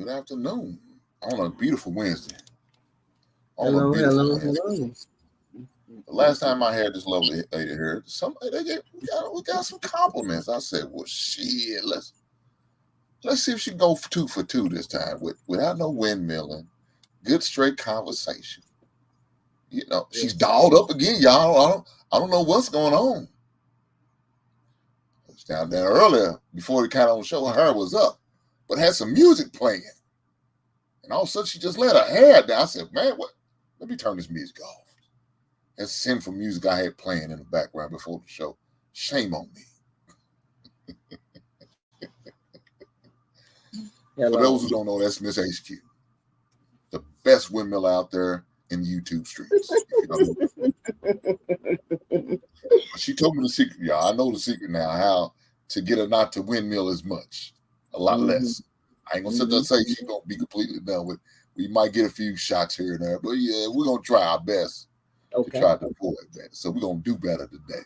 Good afternoon on a beautiful Wednesday. On a Hello, beautiful hello, Wednesday. hello. The last time I had this lovely lady here, we got some compliments. I said, "Well, shit, let's see if she can go 2 for 2 this time without no windmilling. Good straight conversation. You know, she's Yes. dolled up again, y'all. I don't know what's going on. I was down there earlier before the kind of show. Her hair was up, but had some music playing, and all of a sudden she just let her hair down. I said, "Man, what? Let me turn this music off." That's sinful music I had playing in the background before the show. Shame on me. For Hello. those who don't know, that's Miss HQ, the best windmill out there in YouTube streets. If you don't know. She told me the secret, y'all. I know the secret now, how to get her not to windmill as much, a lot less. I ain't gonna sit there and say she's gonna be completely done with. We might get a few shots here and there, but yeah, we're gonna try our best to try to avoid that. So we're gonna do better today.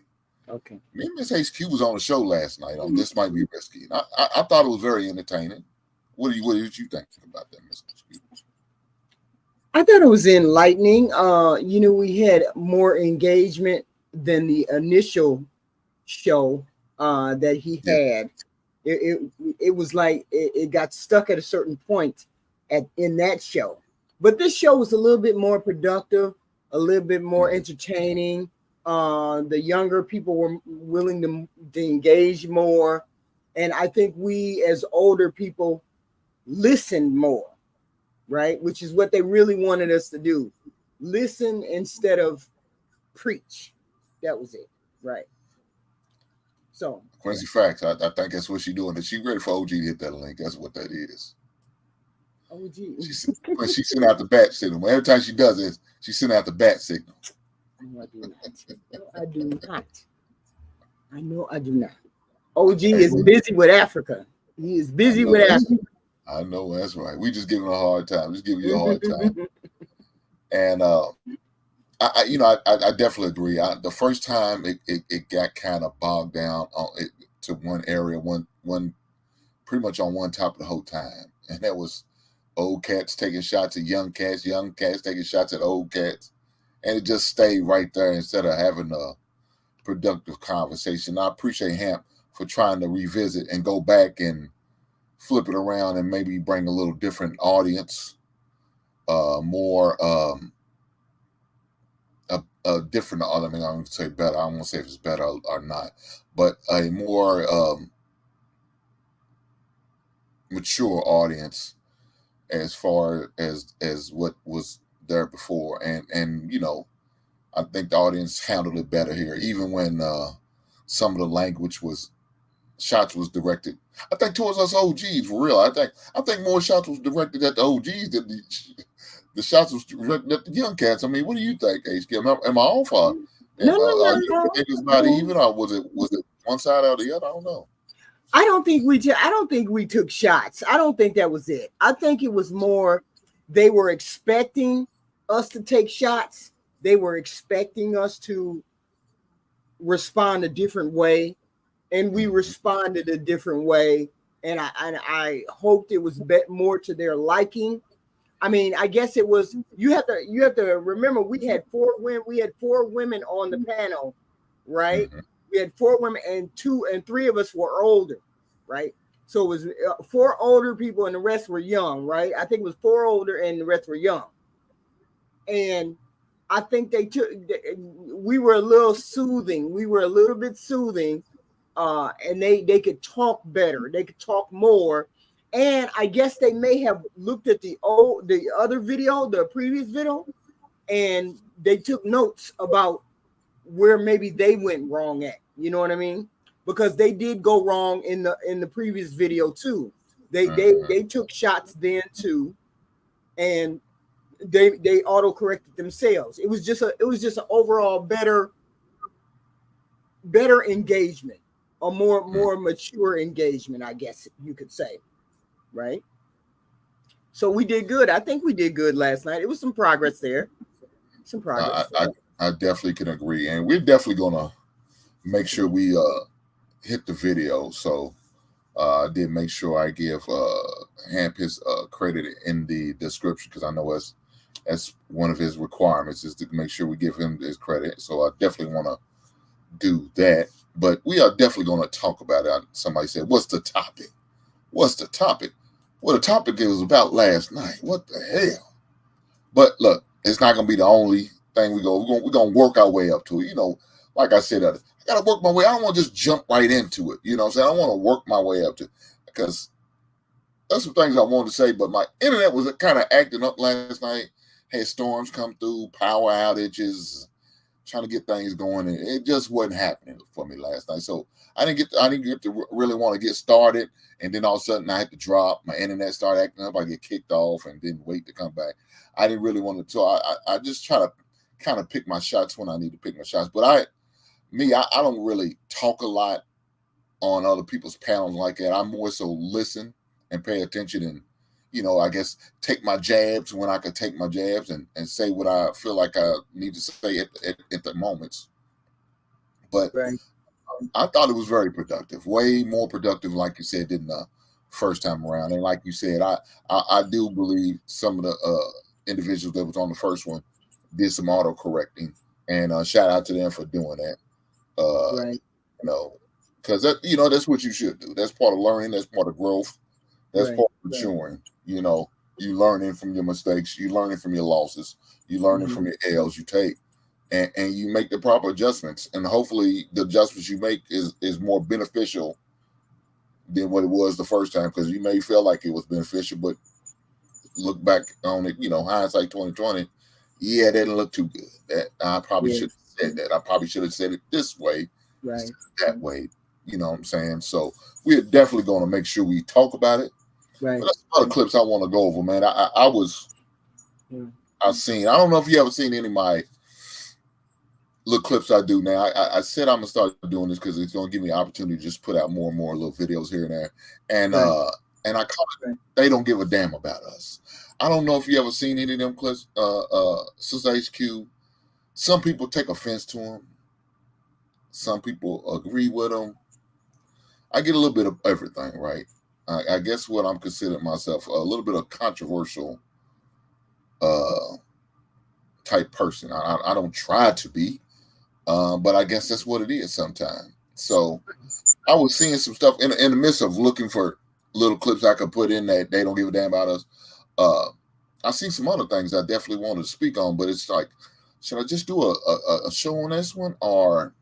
Okay. Me and Miss HQ was on the show last night on This Might Be Risky. And I thought it was very entertaining. What did you think about that, Miss HQ? I thought it was enlightening. We had more engagement than the initial show that he had. It was like it got stuck at a certain point in that show. But this show was a little bit more productive, a little bit more entertaining. The younger people were willing to engage more. And I think we as older people listened more, right? Which is what they really wanted us to do. Listen instead of preach. That was it, right? So Quincy Facts, I think that's what she's doing. She ready for OG to hit that link. That's what that is. OG. When she sent out the bat signal. Every time she does this, she sent out the bat signal. No, I do not. No, I do not. I know I do not. OG is busy with Africa. He is busy with Africa. I know, that's right. We just giving her a hard time. Just giving you a hard time. And I definitely agree. The first time it got kind of bogged down to one area, one pretty much on one top of the whole time, and that was old cats taking shots at young cats taking shots at old cats, and it just stayed right there instead of having a productive conversation. I appreciate Hamp for trying to revisit and go back and flip it around and maybe bring a little different audience, more a different. I mean, I'm going to say better. I don't want to say if it's better or not, but a more mature audience as far as what was there before, and I think the audience handled it better here, even when some of the language shots was directed, I think, towards us OGs for real. I think more shots was directed at the OGs than the shots was directed at the young cats. I mean, what do you think, HK? Am I off? No. You think it's not even, or was it one side or the other? I don't know. I don't think we took shots. I don't think that was it. I think it was more they were expecting us to take shots. They were expecting us to respond a different way, and we responded a different way. And I hoped it was more to their liking. I mean, I guess it was. You have to remember we had 4 women. We had 4 women on the panel, right? We had 4 women, and 2 and 3 of us were older, right? So it was 4 older people, and the rest were young, right? I think it was 4 older, and the rest were young. And I think we were a little soothing. We were a little bit soothing, and they could talk better. They could talk more. And I guess they may have looked at the other video, the previous video, and they took notes about where maybe they went wrong at. You know what I mean? Because they did go wrong in the previous video too. They took shots then too, and they auto corrected themselves. It was just an overall better engagement, a more mature engagement, I guess you could say, right? So we did good. I think we did good last night. It was some progress there. Some progress. I definitely can agree, and we're definitely gonna make sure we hit the video. So I did make sure I give have his credit in the description because I know that's one of his requirements is to make sure we give him his credit. So I definitely want to do that. But we are definitely going to talk about it. Somebody said, "What's the topic? What's the topic?" Well, the topic was about last night. What the hell? But look, it's not going to be the only thing we're going to work our way up to it. Like I said, I got to work my way. I don't want to just jump right into it. You know what I'm saying? I want to work my way up to it because that's some things I wanted to say. But my internet was kind of acting up last night. Had storms come through, power outages, trying to get things going, and it just wasn't happening for me last night. So I didn't get to really want to get started, and then all of a sudden I had to drop. My internet started acting up. I get kicked off and didn't wait to come back. I didn't really want to. So I just try to kind of pick my shots when I need to pick my shots. But I don't really talk a lot on other people's panels like that. I more so listen and pay attention and, I guess take my jabs when I could take my jabs and say what I feel like I need to say at the moments. But Right. I thought it was very productive, way more productive, like you said, than the first time around. And like you said, I do believe some of the individuals that was on the first one did some auto correcting, and shout out to them for doing that. Right. Because that's what you should do. That's part of learning. That's part of growth. That's Right. part of maturing. You learning from your mistakes. You learning from your losses. You learning from your L's you take, and you make the proper adjustments. And hopefully, the adjustments you make is more beneficial than what it was the first time. Because you may feel like it was beneficial, but look back on it. Hindsight 2020. Yeah, that didn't look too good. That I probably should have said that. I probably should have said it this way, right, that way. You know what I'm saying? So we're definitely going to make sure we talk about it. right. But that's other clips I want to go over, man. I've seen. I don't know if you ever seen any of my little clips I do now. I said I'm gonna start doing this because it's gonna give me an opportunity to just put out more and more little videos here and there. And and I call it, they don't give a damn about us. I don't know if you ever seen any of them clips. Sister HQ. Some people take offense to them. Some people agree with them. I get a little bit of everything, right? I guess what I'm considering myself a little bit of controversial type person. I don't try to be, but I guess that's what it is sometimes. So I was seeing some stuff in the midst of looking for little clips I could put in that they don't give a damn about us. I see some other things I definitely wanted to speak on, but it's like, should I just do a show on this one, or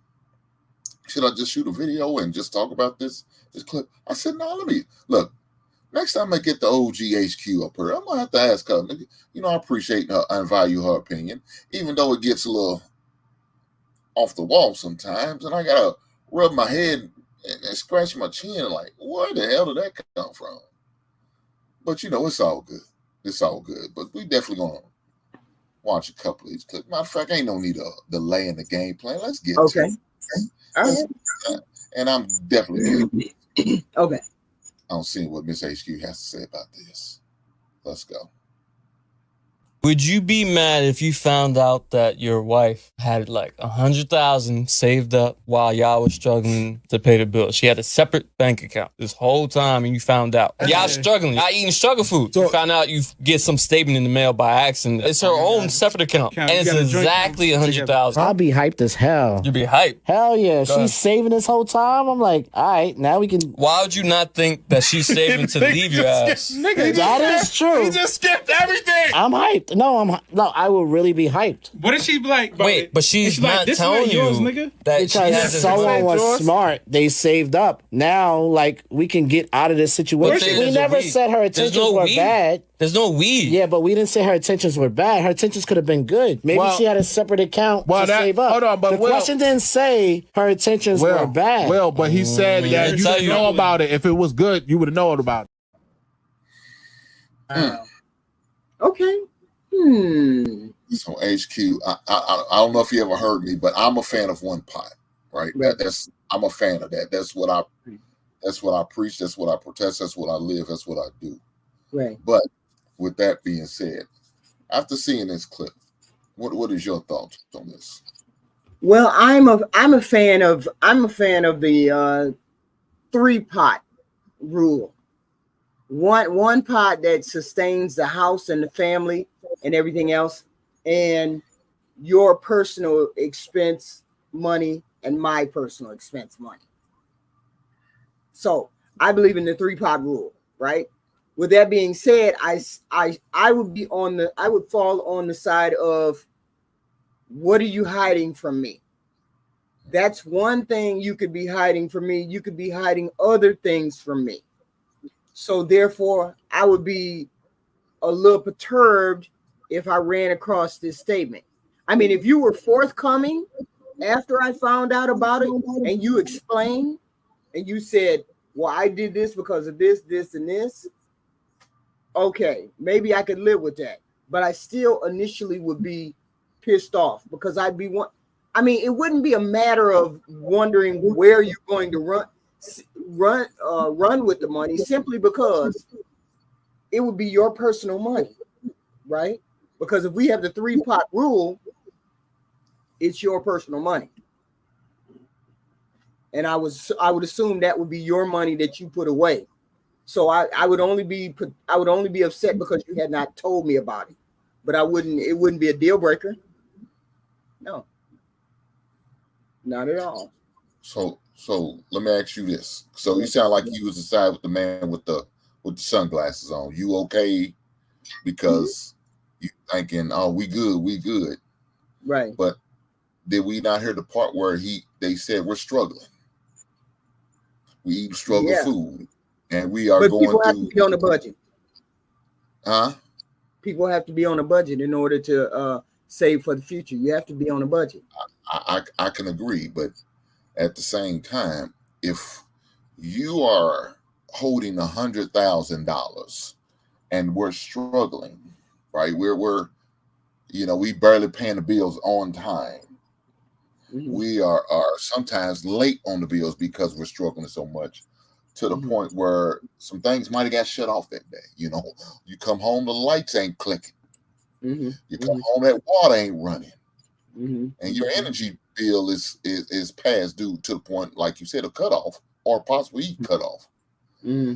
should I just shoot a video and just talk about this clip? I said, no, let me look. Next time I get the OG HQ up here, I'm gonna have to ask her. I appreciate her and value her opinion, even though it gets a little off the wall sometimes, and I gotta rub my head and scratch my chin like, where the hell did that come from? But it's all good. It's all good. But we definitely gonna watch a couple of these clips. Matter of fact, ain't no need to delay in the game plan. Let's get to it. All right. And I'm definitely okay. I don't see what Miss HQ has to say about this. Let's go. Would you be mad if you found out that your wife had like 100,000 saved up while y'all was struggling to pay the bill? She had a separate bank account this whole time, and you found out y'all struggling, y'all eating struggle food. So, you found out you get some statement in the mail by accident. It's her own separate account, and it's exactly 100,000. I'll be hyped as hell. You'd be hyped. Hell yeah, she's saving this whole time. I'm like, all right, now we can. Why would you not think that she's saving to leave your ass? Nigga, that is true. He just skipped everything. I'm hyped. No, I will really be hyped. What is she like? Wait, but she's not like, telling you yours, nigga? that because she has someone was smart. They saved up. Now, like, we can get out of this situation. We never said her intentions were bad. There's no weed. Yeah, but we didn't say her intentions were bad. Her intentions could have been good. Maybe she had a separate account to save up. Hold on, but the question didn't say her intentions were bad. Well, but he said that you didn't know about it. If it was good, you would have known about it. Okay. So HQ, I don't know if you ever heard me, but I'm a fan of one pot, right? I'm a fan of that. That's what I preach. That's what I protest. That's what I live. That's what I do. Right. But with that being said, after seeing this clip, what is your thoughts on this? Well, I'm a fan of the 3-pot rule. one pot that sustains the house and the family and everything else, and your personal expense money and my personal expense money. So I believe in the 3-pot rule, right? With that being said, I would fall on the side of, what are you hiding from me? That's one thing you could be hiding from me. You could be hiding other things from me. So therefore, I would be a little perturbed if I ran across this statement. I mean, if you were forthcoming after I found out about it and you explained and you said, well, I did this because of this, this, and this, okay, maybe I could live with that. But I still initially would be pissed off because I'd be one. I mean, it wouldn't be a matter of wondering where you're going to run with the money, simply because it would be your personal money, right? Because if we have the 3-pot rule, it's your personal money. And I would assume that would be your money that you put away. So I would only be upset because you had not told me about it. But it wouldn't be a deal breaker. No. Not at all. So let me ask you this. So you sound like you was aside with the man with the sunglasses on. You okay? Because you thinking, oh, we good. Right. But did we not hear the part where they said we're struggling? We eat struggle food, and we are going people have to be on a budget. Huh? People have to be on a budget in order to save for the future. You have to be on a budget. I can agree, but at the same time, if you are holding $100,000 and we're struggling, right? We're we barely paying the bills on time. Mm-hmm. We are sometimes late on the bills because we're struggling so much, to the point where some things might have got shut off that day. You come home, the lights ain't clicking. Mm-hmm. You come home, that water ain't running. Mm-hmm. And your energy bill is past due to the point, like you said, of cutoff, or possibly cut off. Mm-hmm.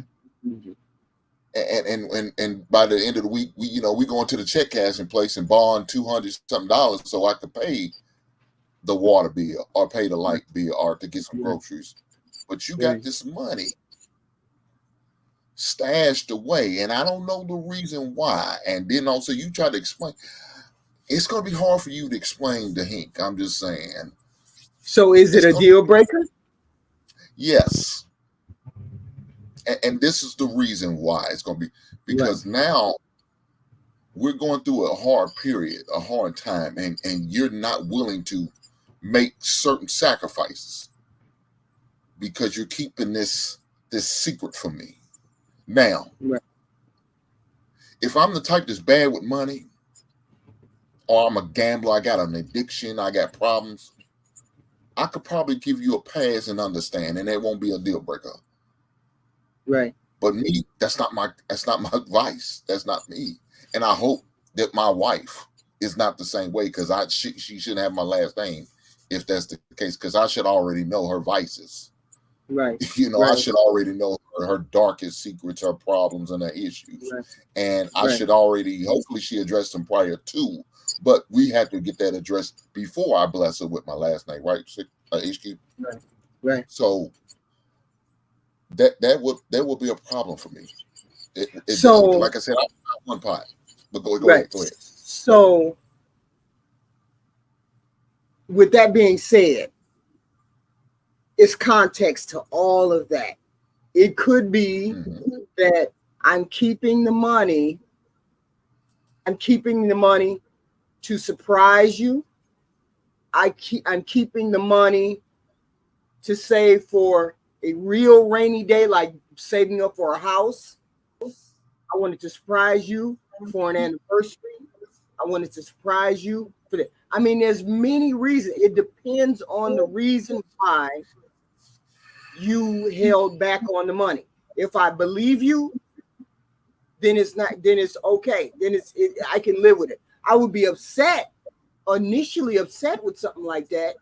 And by the end of the week, we go into the check cashing place and bond $200 something so I could pay the water bill or pay the light bill or to get some groceries. But you got this money stashed away, and I don't know the reason why. And then also you try to explain. It's going to be hard for you to explain to Hink. I'm just saying. So is it a deal breaker? Yes. And this is the reason why it's going to be, because now we're going through a hard period, a hard time, and you're not willing to make certain sacrifices because you're keeping this secret from me. Now, if I'm the type that's bad with money, or I'm a gambler, I got an addiction, I got problems, I could probably give you a pass and understand, and that won't be a deal breaker. Right. But me, that's not my vice. That's not me. And I hope that my wife is not the same way, because she shouldn't have my last name if that's the case, because I should already know her vices. Right. I should already know her darkest secrets, her problems, and her issues. Right. And I should already, hopefully she addressed them prior to, but we have to get that addressed before I bless her with my last name, right? HQ? Right. So that would be a problem for me. So, like I said, I'm not one pot. But go ahead. So, with that being said, it's context to all of that. It could be that I'm keeping the money to surprise you. I'm keeping the money to save for a real rainy day, like saving up for a house. I wanted to surprise you for an anniversary. I wanted to surprise you for that. I mean, there's many reasons. It depends on the reason why you held back on the money. If I believe you, then it's okay. Then I can live with it. I would be initially upset with something like that.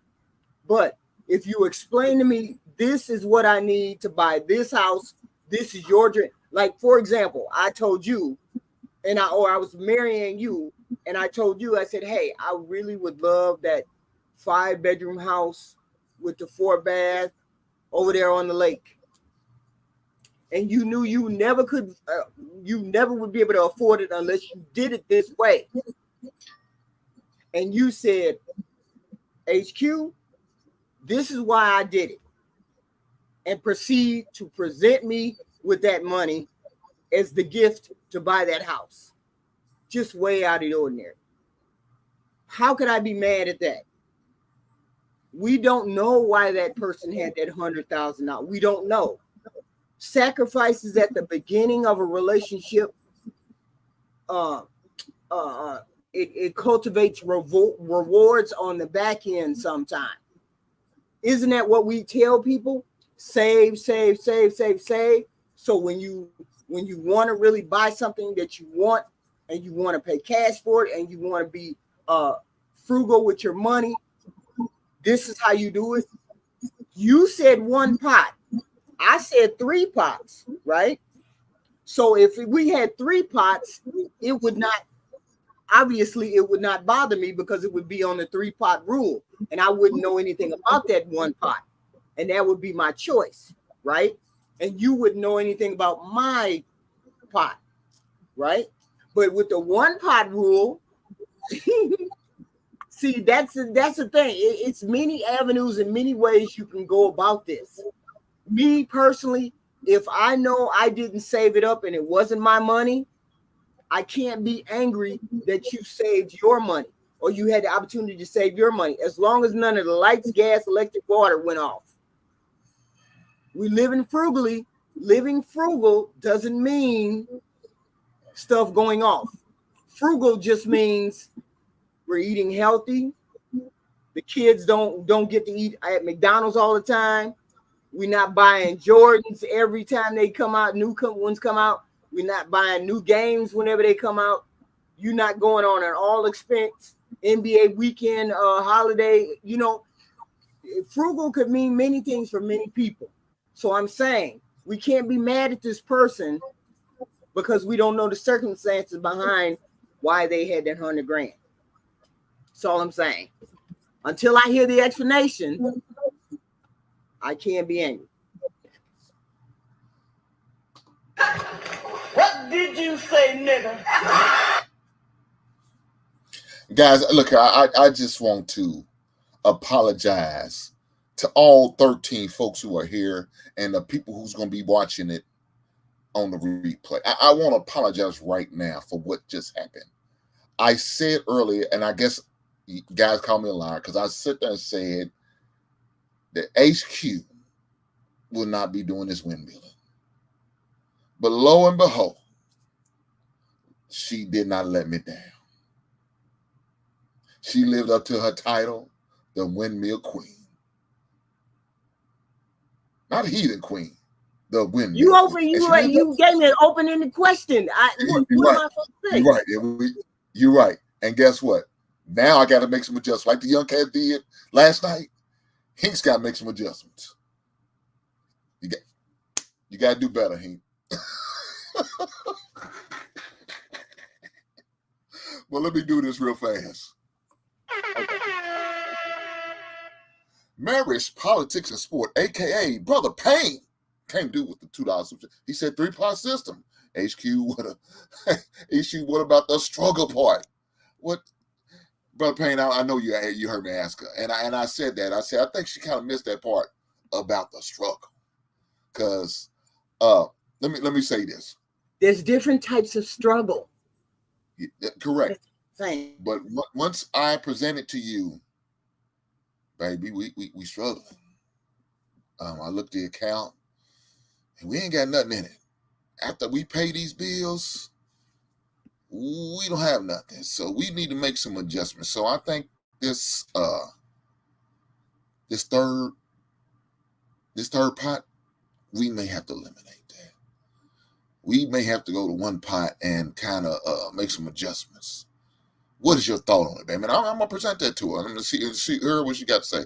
But if you explain to me, this is what I need to buy this house, this is your dream. Like, for example, I told you, I was marrying you, and I told you, I said, hey, I really would love that 5-bedroom house with the 4-bath over there on the lake. And you knew you never would be able to afford it unless you did it this way. And you said, HQ, this is why I did it. And proceed to present me with that money as the gift to buy that house. Just way out of the ordinary. How could I be mad at that? We don't know why that person had that $100,000. We don't know. Sacrifices at the beginning of a relationship, it cultivates rewards on the back end sometimes. Isn't that what we tell people? Save, save, save, save, save. So when you want to really buy something that you want, and you want to pay cash for it, and you want to be frugal with your money, this is how you do it. You said 1 pot. I said 3 pots, right? So if we had 3 pots, it would not bother me because it would be on the 3-pot rule, and I wouldn't know anything about that 1 pot, and that would be my choice, right? And you wouldn't know anything about my pot, right? But with the 1-pot rule, see, that's the thing. It's many avenues and many ways you can go about this. Me personally, if I know I didn't save it up and it wasn't my money, I can't be angry that you saved your money or you had the opportunity to save your money, as long as none of the lights, gas, electric, water went off. We living frugally. Living frugal doesn't mean stuff going off. Frugal just means we're eating healthy. The kids don't get to eat at McDonald's all the time. We're not buying Jordans every time they come out. New ones come out. We're not buying new games whenever they come out. You're not going on an all expense NBA weekend holiday. You know, frugal could mean many things for many people. So I'm saying we can't be mad at this person because we don't know the circumstances behind why they had that $100,000. That's all I'm saying. Until I hear the explanation, I can't be angry. What did you say, nigga? Guys, look, I just want to apologize to all 13 folks who are here and the people who's going to be watching it on the replay. I want to apologize right now for what just happened. I said earlier, and I guess you guys call me a liar, because I sit there and said that HQ will not be doing this windmilling. But lo and behold, she did not let me down. She lived up to her title, the Windmill Queen. Not heathen queen, the windmill. You gave me an open-ended question. What am I supposed to say? You're right. And guess what? Now I got to make some adjustments. Like the young cat did last night, Hink's got to make some adjustments. You got to do better, Hink. Well, let me do this real fast. Okay. Marriage, politics, and sport, a.k.a. Brother Payne, came due with the $2. He said 3-part system. HQ, what about the struggle part? What, Brother Payne, I know you heard me ask her. And I said that. I think she kind of missed that part about the struggle. Because let me say this. There's different types of struggle. Yeah, correct. But once I present it to you, baby, we struggling. I looked at the account, and we ain't got nothing in it. After we pay these bills, we don't have nothing. So we need to make some adjustments. So I think this third pot, we may have to eliminate that. We may have to go to 1 pot and kind of make some adjustments. What is your thought on it, baby? I'm gonna present that to her. I'm gonna see her what she got to say.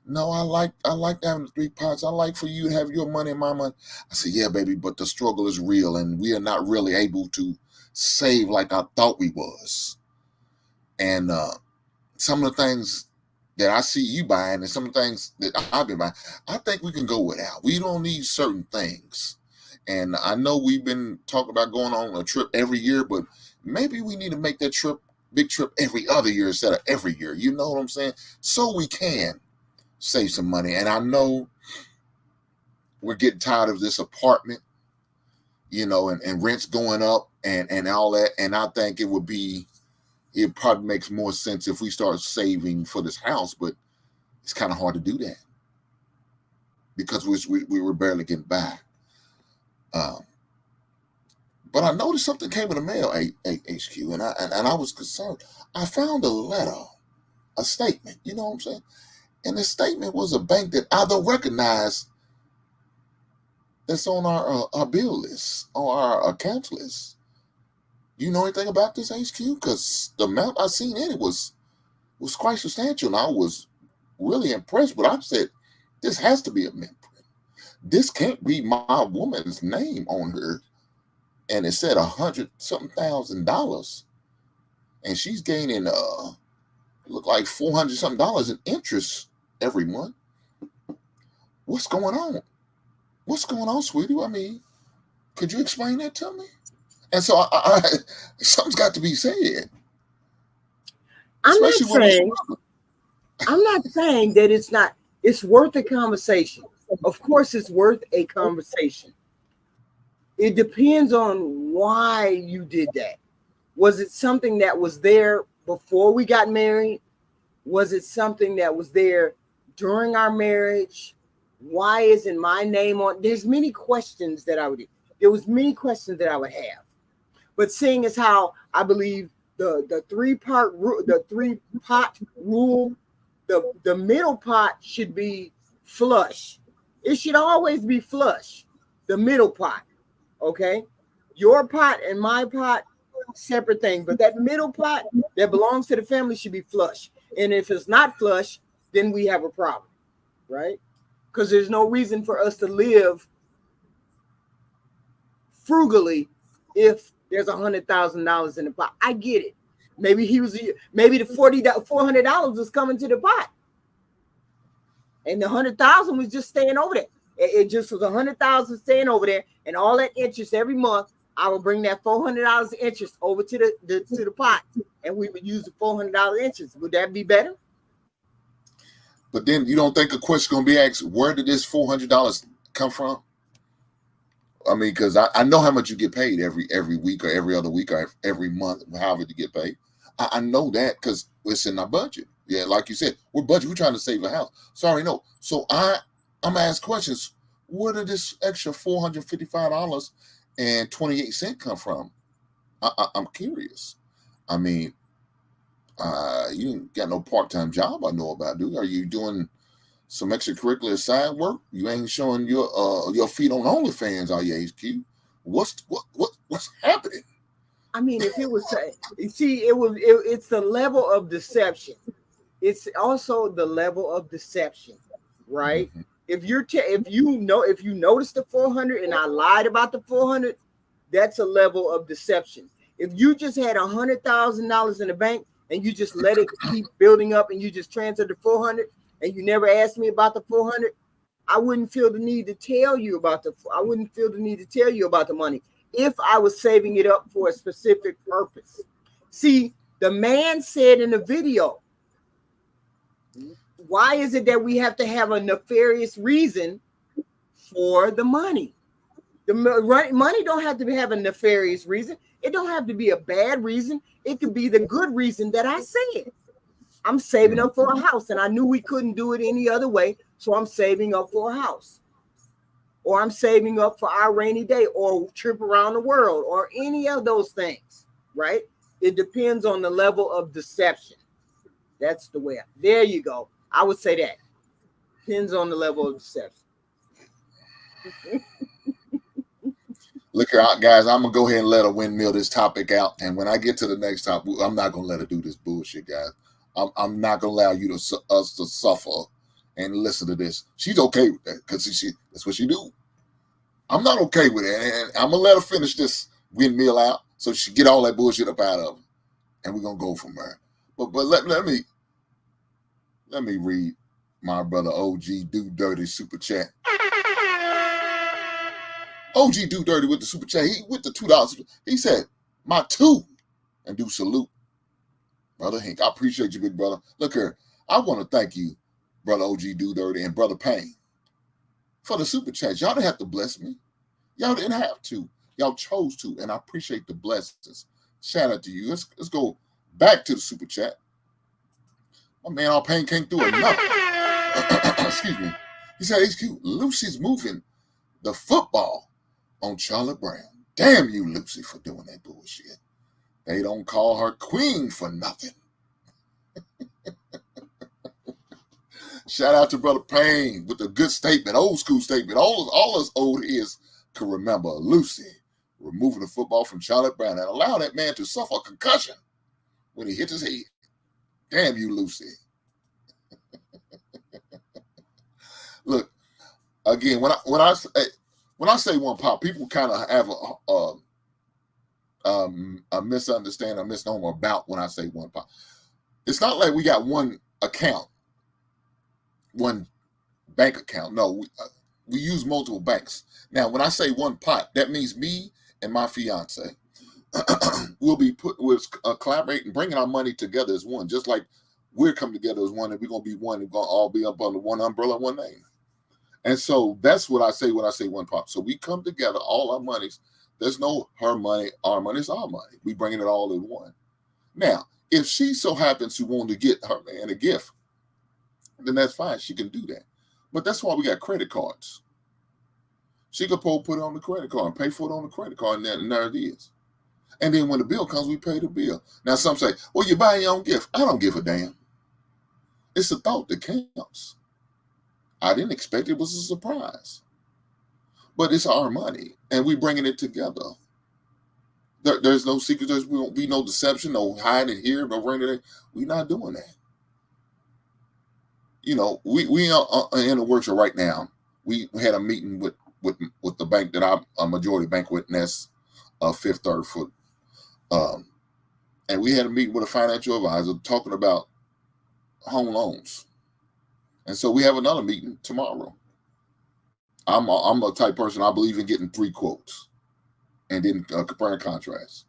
No, I like having the 3 pots. I like for you to have your money and my money. I said, yeah, baby, but the struggle is real, and we are not really able to save like I thought we was. And some of the things that I see you buying and some of the things that I've been buying, I think we can go without. We don't need certain things. And I know we've been talking about going on a trip every year, but maybe we need to make that big trip every other year instead of every year. You know what I'm saying? So we can save some money. And I know we're getting tired of this apartment, and rents going up and all that. And I think it probably makes more sense if we start saving for this house, but it's kind of hard to do that because we were barely getting by. But I noticed something came in the mail, HQ, and I was concerned. I found a letter, a statement, you know what I'm saying? And the statement was a bank that I don't recognize that's on our bill list, on our account list. You know anything about this, HQ? Because the amount I seen in it was quite substantial, and I was really impressed. But I said, this has to be a mint print. This can't be my woman's name on her. And it said $100,000, and she's gaining look like $400 in interest every month. What's going on? What's going on, sweetie? I mean, could you explain that to me? And so I something's got to be said. I'm not saying that it's worth a conversation. Of course, it's worth a conversation. It depends on why you did that. Was it something that was there before we got married? Was it something that was there during our marriage? Why isn't my name on? There was many questions that I would have. But seeing as how I believe the 3-pot rule, the middle pot should be flush. It should always be flush. The middle pot. Okay, your pot and my pot, separate thing, but that middle pot that belongs to the family should be flush. And if it's not flush, then we have a problem, right? Because there's no reason for us to live frugally if there's $100,000 in the pot. I get it. Maybe the $400 was coming to the pot, and the $100,000 was just staying over there. It just was $100,000 staying over there, and all that interest every month. I would bring that $400 interest over to the pot, and we would use the $400 interest. Would that be better? But then you don't think a question going to be asked, where did this $400 come from? I mean, because I know how much you get paid every week or every other week or every month, however you get paid. I know that because it's in our budget. Yeah, like you said, we're trying to save a house. So I already know. So I'm asked questions. Where did this extra $455.28 come from? I'm curious. I mean, you ain't got no part-time job I know about, dude. Are you doing some extracurricular side work? You ain't showing your feet on OnlyFans, are you, HQ? What's happening? I mean, if it was, it's the level of deception. It's also the level of deception, right? Mm-hmm. If you notice the 400 and I lied about the 400, that's a level of deception. If you just had $100,000 in the bank and you just let it keep building up and you just transferred the 400 and you never asked me about the 400, I wouldn't feel the need to tell you about the money if I was saving it up for a specific purpose. See, the man said in the video, why is it that we have to have a nefarious reason for the money? The money don't have to have a nefarious reason. It don't have to be a bad reason. It could be the good reason that I said. I'm saving up for a house, and I knew we couldn't do it any other way, so I'm saving up for a house. Or I'm saving up for our rainy day or trip around the world or any of those things, right? It depends on the level of deception. That's the way. There you go. I would say that. Depends on the level of deception. Look here, guys, I'm going to go ahead and let her windmill this topic out. And when I get to the next topic, I'm not going to let her do this bullshit, guys. I'm not going to allow us to suffer And listen to this. She's okay with that because that's what she do. I'm not okay with it. And I'm going to let her finish this windmill out so she get all that bullshit up out of her. And we're going to go from there. But let me read my brother OG Do Dirty super chat. OG Do Dirty with the super chat. He with the $2. He said, my two, and do salute. Brother Hank, I appreciate you, big brother. Look here, I want to thank you, brother OG Do Dirty and brother Payne, for the super chat. Y'all didn't have to bless me. Y'all didn't have to. Y'all chose to, and I appreciate the blessings. Shout out to you. Let's go back to the super chat. My man, all Payne came through enough. Excuse me. He said, HQ, Lucy's moving the football on Charlotte Brown. Damn you, Lucy, for doing that bullshit. They don't call her queen for nothing. Shout out to brother Payne with a good statement, old school statement. All us old ears can remember Lucy removing the football from Charlotte Brown and allow that man to suffer a concussion when he hits his head. Damn you, Lucy. Look, again, when I say one pop, people kind of have a misunderstanding, a misnomer about when I say one pop. It's not like we got one account, one bank account. No, we use multiple banks. Now, when I say one pot, that means me and my fiance we'll collaborating, bringing our money together as one, just like we're coming together as one, and we're gonna be one. And gonna all be up under one umbrella, one name. And so that's what I say when I say one pop. So we come together, all our monies. There's no her money, our money, it's our money. We bringing it all in one. Now, if she so happens to want to get her man a gift, then that's fine. She can do that. But that's why we got credit cards. She could put it on the credit card and pay for it on the credit card, and there it is. And then when the bill comes, we pay the bill. Now, some say, well, you're buying your own gift. I don't give a damn. It's the thought that counts. I didn't expect it. It was a surprise. But it's our money, and we're bringing it together. There's no secret. There's won't be no deception, no hiding it here, no bringing it. We're not doing that. You know, we are in the workshop right now. We had a meeting with the bank that I'm a majority bank with, and that's Fifth Third Foot. And we had a meeting with a financial advisor talking about home loans. And so we have another meeting tomorrow. I'm a type person, I believe in getting 3 quotes and then compare and contrast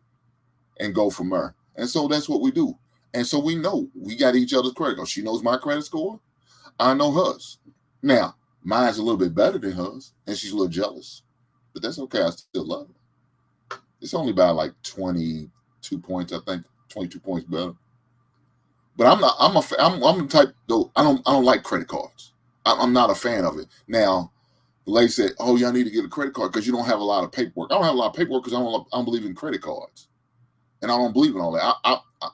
and go from there. And so that's what we do. And so we know we got each other's credit score. She knows my credit score. I know hers. Now, mine's a little bit better than hers, and she's a little jealous. But that's okay. I still love her. It's only by like 22 points, I think. 22 points better. But I'm the type though. I don't like credit cards. I'm not a fan of it. Now, the lady said, "Oh, y'all need to get a credit card because you don't have a lot of paperwork." I don't have a lot of paperwork because I don't believe in credit cards, and I don't believe in all that.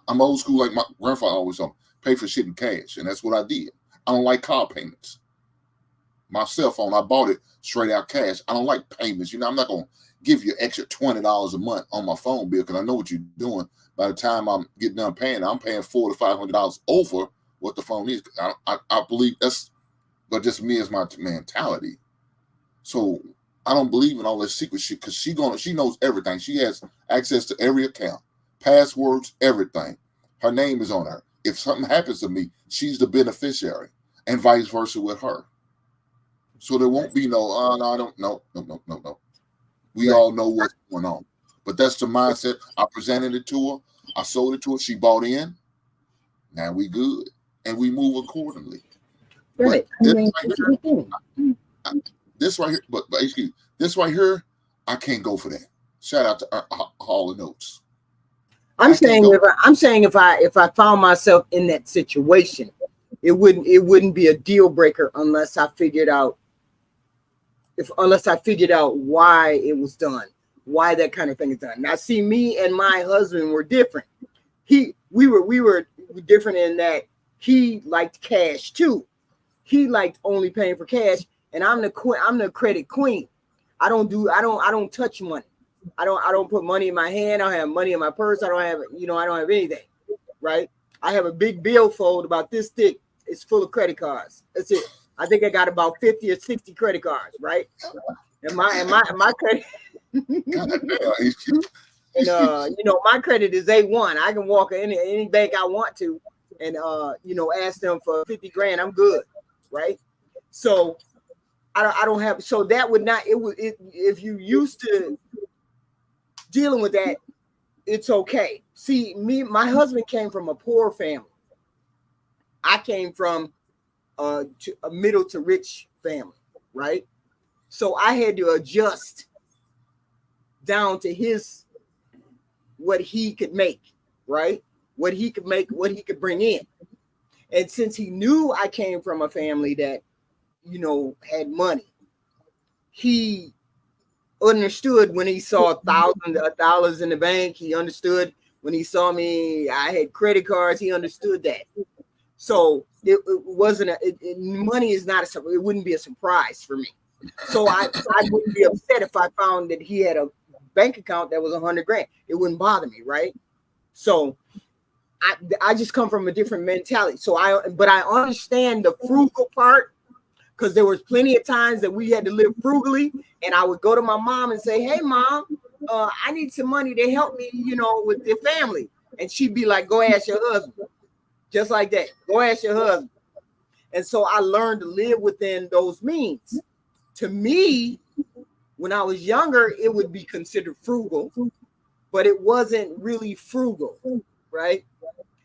I'm old school, like my grandfather always told me, pay for shit in cash, and that's what I did. I don't like car payments. My cell phone, I bought it straight out cash. I don't like payments. You know, I'm not gonna give you extra $20 a month on my phone bill because I know what you're doing. By the time I'm getting done paying, I'm paying $400 to $500 over what the phone is. I believe that's, but just me as my mentality. So I don't believe in all this secret shit because she knows everything. She has access to every account, passwords, everything. Her name is on her. If something happens to me, she's the beneficiary, and vice versa with her. So there won't be no, no, I don't, no. We all know what's going on. But that's the mindset. I presented it to her. I sold it to her. She bought in. Now we good. And we move accordingly. Right. This right here, I can't go for that. Shout out to Hall of Notes. I'm saying if I found myself in that situation, it wouldn't be a deal breaker unless I figured out why it was done, why that kind of thing is done. Now, see, me and my husband were different. We were different in that he liked cash too. He liked only paying for cash, and I'm the credit queen. I don't touch money. I don't put money in my hand. I don't have money in my purse. I don't have anything. Right? I have a big billfold about this thick. It's full of credit cards. That's it. I think I got about 50 or 60 credit cards, right? And my credit and you know, my credit is A1. I can walk in any bank I want to and you know, ask them for 50 grand. I'm good, right? So I don't have, so that would not, if you used to dealing with that, it's okay. See, my husband came from a poor family. I came from a middle to rich family, right? So I had to adjust down to what he could make, right? What he could make, what he could bring in. And since he knew I came from a family that, you know, had money, he understood when he saw thousands of dollars in the bank. He understood when he saw me, I had credit cards. He understood that. So it wasn't money is not it wouldn't be a surprise for me. So I wouldn't be upset if I found that he had a bank account that was 100 grand. It wouldn't bother me, right? So I just come from a different mentality. So but I understand the frugal part, because there was plenty of times that we had to live frugally, and I would go to my mom and say, "Hey, mom, I need some money to help me, you know, with the family," and she'd be like, "Go ask your husband," just like that. Go ask your husband. And so I learned to live within those means. To me, when I was younger, it would be considered frugal, but it wasn't really frugal, right?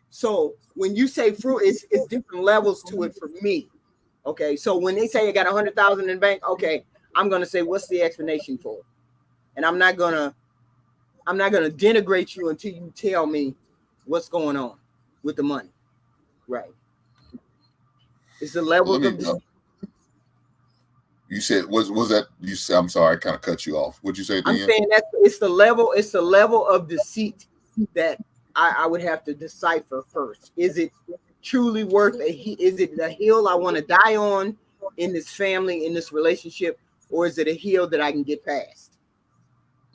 So when you say frugal, it's different levels to it for me. Okay, so when they say I got 100,000 in the bank, okay, I'm gonna say, what's the explanation for it? And I'm not gonna denigrate you until you tell me what's going on with the money, right? It's the level of you said was that you said, I'm sorry, I kind of cut you off. What'd you say? I'm saying that it's the level of deceit that I would have to decipher first. Is it truly worth is it the hill I want to die on in this family, in this relationship, or is it a hill that I can get past?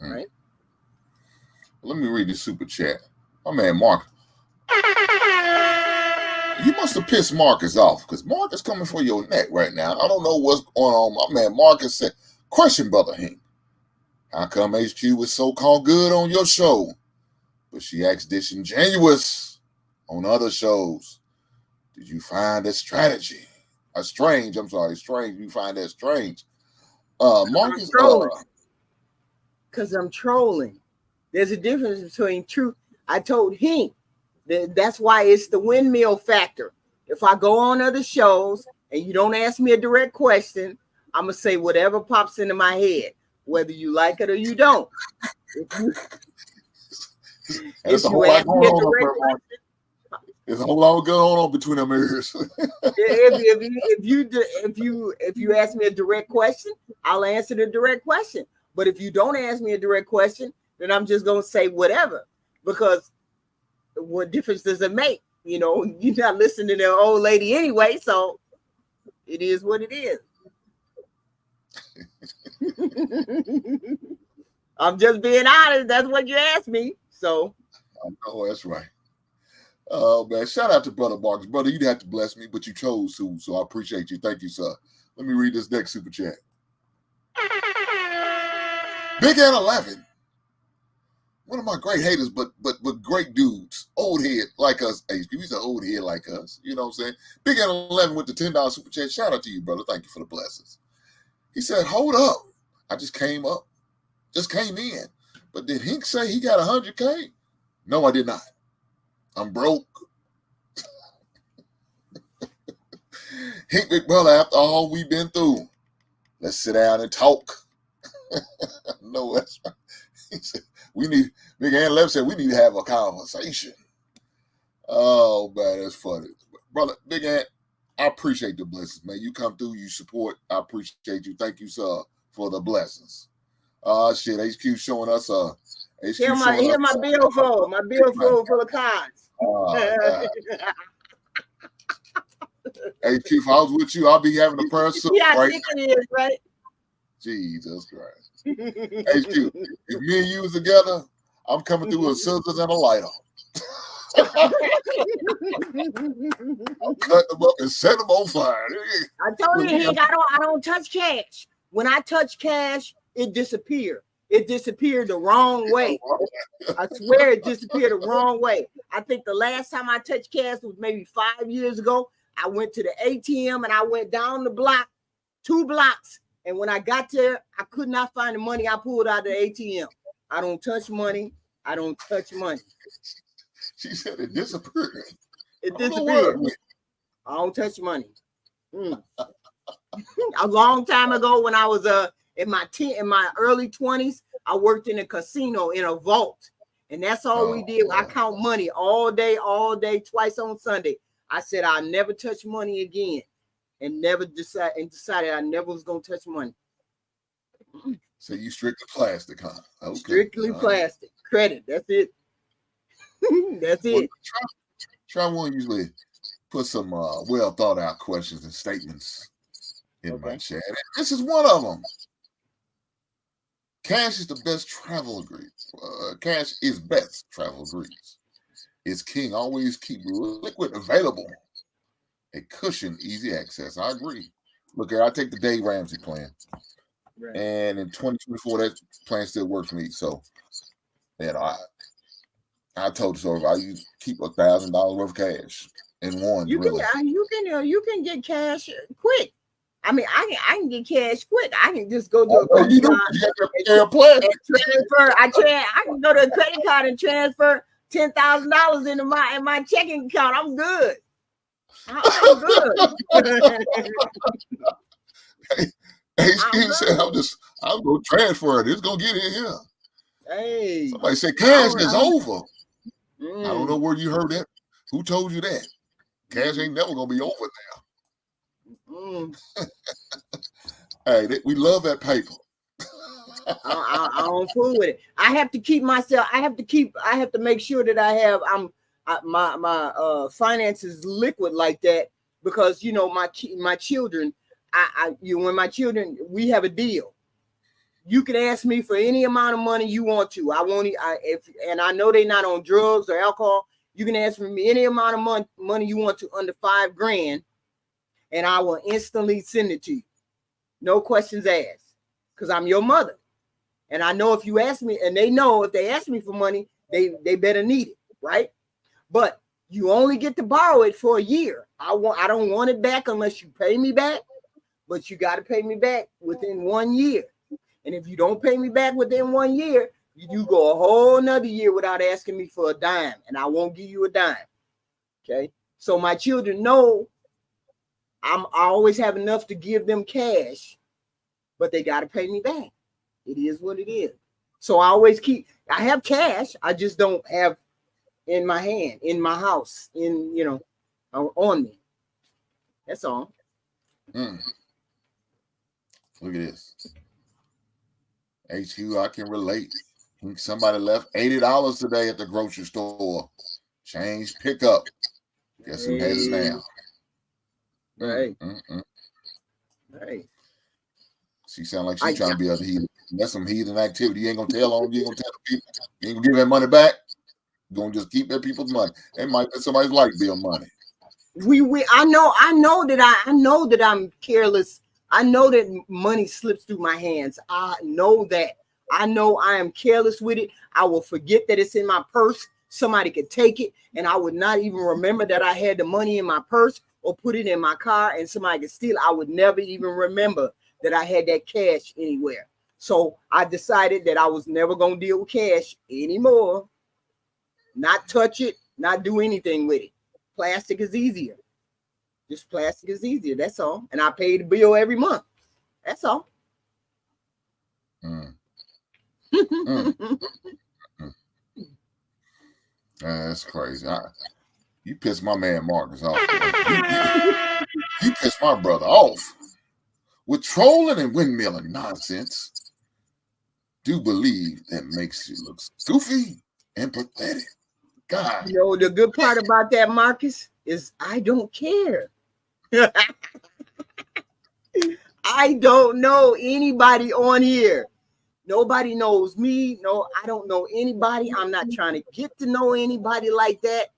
Right. Let me read the super chat. My man Mark. You must have pissed Marcus off, because Marcus coming for your neck right now. I don't know what's going on. My man Marcus said, question, Brother Hink. How come HQ was so-called good on your show, but she acts disingenuous on other shows? Did you find that strategy? Strange. You find that strange. Marcus, because I'm trolling. There's a difference between truth. I told Hink that's why it's the windmill factor. If I go on other shows and you don't ask me a direct question, I'm gonna say whatever pops into my head, whether you like it or you don't. There's a whole lot going on. There's a whole lot going on between them ears. If you ask me a direct question, I'll answer the direct question. But if you don't ask me a direct question, then I'm just gonna say whatever, because what difference does it make? You know, you're not listening to the old lady anyway, so it is what it is. I'm just being honest. That's what you asked me. So I know that's right. Oh man, shout out to Brother Marcus. Brother, you'd have to bless me, but you chose to, so I appreciate you. Thank you, sir. Let me read this next super chat. Big Ant 11. One of my great haters, but great dudes. Old head like us. He's an old head like us. You know what I'm saying? Big Ant 11 with the $10 super chat. Shout out to you, brother. Thank you for the blessings. He said, hold up. I just came in. But did Hink say he got 100K? No, I did not. I'm broke. Hink, big brother, after all we've been through, let's sit down and talk. No, that's right. He said, Big Ant 11 said, we need to have a conversation. Oh, man, that's funny. Brother, Big Ant, I appreciate the blessings, man. You come through, you support. I appreciate you. Thank you, sir, for the blessings. Shit, HQ showing us Here's my billfold. My billfold full of cards. HQ, if I was with you, I'll be having a person. Yeah, I think it is, right? Jesus Christ. HQ, if me and you was together, I'm coming through with scissors and a lighter. Cut them up and set them on fire. I told you, Hank, I don't touch cash. When I touch cash, it disappeared. It disappeared the wrong way. I swear it disappeared the wrong way. I think the last time I touched cash was maybe 5 years ago. I went to the ATM and I went down the block, 2 blocks. And when I got there, I could not find the money I pulled out of the ATM. I don't touch money. I don't touch money. She said it disappeared. It disappeared. I don't touch money. A long time ago, when I was in my early 20s, I worked in a casino in a vault, and that's all we did. I count money all day, twice on Sunday. I said I'll never touch money again, and decided I never was gonna touch money. So you strictly plastic, huh? Okay. Strictly plastic. Credit. That's it. That's it. Try one usually put some well thought out questions and statements in my chat. And this is one of them. Cash is the best travel agreement. Cash is best travel agreements. It's king. Always keep liquid available. A cushion, easy access. I agree. Look here, I take the Dave Ramsey plan. Right. And in 2024, that plan still works for me. So, I told the story. I keep $1,000 worth of cash in one. You can get cash quick. I mean, I can get cash quick. I can just go to a credit card and transfer. I can go to a credit card and transfer $10,000 into my checking account. I'm good. I'm good. Hey, Steve said, I'm gonna transfer it. It's gonna get in here. Hey, somebody said cash is over. I don't know where you heard that. Who told you that? Cash ain't never gonna be over now. Hey, we love that paper. I don't fool with it. I have to keep myself. I have to make sure that I have my finances liquid like that, because my children. When my children, we have a deal. You can ask me for any amount of money you want to. And I know they're not on drugs or alcohol. You can ask me any amount of money you want to under $5,000, and I will instantly send it to you. No questions asked, because I'm your mother. And I know if you ask me, and they know if they ask me for money, they better need it, right? But you only get to borrow it for a year. I don't want it back unless you pay me back, but you got to pay me back within 1 year. And if you don't pay me back within 1 year, you go a whole nother year without asking me for a dime, and I won't give you a dime. Okay. So my children know I always have enough to give them cash, but they got to pay me back. It is what it is. So I have cash. I just don't have in my hand, in my house, on me. That's all. Look at this. HQ, I can relate. Somebody left $80 today at the grocery store. Change pickup. Guess who has it now? Right. Right. She sound like she's trying to be a heathen. That's some heathen activity. You ain't gonna tell on. You ain't gonna tell the people. You ain't gonna give that money back. You're gonna just keep that people's money. It might be somebody's light bill money. I know that I'm careless. I know that money slips through my hands. I know that. I know I am careless with it. I will forget that it's in my purse. Somebody could take it, and I would not even remember that I had the money in my purse or put it in my car, and somebody could steal. I would never even remember that I had that cash anywhere. So I decided that I was never going to deal with cash anymore. Not touch it, not do anything with it. Plastic is easier. Just plastic is easier. That's all. And I pay the bill every month. That's all. That's crazy. You pissed my man Marcus off. You pissed my brother off with trolling and windmilling nonsense. Do believe that makes you look goofy and pathetic. God. The good part about that, Marcus, is I don't care. I don't know anybody on here. Nobody knows me. No, I don't know anybody. I'm not trying to get to know anybody like that.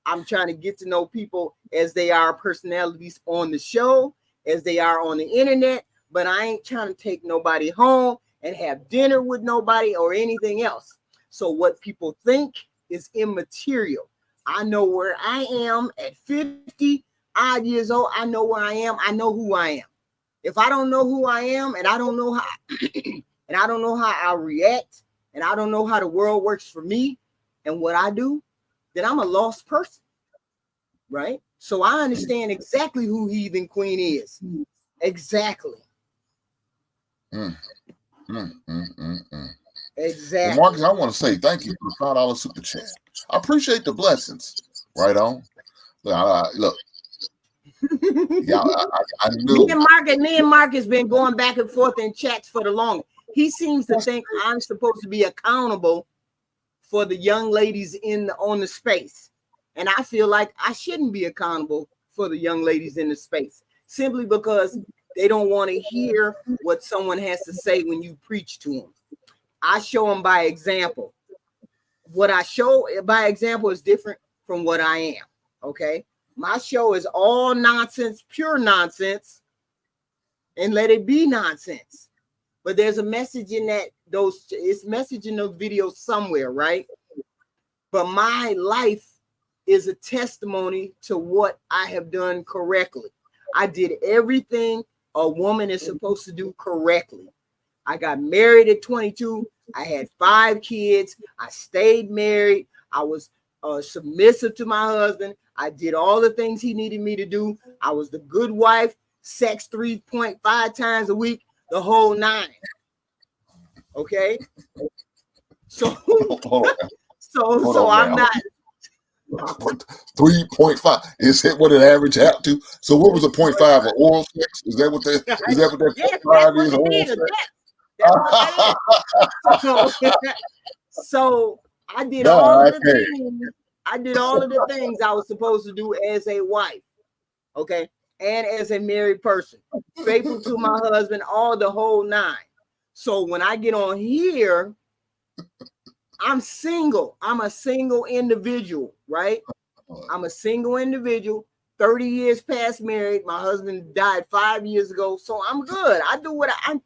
I'm trying to get to know people as they are personalities on the show, as they are on the internet, but I ain't trying to take nobody home and have dinner with nobody or anything else. So what people think is immaterial. I know where I am at 50 odd years old. I know where I am. I know who I am. If I don't know who I am and I don't know how and I don't know how I react and I don't know how the world works for me and what I do, then I'm a lost person. Right? So I understand exactly who Heathen Queen is. Exactly. Exactly. Well, Marcus, I want to say thank you for the $5 super chat. I appreciate the blessings. Right on. Look. Yeah, I knew. Me and Marcus been going back and forth in chats for the longest. He seems to think I'm supposed to be accountable for the young ladies on the space. And I feel like I shouldn't be accountable for the young ladies in the space simply because they don't want to hear what someone has to say when you preach to them. I show them by example. What I show by example is different from what I am. Okay. My show is all nonsense, pure nonsense, and let it be nonsense. But there's a message in it's message in those videos somewhere, right? But my life is a testimony to what I have done correctly. I did everything a woman is supposed to do correctly. I got married at 22. I had 5 kids. I stayed married. I was submissive to my husband. I did all the things he needed me to do. I was the good wife, sex 3.5 times a week, the whole 9. Okay? So I'm not 3.5 is it what it average out to? So what was a 0.5 of oral sex? Is that what that 0.5 is? Oral sex? So I did all of the things. I did all of the things I was supposed to do as a wife, okay, and as a married person, faithful to my husband, all the whole 9. So when I get on here, I'm single. I'm a single individual, right? I'm a single individual. 30 years past married. My husband died 5 years ago, so I'm good. I do what I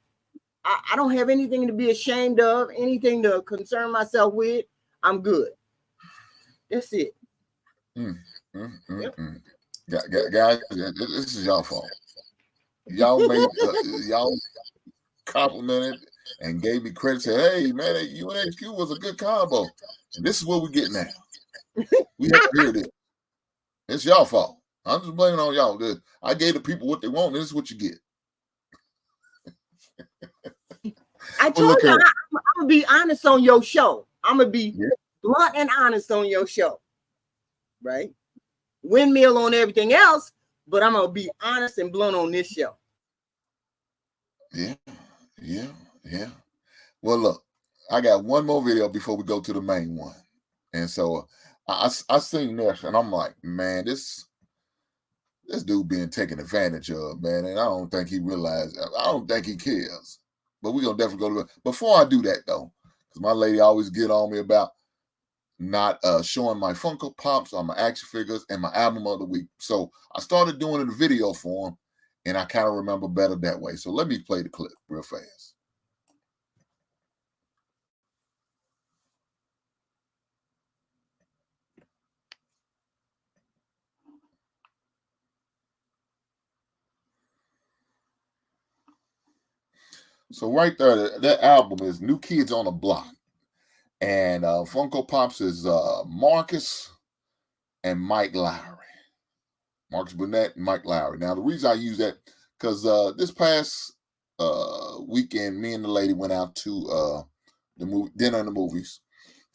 don't have anything to be ashamed of, anything to concern myself with. I'm good. That's it. Yep. Guys, this is y'all fault. Y'all made y'all complimented and gave me credit. Said, "Hey man, you and HQ was a good combo." And this is what we get now. We have to hear this. It's y'all fault. I'm just blaming on y'all. I gave the people what they want. And this is what you get. I told you I'm gonna be honest on your show. I'm gonna be blunt and honest on your show, right? Windmill on everything else, but I'm gonna be honest and blunt on this show. Yeah. Well, look, I got one more video before we go to the main one, and so I seen this, and I'm like, man, this dude being taken advantage of, man, and I don't think he realized. I don't think he cares. But we're gonna definitely go to it. Before I do that though, because my lady always get on me about not showing my Funko Pops or my action figures and my album of the week. So I started doing it in video form, and I kind of remember better that way. So let me play the clip real fast. So right there, that album is New Kids on the Block. And Funko Pops is Marcus and Mike Lowrey. Marcus Burnett and Mike Lowrey. Now, the reason I use that, because this past weekend, me and the lady went out to the movie dinner in the movies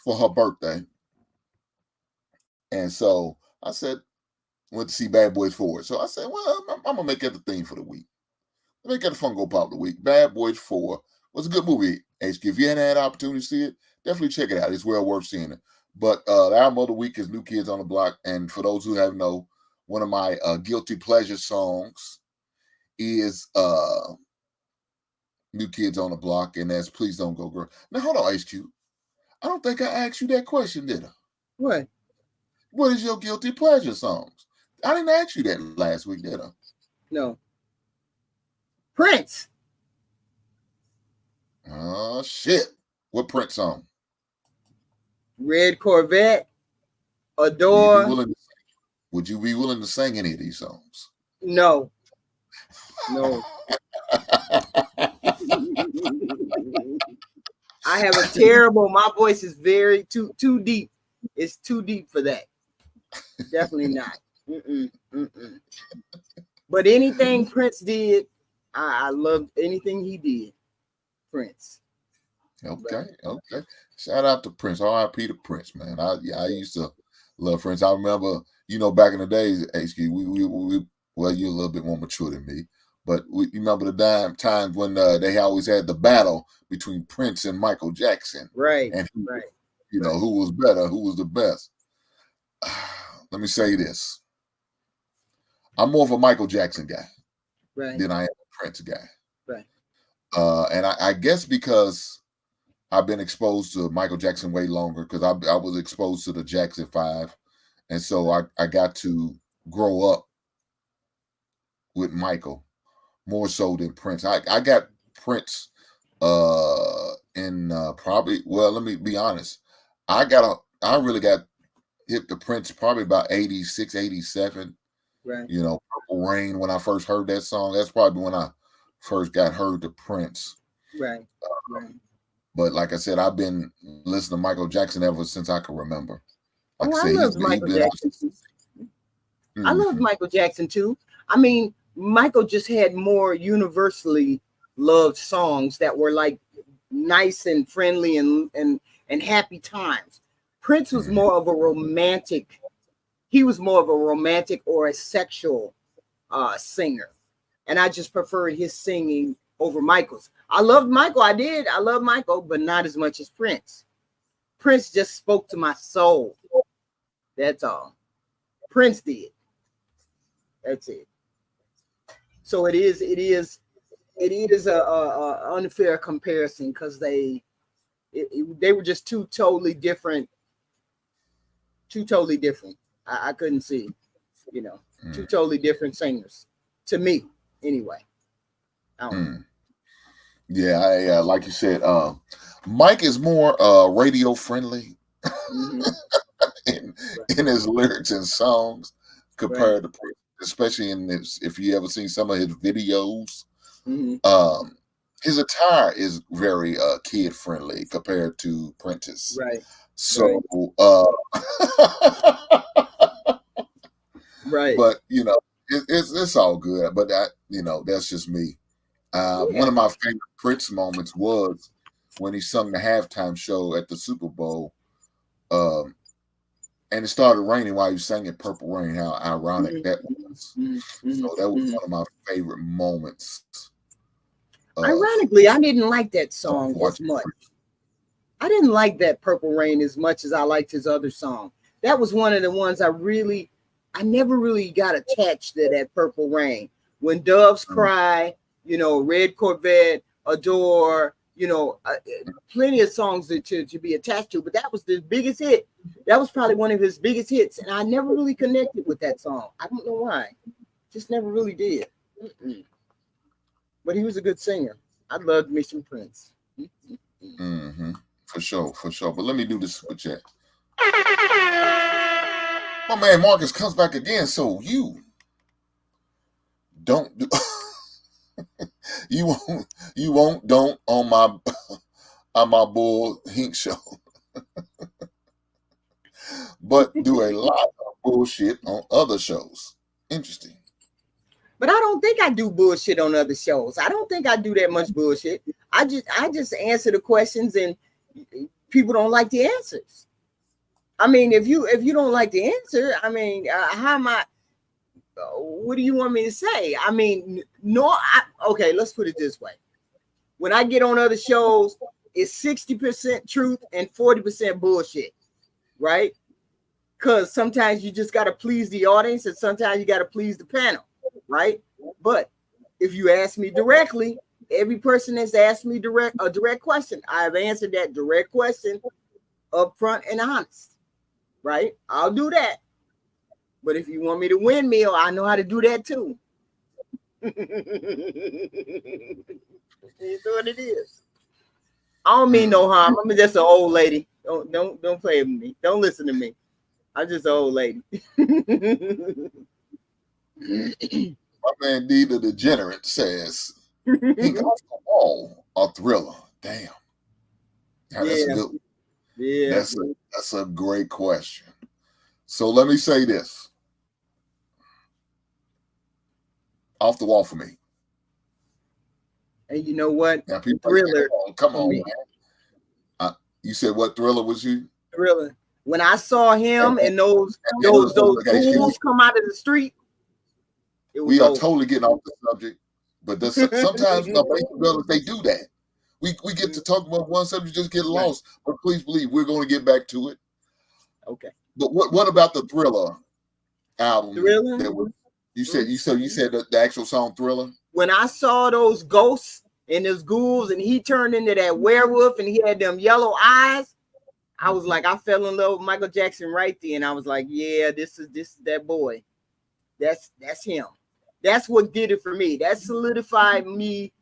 for her birthday. And so I said, went to see Bad Boys 4. So I said, well, I'm going to make that the theme for the week. Make that a Funko Pop of the week. Bad Boys 4 was a good movie, HQ. If you hadn't had an opportunity to see it, definitely check it out. It's well worth seeing it. But the album of the week is New Kids on the Block. And for those who have know, one of my guilty pleasure songs is New Kids on the Block, and that's Please Don't Go Girl. Now, hold on, HQ. I don't think I asked you that question, did I? What? What is your guilty pleasure songs? I didn't ask you that last week, did I? No. Prince. Oh shit! What Prince song? Red Corvette. Adore. Would you be willing to sing any of these songs? No. No. I have a terrible. My voice is very too deep. It's too deep for that. Definitely not. But anything Prince did, I loved anything he did. Prince. Okay. Shout out to Prince. R.I.P. to Prince, man. I used to love Prince. I remember, back in the days, HQ, we well, you're a little bit more mature than me, but you remember the times when they always had the battle between Prince and Michael Jackson. Right. And who was better, who was the best. Let me say this. I'm more of a Michael Jackson guy than I am a Prince guy. Right. And I guess because I've been exposed to Michael Jackson way longer, because I was exposed to the Jackson 5. And so I got to grow up with Michael more so than Prince. I got Prince in probably, well, let me be honest. I really got hit the Prince probably about 86, 87. Right. Purple Rain, when I first heard that song, that's probably when I first got heard to Prince. Right. But like I said, I've been listening to Michael Jackson ever since I can remember. I love Michael Jackson. I love Michael Jackson too. I mean, Michael just had more universally loved songs that were like nice and friendly and happy times. Prince was more of a romantic. He was more of a romantic or a sexual singer, and I just preferred his singing over Michael's. I loved Michael. I love Michael, but not as much as Prince. Prince just spoke to my soul. That's all. Prince did. That's it. So it is a unfair comparison, because they were just two totally different. I couldn't see, two totally different singers to me, anyway. I don't know. Yeah, I like you said, Mike is more radio friendly in his lyrics and songs compared to Prince, especially if you ever seen some of his videos. His attire is very kid friendly compared to Prince's. Right. So right. But it's all good. But that's just me. One of my favorite Prince moments was when he sung the halftime show at the Super Bowl, and it started raining while he was singing Purple Rain. How ironic that was. So that was one of my favorite moments. Ironically, I didn't like that song as much. I didn't like that Purple Rain as much as I liked his other song. That was one of the ones I never really got attached to, that Purple Rain. When Doves Cry, Red Corvette, Adore, plenty of songs to be attached to, but that was the biggest hit. That was probably one of his biggest hits, and I never really connected with that song. I don't know why. Just never really did. But he was a good singer. I loved me some Prince. For sure. But let me do this super chat. My man Marcus comes back again. So you don't do you won't don't on my bull Hink show. But do a lot of bullshit on other shows. Interesting. But I don't think I do bullshit on other shows. I don't think I do that much bullshit. I just answer the questions, and people don't like the answers. I mean, if you don't like the answer, I mean, how am I? What do you want me to say? I mean, okay, let's put it this way. When I get on other shows, it's 60% truth and 40% bullshit, right? Because sometimes you just got to please the audience, and sometimes you got to please the panel, right? But if you ask me directly, every person that's asked me a direct question, I've answered that direct question up front and honest, right? I'll do that. But if you want me to windmill, I know how to do that too. It's what it is. I don't mean no harm. I'm just an old lady. Don't play with me. Don't listen to me. I'm just an old lady. My man D the Degenerate says, "Think Off the Wall or Thriller?" Damn. Now, that's a good. Yeah. That's a great question. So let me say this. Off the Wall for me. And you know what? Now, people Thriller. Come on, man. You said what Thriller was you? Thriller. When I saw him and those ghouls come out of the street, we are totally getting off the subject, but sometimes they do that. We get to talk about one subject, just get lost. But please believe we're going to get back to it. Okay. But what about the Thriller album? Thriller. You said the actual song Thriller. When I saw those ghosts and those ghouls, and he turned into that werewolf, and he had them yellow eyes, I was like, I fell in love with Michael Jackson right there, and I was like, yeah, this is that boy. That's him. That's what did it for me. That solidified me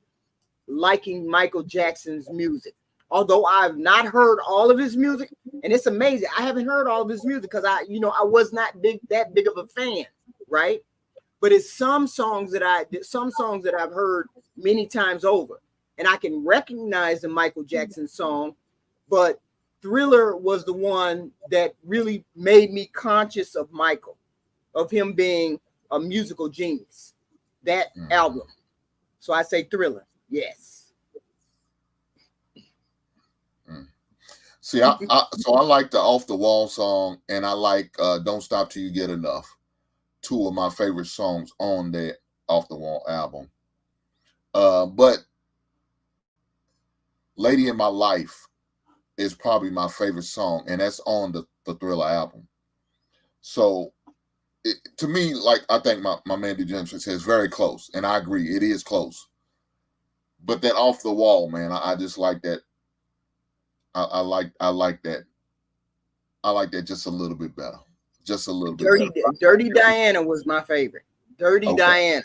liking Michael Jackson's music. Although I've not heard all of his music, and it's amazing. I haven't heard all of his music because I was not that big of a fan, right? But it's some songs that I've heard many times over, and I can recognize the Michael Jackson song, but Thriller was the one that really made me conscious of Michael, of him being a musical genius. That album. So I say Thriller. Yes. See, I like the Off the Wall song, and I like Don't Stop Till You Get Enough. Two of my favorite songs on that Off the Wall album. But Lady in My Life is probably my favorite song, and that's on the Thriller album. So to me, like, I think my man DeGenesis says very close, and I agree, it is close. But that Off the Wall, man, I just like that. I like that. I like that just a little bit better. Just a little bit better. Dirty Diana was my favorite. Dirty Diana.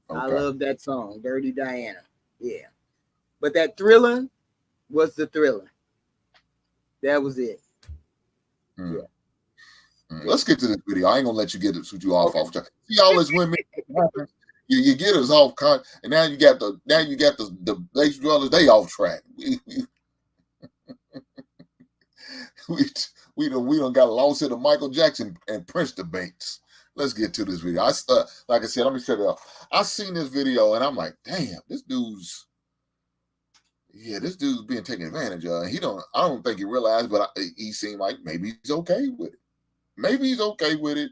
Okay. I love that song, Dirty Diana. Yeah. But that Thriller was the Thriller. That was it. Yeah. Let's get to this video. I ain't gonna let you get it with you off track. See all this women, you get us off and now you got the base dwellers, they off track. We done got lost in the Michael Jackson and Prince debates. Let's get to this video. Like I said, let me set it up. I seen this video and I'm like, damn, this dude's being taken advantage of. I don't think he realized, but he seemed like maybe he's okay with it. Maybe he's okay with it.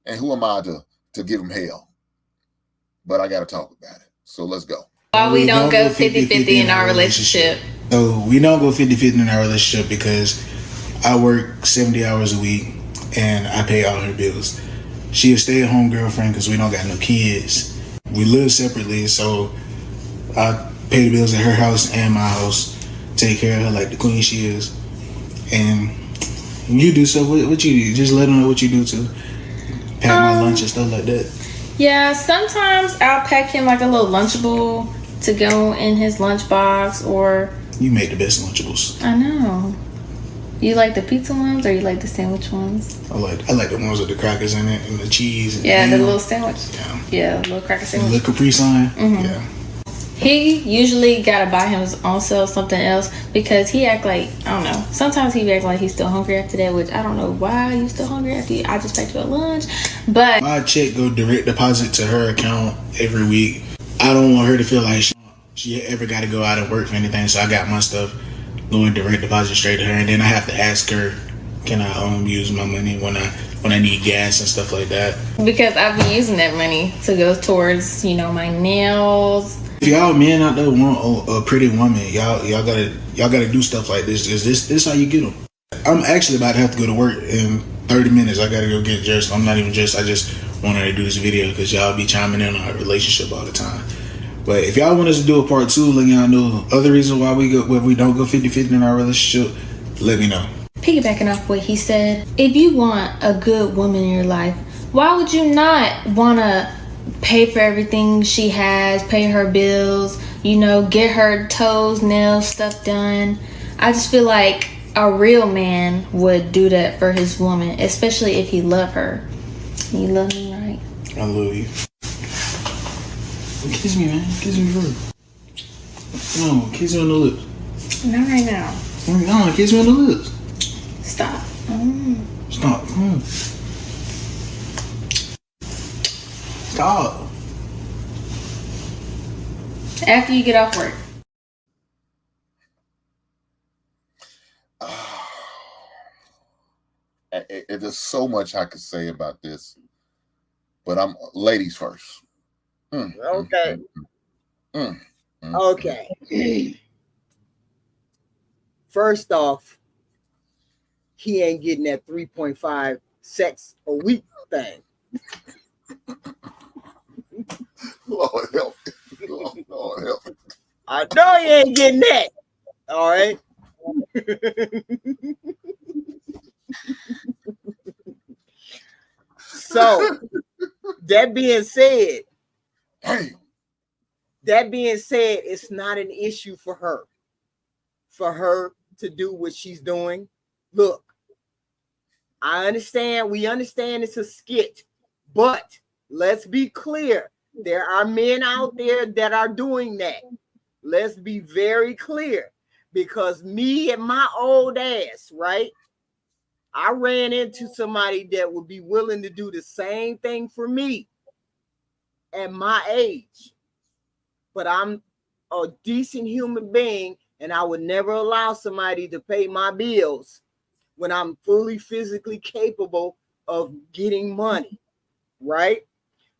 And who am I to give him hell? But I got to talk about it. So let's go. Why we don't go 50-50 in our relationship? So we don't go 50-50 in our relationship because I work 70 hours a week and I pay all her bills. She a stay-at-home girlfriend because we don't got no kids. We live separately, so I pay the bills at her house and my house, take care of her like the queen she is. And you do stuff, what you do? Just let them know what you do too. Pack my lunch and stuff like that. Yeah, sometimes I'll pack him like a little Lunchable to go in his lunchbox, or... You make the best Lunchables. I know. You like the pizza ones or you like the sandwich ones? I like the ones with the crackers in it and the cheese. And the little sandwich. Yeah, little cracker sandwich. The Capri Sun. Mm-hmm. Yeah. He usually gotta buy him on sale something else because he act like, I don't know, sometimes he acts like he's still hungry after that, which I don't know why you still hungry after I just packed you a lunch. But my check go direct deposit to her account every week. I don't want her to feel like she ever got to go out and work for anything, so I got my stuff going direct deposit straight to her, and then I have to ask her, can I use my money when I need gas and stuff like that? Because I've been using that money to go towards, my nails. If y'all men out there want a pretty woman, y'all gotta do stuff like this. Is this how you get them? I'm actually about to have to go to work in 30 minutes. I gotta go get dressed. I'm not even dressed. I just wanted to do this video because y'all be chiming in on our relationship all the time. But if y'all want us to do a part 2, let y'all know other reasons why we don't go 50-50 in our relationship, let me know. piggybacking off what he said, if you want a good woman in your life, why would you not want to pay for everything she has, pay her bills, get her toes, nails, stuff done? I just feel like a real man would do that for his woman, especially if he loved her. You love me, right? I love you. Kiss me, man. Kiss me first. No, kiss me on the lips. Not right now. No, kiss me on the lips. Stop. Stop. Stop. After you get off work. There's so much I could say about this, but I'm ladies first. Okay. Okay. First off, he ain't getting that 3.5 sex a week thing. Lord help me. Lord help me. I know he ain't getting that. All right. So that being said, it's not an issue for her to do what she's doing. Look, we understand it's a skit, but let's be clear. There are men out there that are doing that. Let's be very clear, because me and my old ass, right? I ran into somebody that would be willing to do the same thing for me at my age. But I'm a decent human being, and I would never allow somebody to pay my bills when I'm fully physically capable of getting money, right?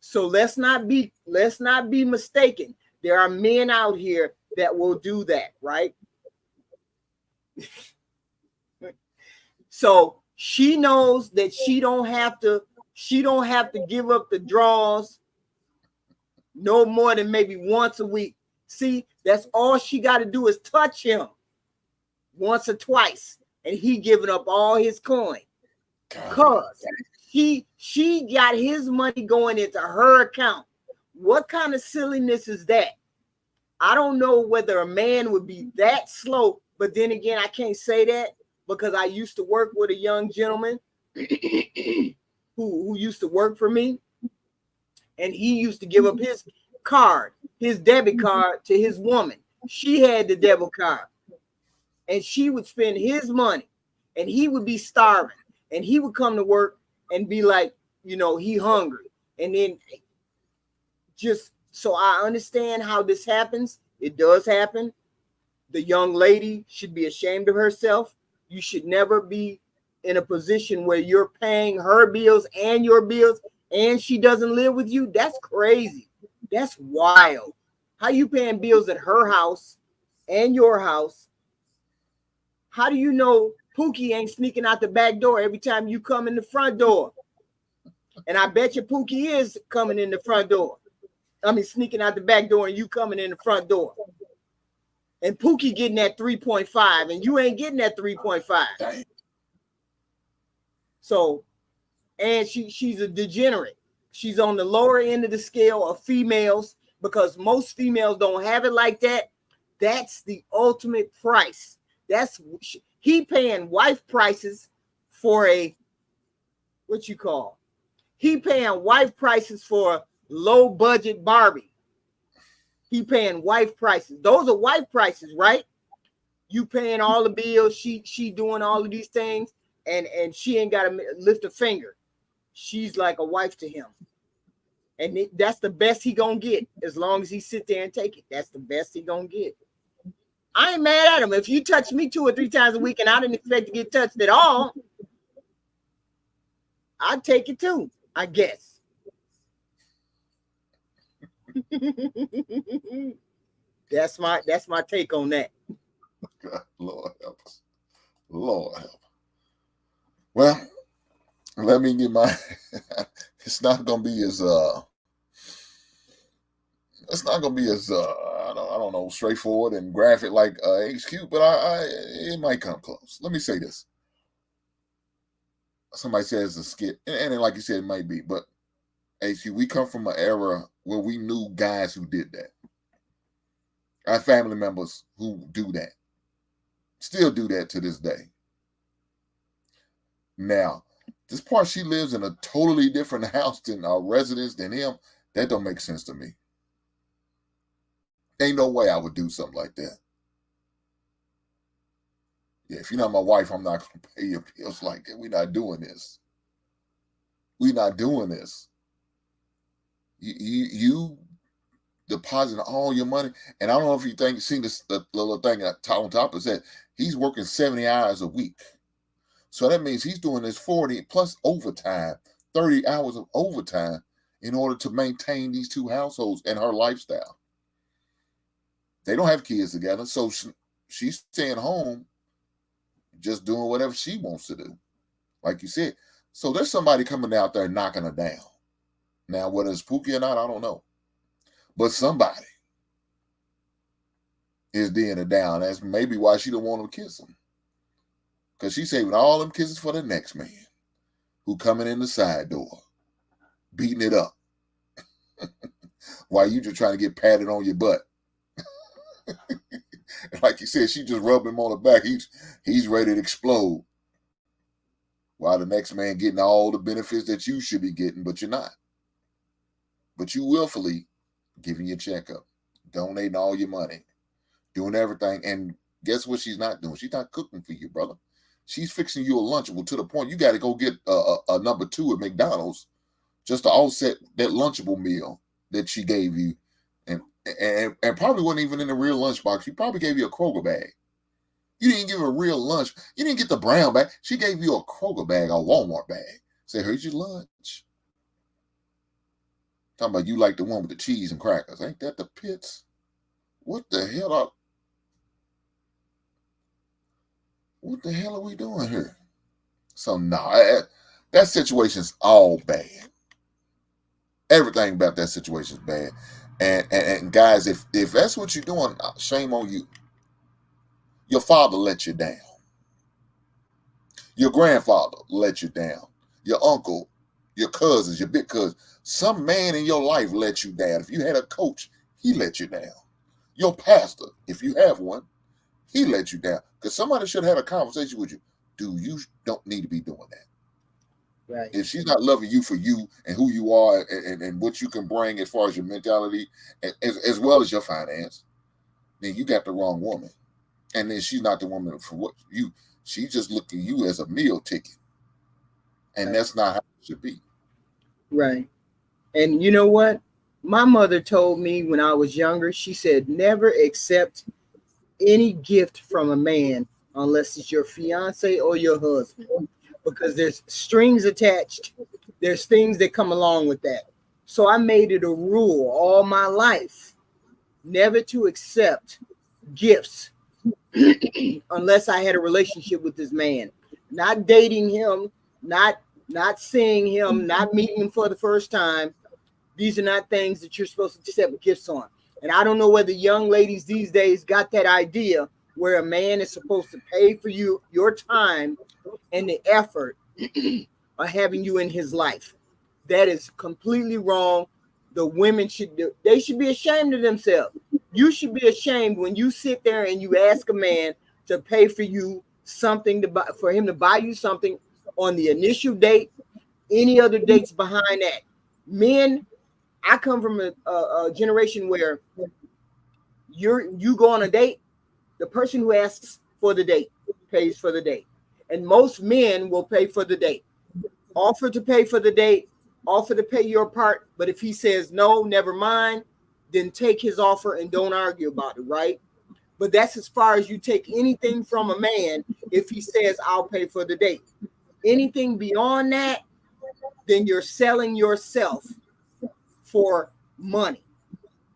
So let's not be mistaken. There are men out here that will do that, right? So she knows that she don't have to give up the draws no more than maybe once a week. See, that's all she got to do is touch him once or twice, and he giving up all his coin. Cause she got his money going into her account. What kind of silliness is that? I don't know whether a man would be that slow, but then again, I can't say that because I used to work with a young gentleman who used to work for me, and he used to give up his debit card to his woman. She had the debit card, and she would spend his money, and he would be starving, and he would come to work and be like, he hungry. And then just so I understand how this happens, it does happen. The young lady should be ashamed of herself. You should never be in a position where you're paying her bills and your bills, and she doesn't live with you. That's crazy. That's wild. How you paying bills at her house and your house? How do you know Pookie ain't sneaking out the back door every time you come in the front door? And I bet you Pookie is coming in the front door. I mean, sneaking out the back door and you coming in the front door. And Pookie getting that 3.5 and you ain't getting that 3.5. So, and she's a degenerate. She's on the lower end of the scale of females because most females don't have it like that. That's the ultimate price. He paying wife prices for he paying wife prices for low budget Barbie. He paying wife prices. Those are wife prices, right? You paying all the bills. She doing all of these things, and she ain't got to lift a finger. She's like a wife to him, and that's the best he gonna get as long as he sit there and take it. That's the best he gonna get. I ain't mad at him. If you touch me 2 or 3 times a week and I didn't expect to get touched at all, I'd take it too, I guess. That's my take on that. God, Lord help us. Lord help. Well, let me get my it's not gonna be as I don't know, straightforward and graphic like HQ, but it might come close. Let me say this. somebody says a skit, and like you said, it might be, but AC, we come from an era where we knew guys who did that. Our family members who do that, still do that to this day. Now, this part, she lives in a totally different house than our residence than him. That don't make sense to me. Ain't no way I would do something like that. Yeah, if you're not my wife, I'm not going to pay your bills like that. We're not doing this. We're not doing this. You deposit all your money, and I don't know if you seen this the little thing on top of that. He's working 70 hours a week. So that means he's doing this 40 plus overtime, 30 hours of overtime in order to maintain these two households and her lifestyle. They don't have kids together, so she's staying home just doing whatever she wants to do, like you said. So there's somebody coming out there knocking her down. Now, whether it's Pookie or not, I don't know. But somebody is being her down. That's maybe why she don't want him to kiss him. Because she's saving all them kisses for the next man who coming in the side door, beating it up. While you just trying to get patted on your butt. Like you said, she just rubbed him on the back. He's ready to explode. While the next man getting all the benefits that you should be getting, but you're not. But you willfully giving your checkup, donating all your money, doing everything. And guess what she's not doing? She's not cooking for you, brother. She's fixing you a Lunchable to the point you got to go get a number 2 at McDonald's just to offset that Lunchable meal that she gave you. And probably wasn't even in the real lunchbox. She probably gave you a Kroger bag. You didn't give her a real lunch. You didn't get the brown bag. She gave you a Kroger bag, a Walmart bag. Said, here's your lunch. Talking about you like the one with the cheese and crackers. Ain't that the pits? What the hell are we doing here? So, no, that situation's all bad. Everything about that situation is bad. And guys, if that's what you're doing, shame on you. Your father let you down. Your grandfather let you down. Your uncle, your cousins, your big cousins. Some man in your life let you down. If you had a coach, he let you down. Your pastor, if you have one, he let you down. Because somebody should have had a conversation with you. Dude, you don't need to be doing that. Right. If she's not loving you for you and who you are and what you can bring as far as your mentality as well as your finance, then you got the wrong woman. And then she's not the woman for what you. She's just looking at you as a meal ticket, and right. That's not how it should be. Right. And you know what? My mother told me when I was younger. She said, "Never accept any gift from a man unless it's your fiance or your husband." Because there's strings attached. There's things that come along with that. So I made it a rule all my life never to accept gifts unless I had a relationship with this man. Not dating him, not seeing him, not meeting him for the first time. These are not things that you're supposed to accept gifts on. And I don't know whether young ladies these days got that idea where a man is supposed to pay for you, your time, and the effort of having you in his life. That is completely wrong. The women should be ashamed of themselves. You should be ashamed when you sit there and you ask a man to pay for you something for him to buy you something on the initial date, any other dates behind that. Men, I come from a generation where you go on a date, the person who asks for the date pays for the date. And most men will pay for the date. Offer to pay for the date, offer to pay your part. But if he says no, never mind, then take his offer and don't argue about it, right? But that's as far as you take anything from a man if he says, I'll pay for the date. Anything beyond that, then you're selling yourself for money.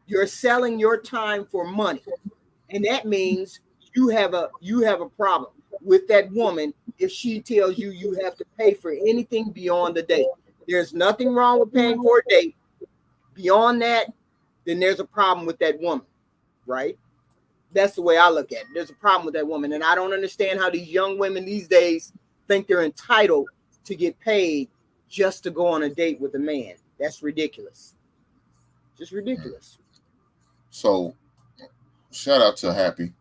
You're selling your time for money. And that means you have a problem with that woman if she tells you you have to pay for anything beyond the date. There's nothing wrong with paying for a date. Beyond that, then there's a problem with that woman, right? That's the way I look at it. There's a problem with that woman. And I don't understand how these young women these days think they're entitled to get paid just to go on a date with a man. That's ridiculous. Just ridiculous. So shout out to Happy.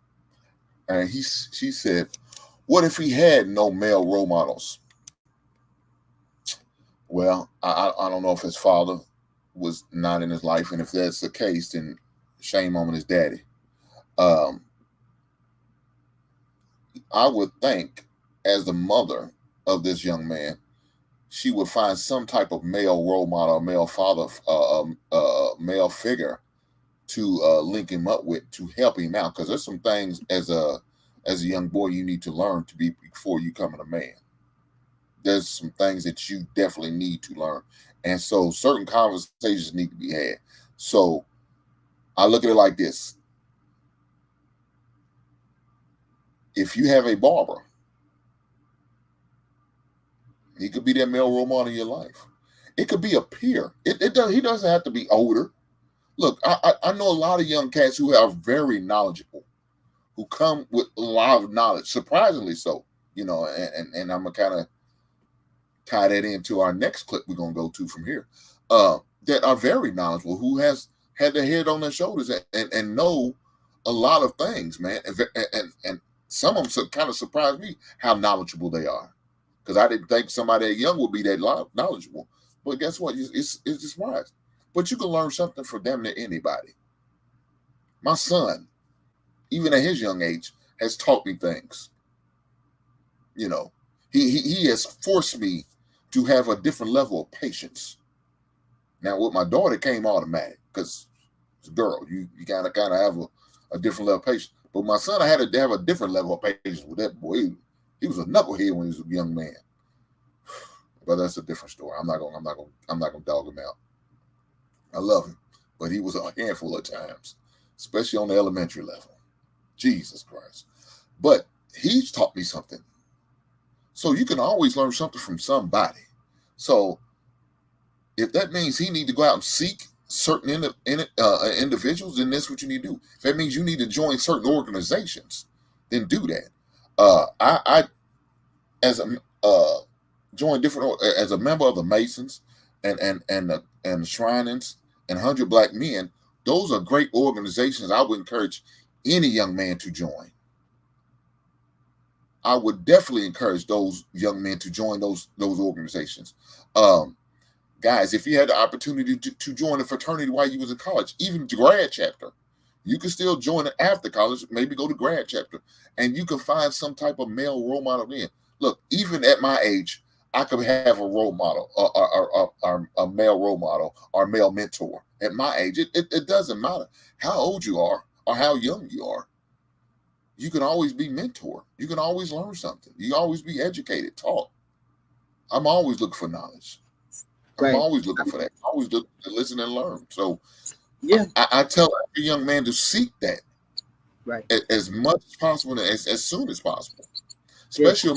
And she said, what if he had no male role models? Well, I don't know if his father was not in his life, and if that's the case, then shame on his daddy. I would think, as the mother of this young man, she would find some type of male role model, male father, male figure to link him up with to help him out. Because there's some things as a young boy you need to learn to be before you become a man. There's some things that you definitely need to learn. And so certain conversations need to be had. So I look at it like this. If you have a barber, he could be that male role model in your life. It could be a peer. He doesn't have to be older. Look, I know a lot of young cats who are very knowledgeable, who come with a lot of knowledge, surprisingly so, and I'm going to kind of tie that into our next clip we're going to go to from here, that are very knowledgeable, who has had their head on their shoulders and know a lot of things, man. And some of them kind of surprised me how knowledgeable they are, because I didn't think somebody that young would be that knowledgeable. But guess what? It's just wise. But you can learn something from damn near anybody. My son, even at his young age, has taught me things. He has forced me to have a different level of patience. Now, with my daughter, it came automatic, because it's a girl. You kind of have a different level of patience. But my son, I had to have a different level of patience with that boy. He was a knucklehead when he was a young man. But that's a different story. I'm not gonna dog him out. I love him, but he was a handful of times, especially on the elementary level. Jesus Christ. But he's taught me something. So you can always learn something from somebody. So if that means he need to go out and seek certain individuals, then that's what you need to do. If that means you need to join certain organizations, then do that. I joined different as a member of the Masons and the Shriners and 100 Black Men. Those are great organizations. I would encourage any young man to join. I would definitely encourage those young men to join those organizations. Guys, if you had the opportunity to join a fraternity while you was in college, even the grad chapter, you can still join it after college, maybe go to grad chapter, and you can find some type of male role model then. Look, even at my age, I could have a role model, or a male role model, or male mentor. At my age, it doesn't matter how old you are or how young you are. You can always be mentored. You can always learn something. You can always be educated, taught. I'm always looking for knowledge. I'm always looking for that. I always look to listen and learn. So yeah, I tell every young man to seek that as much as possible, as soon as possible. Especially a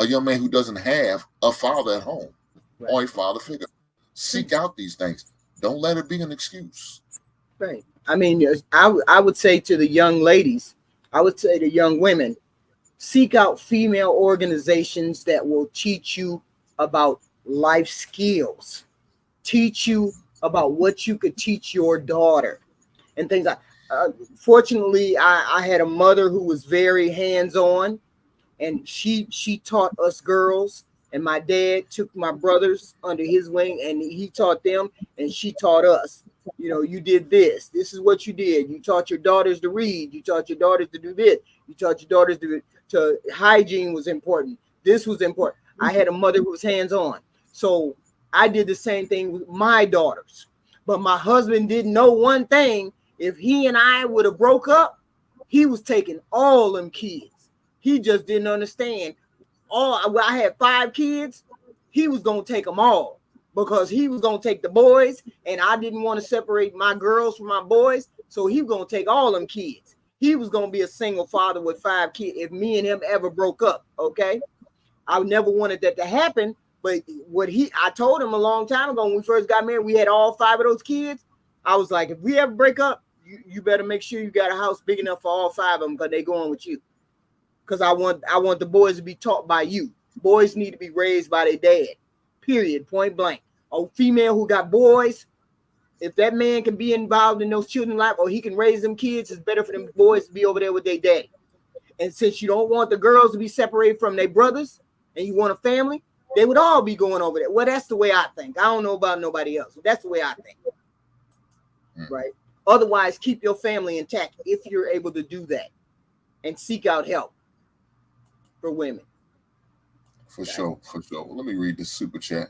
young man who doesn't have a father at home or a father figure. Seek out these things. Don't let it be an excuse. Right. I mean, I would say to the young ladies, I would say to young women, seek out female organizations that will teach you about life skills, teach you about what you could teach your daughter and things like fortunately, I had a mother who was very hands-on, and she taught us girls, and my dad took my brothers under his wing, and he taught them, and she taught us. You did this. This is what you did. You taught your daughters to read. You taught your daughters to do this. You taught your daughters to hygiene was important. This was important. I had a mother who was hands-on. So I did the same thing with my daughters. But my husband didn't know one thing. If he and I would have broke up, he was taking all them kids. He just didn't understand. I had 5 kids. He was going to take them all, because he was going to take the boys, and I didn't want to separate my girls from my boys. So he was going to take all them kids. He was going to be a single father with 5 kids if me and him ever broke up. Okay. I never wanted that to happen. But I told him a long time ago when we first got married, we had all 5 of those kids. I was like, if we ever break up, you better make sure you got a house big enough for all 5 of them, because they going with you. Because I want the boys to be taught by you. boys need to be raised by their dad. Period. Point blank. A female who got boys, if that man can be involved in those children's life or he can raise them kids, it's better for them boys to be over there with their daddy. And since you don't want the girls to be separated from their brothers and you want a family, they would all be going over there. Well, that's the way I think. I don't know about nobody else. That's the way I think. Right? Otherwise, keep your family intact if you're able to do that and seek out help for women. For sure. Let me read this super chat.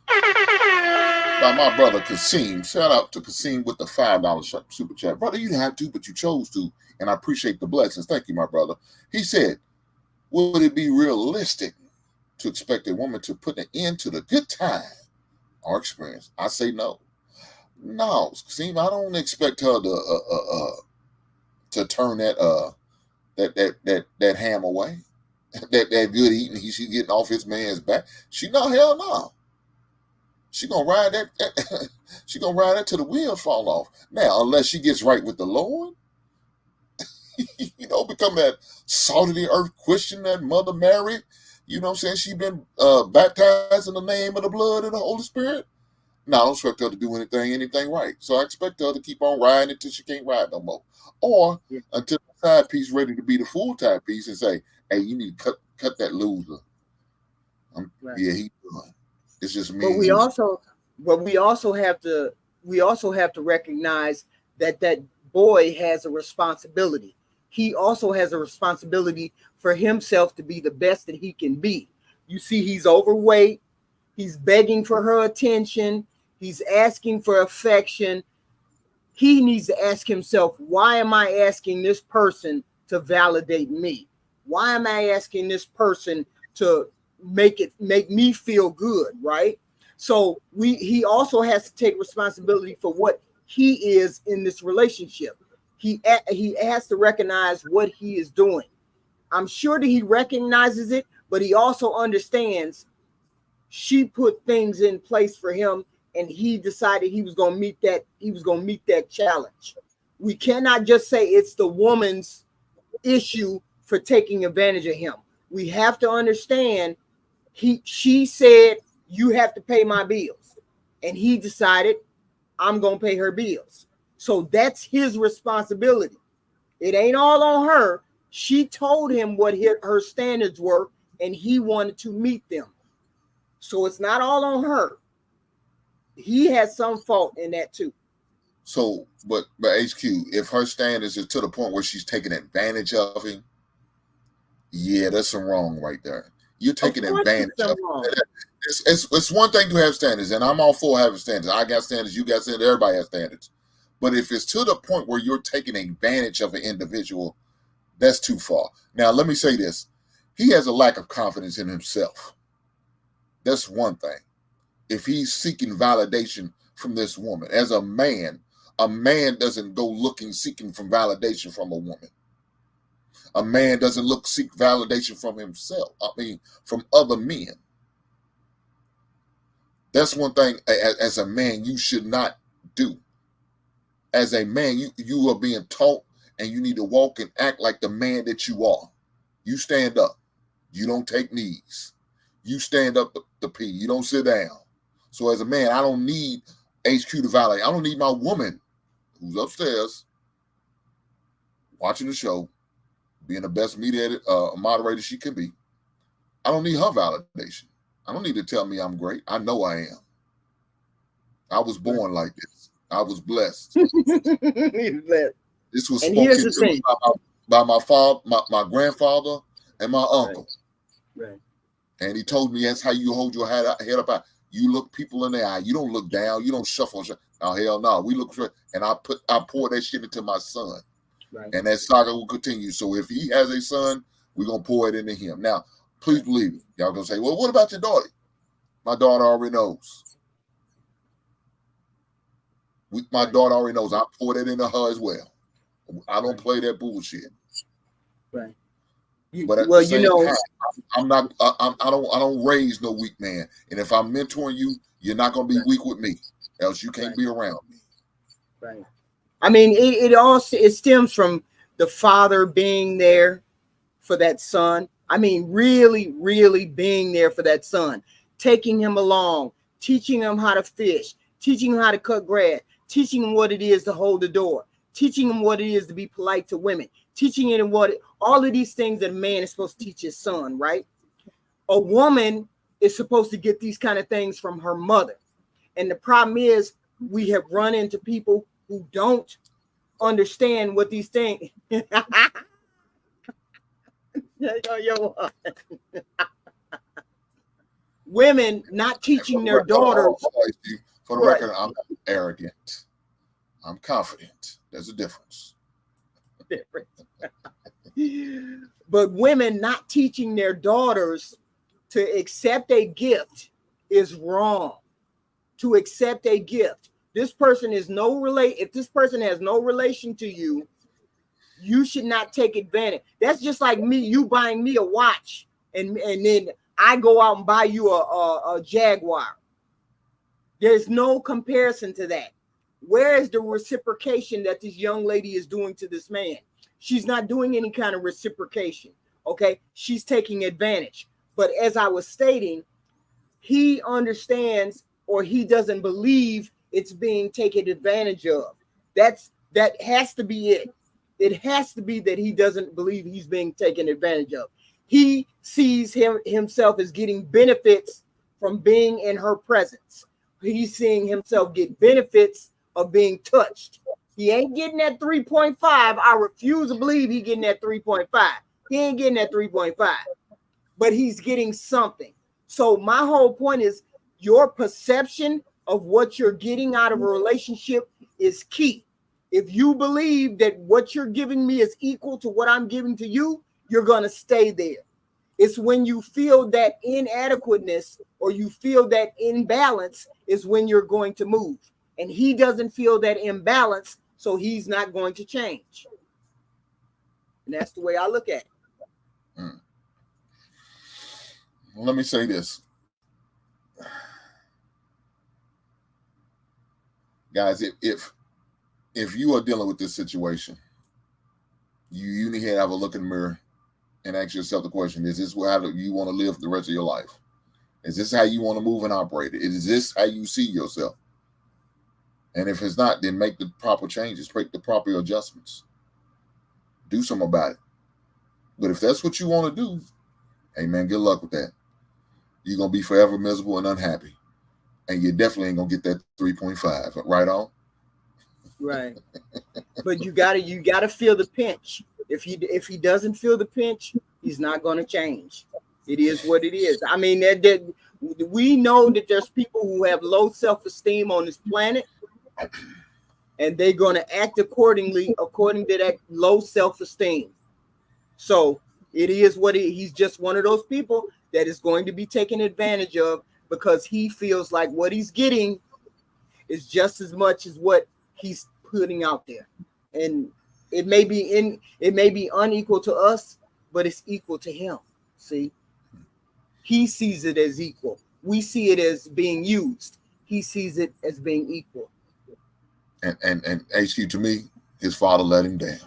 By my brother Kasim. Shout out to Kasim with the $5 super chat. Brother, you didn't have to, but you chose to, and I appreciate the blessings. Thank you, my brother. He said, would it be realistic to expect a woman to put an end to the good time or experience? I say no. No, Kasim, I don't expect her to turn that ham away. that good eating she's getting off his man's back. Hell no. She gonna ride that. She gonna ride that till the wheels fall off. Now, unless she gets right with the Lord, become that salt of the earth Christian that Mother Mary. You know what I'm saying? She been baptized in the name of the blood and the Holy Spirit. No, I don't expect her to do anything right. So I expect her to keep on riding until she can't ride no more, or until the side piece ready to be the full time piece and say, "Hey, you need to cut that loser." Yeah, he done. It's just me. But we also have to recognize that boy has a responsibility. He also has a responsibility for himself to be the best that he can be. You see, he's overweight. He's begging for her attention. He's asking for affection. He needs to ask himself, why am I asking this person to validate me? Why am I asking this person to make me feel good, right? So he also has to take responsibility for what he is in this relationship. He has to recognize what he is doing. I'm sure that he recognizes it, but he also understands she put things in place for him, and he decided he was going to meet that. He was going to meet that challenge. We cannot just say it's the woman's issue for taking advantage of him. We have to understand she said, you have to pay my bills. And he decided, I'm going to pay her bills. So that's his responsibility. It ain't all on her. She told him what her standards were, and he wanted to meet them. So it's not all on her. He has some fault in that too. So, but HQ, if her standards is to the point where she's taking advantage of him, yeah, that's some wrong right there. You're taking advantage of it. It's one thing to have standards, and I'm all for having standards. I got standards, you got standards, everybody has standards. But if it's to the point where you're taking advantage of an individual, that's too far. Now, let me say this. He has a lack of confidence in himself. That's one thing. If he's seeking validation from this woman, as a man doesn't go seeking from validation from a woman. A man doesn't seek validation from himself. From other men. That's one thing as a man you should not do. As a man, you are being taught, and you need to walk and act like the man that you are. You stand up. You don't take knees. You stand up to pee. You don't sit down. So as a man, I don't need HQ to validate. I don't need my woman who's upstairs watching the show, being the best media moderator she can be. I don't need her validation. I don't need to tell me I'm great. I know I am. I was born like this. I was blessed. This was spoken to me by my father, my grandfather, and my uncle. Right. And he told me that's how you hold your head up high. You look people in the eye. You don't look down. You don't shuffle. Oh, hell no. We look straight. And I pour that shit into my son. Right. And that saga will continue. So if he has a son, we're going to pour it into him. Now, please believe me. Y'all going to say, well, what about your daughter? My daughter already knows. My daughter already knows. I pour that into her as well. I don't play that bullshit. Right. But at the same time, I don't raise no weak man. And if I'm mentoring you, you're not going to be weak with me. Else you can't be around me. Right. I mean, it stems from the father being there for that son. I mean, really, really being there for that son, taking him along, teaching him how to fish, teaching him how to cut grass, teaching him what it is to hold the door, teaching him what it is to be polite to women, teaching him all of these things that a man is supposed to teach his son, right? A woman is supposed to get these kind of things from her mother. And the problem is we have run into people who don't understand what these things. Women not teaching their daughters. For the record, I'm not arrogant. I'm confident. There's a difference. But women not teaching their daughters to accept a gift is wrong. To accept a gift. This person is if this person has no relation to you, you should not take advantage. That's just like you buying me a watch and then I go out and buy you a Jaguar. There's no comparison to that. Where is the reciprocation that this young lady is doing to this man? She's not doing any kind of reciprocation. Okay, she's taking advantage. But as I was stating, he understands or he doesn't believe it's being taken advantage of. That has to be it. It has to be that he doesn't believe he's being taken advantage of. He sees himself as getting benefits from being in her presence. He's seeing himself get benefits of being touched. He ain't getting that 3.5. I refuse to believe he's getting that 3.5. He ain't getting that 3.5, but he's getting something. So my whole point is your perception of what you're getting out of a relationship is key. If you believe that what you're giving me is equal to what I'm giving to you, you're going to stay there. It's when you feel that inadequateness or you feel that imbalance is when you're going to move. And he doesn't feel that imbalance, so he's not going to change. And that's the way I look at it. Well, let me say this. Guys, if you are dealing with this situation, you need to have a look in the mirror and ask yourself the question, is this how you want to live the rest of your life? Is this how you want to move and operate? Is this how you see yourself? And if it's not, then make the proper changes, make the proper adjustments. Do something about it. But if that's what you want to do, hey man, good luck with that. You're going to be forever miserable and unhappy. And you definitely ain't going to get that 3.5. Right on? Right. But you gotta feel the pinch. If he doesn't feel the pinch, he's not going to change. It is what it is. I mean, we know that there's people who have low self-esteem on this planet, and they're going to act according to that low self-esteem. So it is what he's just one of those people that is going to be taken advantage of because he feels like what he's getting is just as much as what he's putting out there. And it may be unequal to us, but it's equal to him. See, he sees it as equal. We see it as being used. He sees it as being equal. And HQ, to me, his father let him down.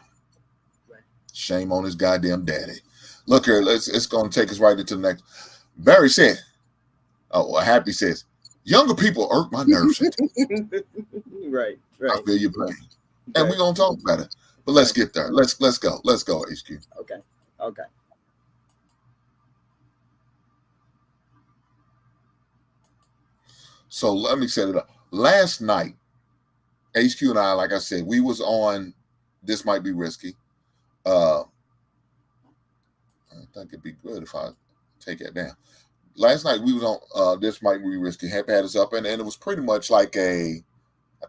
Right. Shame on his goddamn daddy. Look here, it's going to take us right into the next. Barry said, Happy says, younger people irk my nerves. Right. I feel your pain. And we're going to talk about it. But let's get there. Let's go. Let's go, HQ. Okay. So let me set it up. Last night, HQ and I, like I said, we was on This Might Be Risky. I think it'd be good if I take that down. Last night we was on This Might Be Risky. Had us up, and it was pretty much like I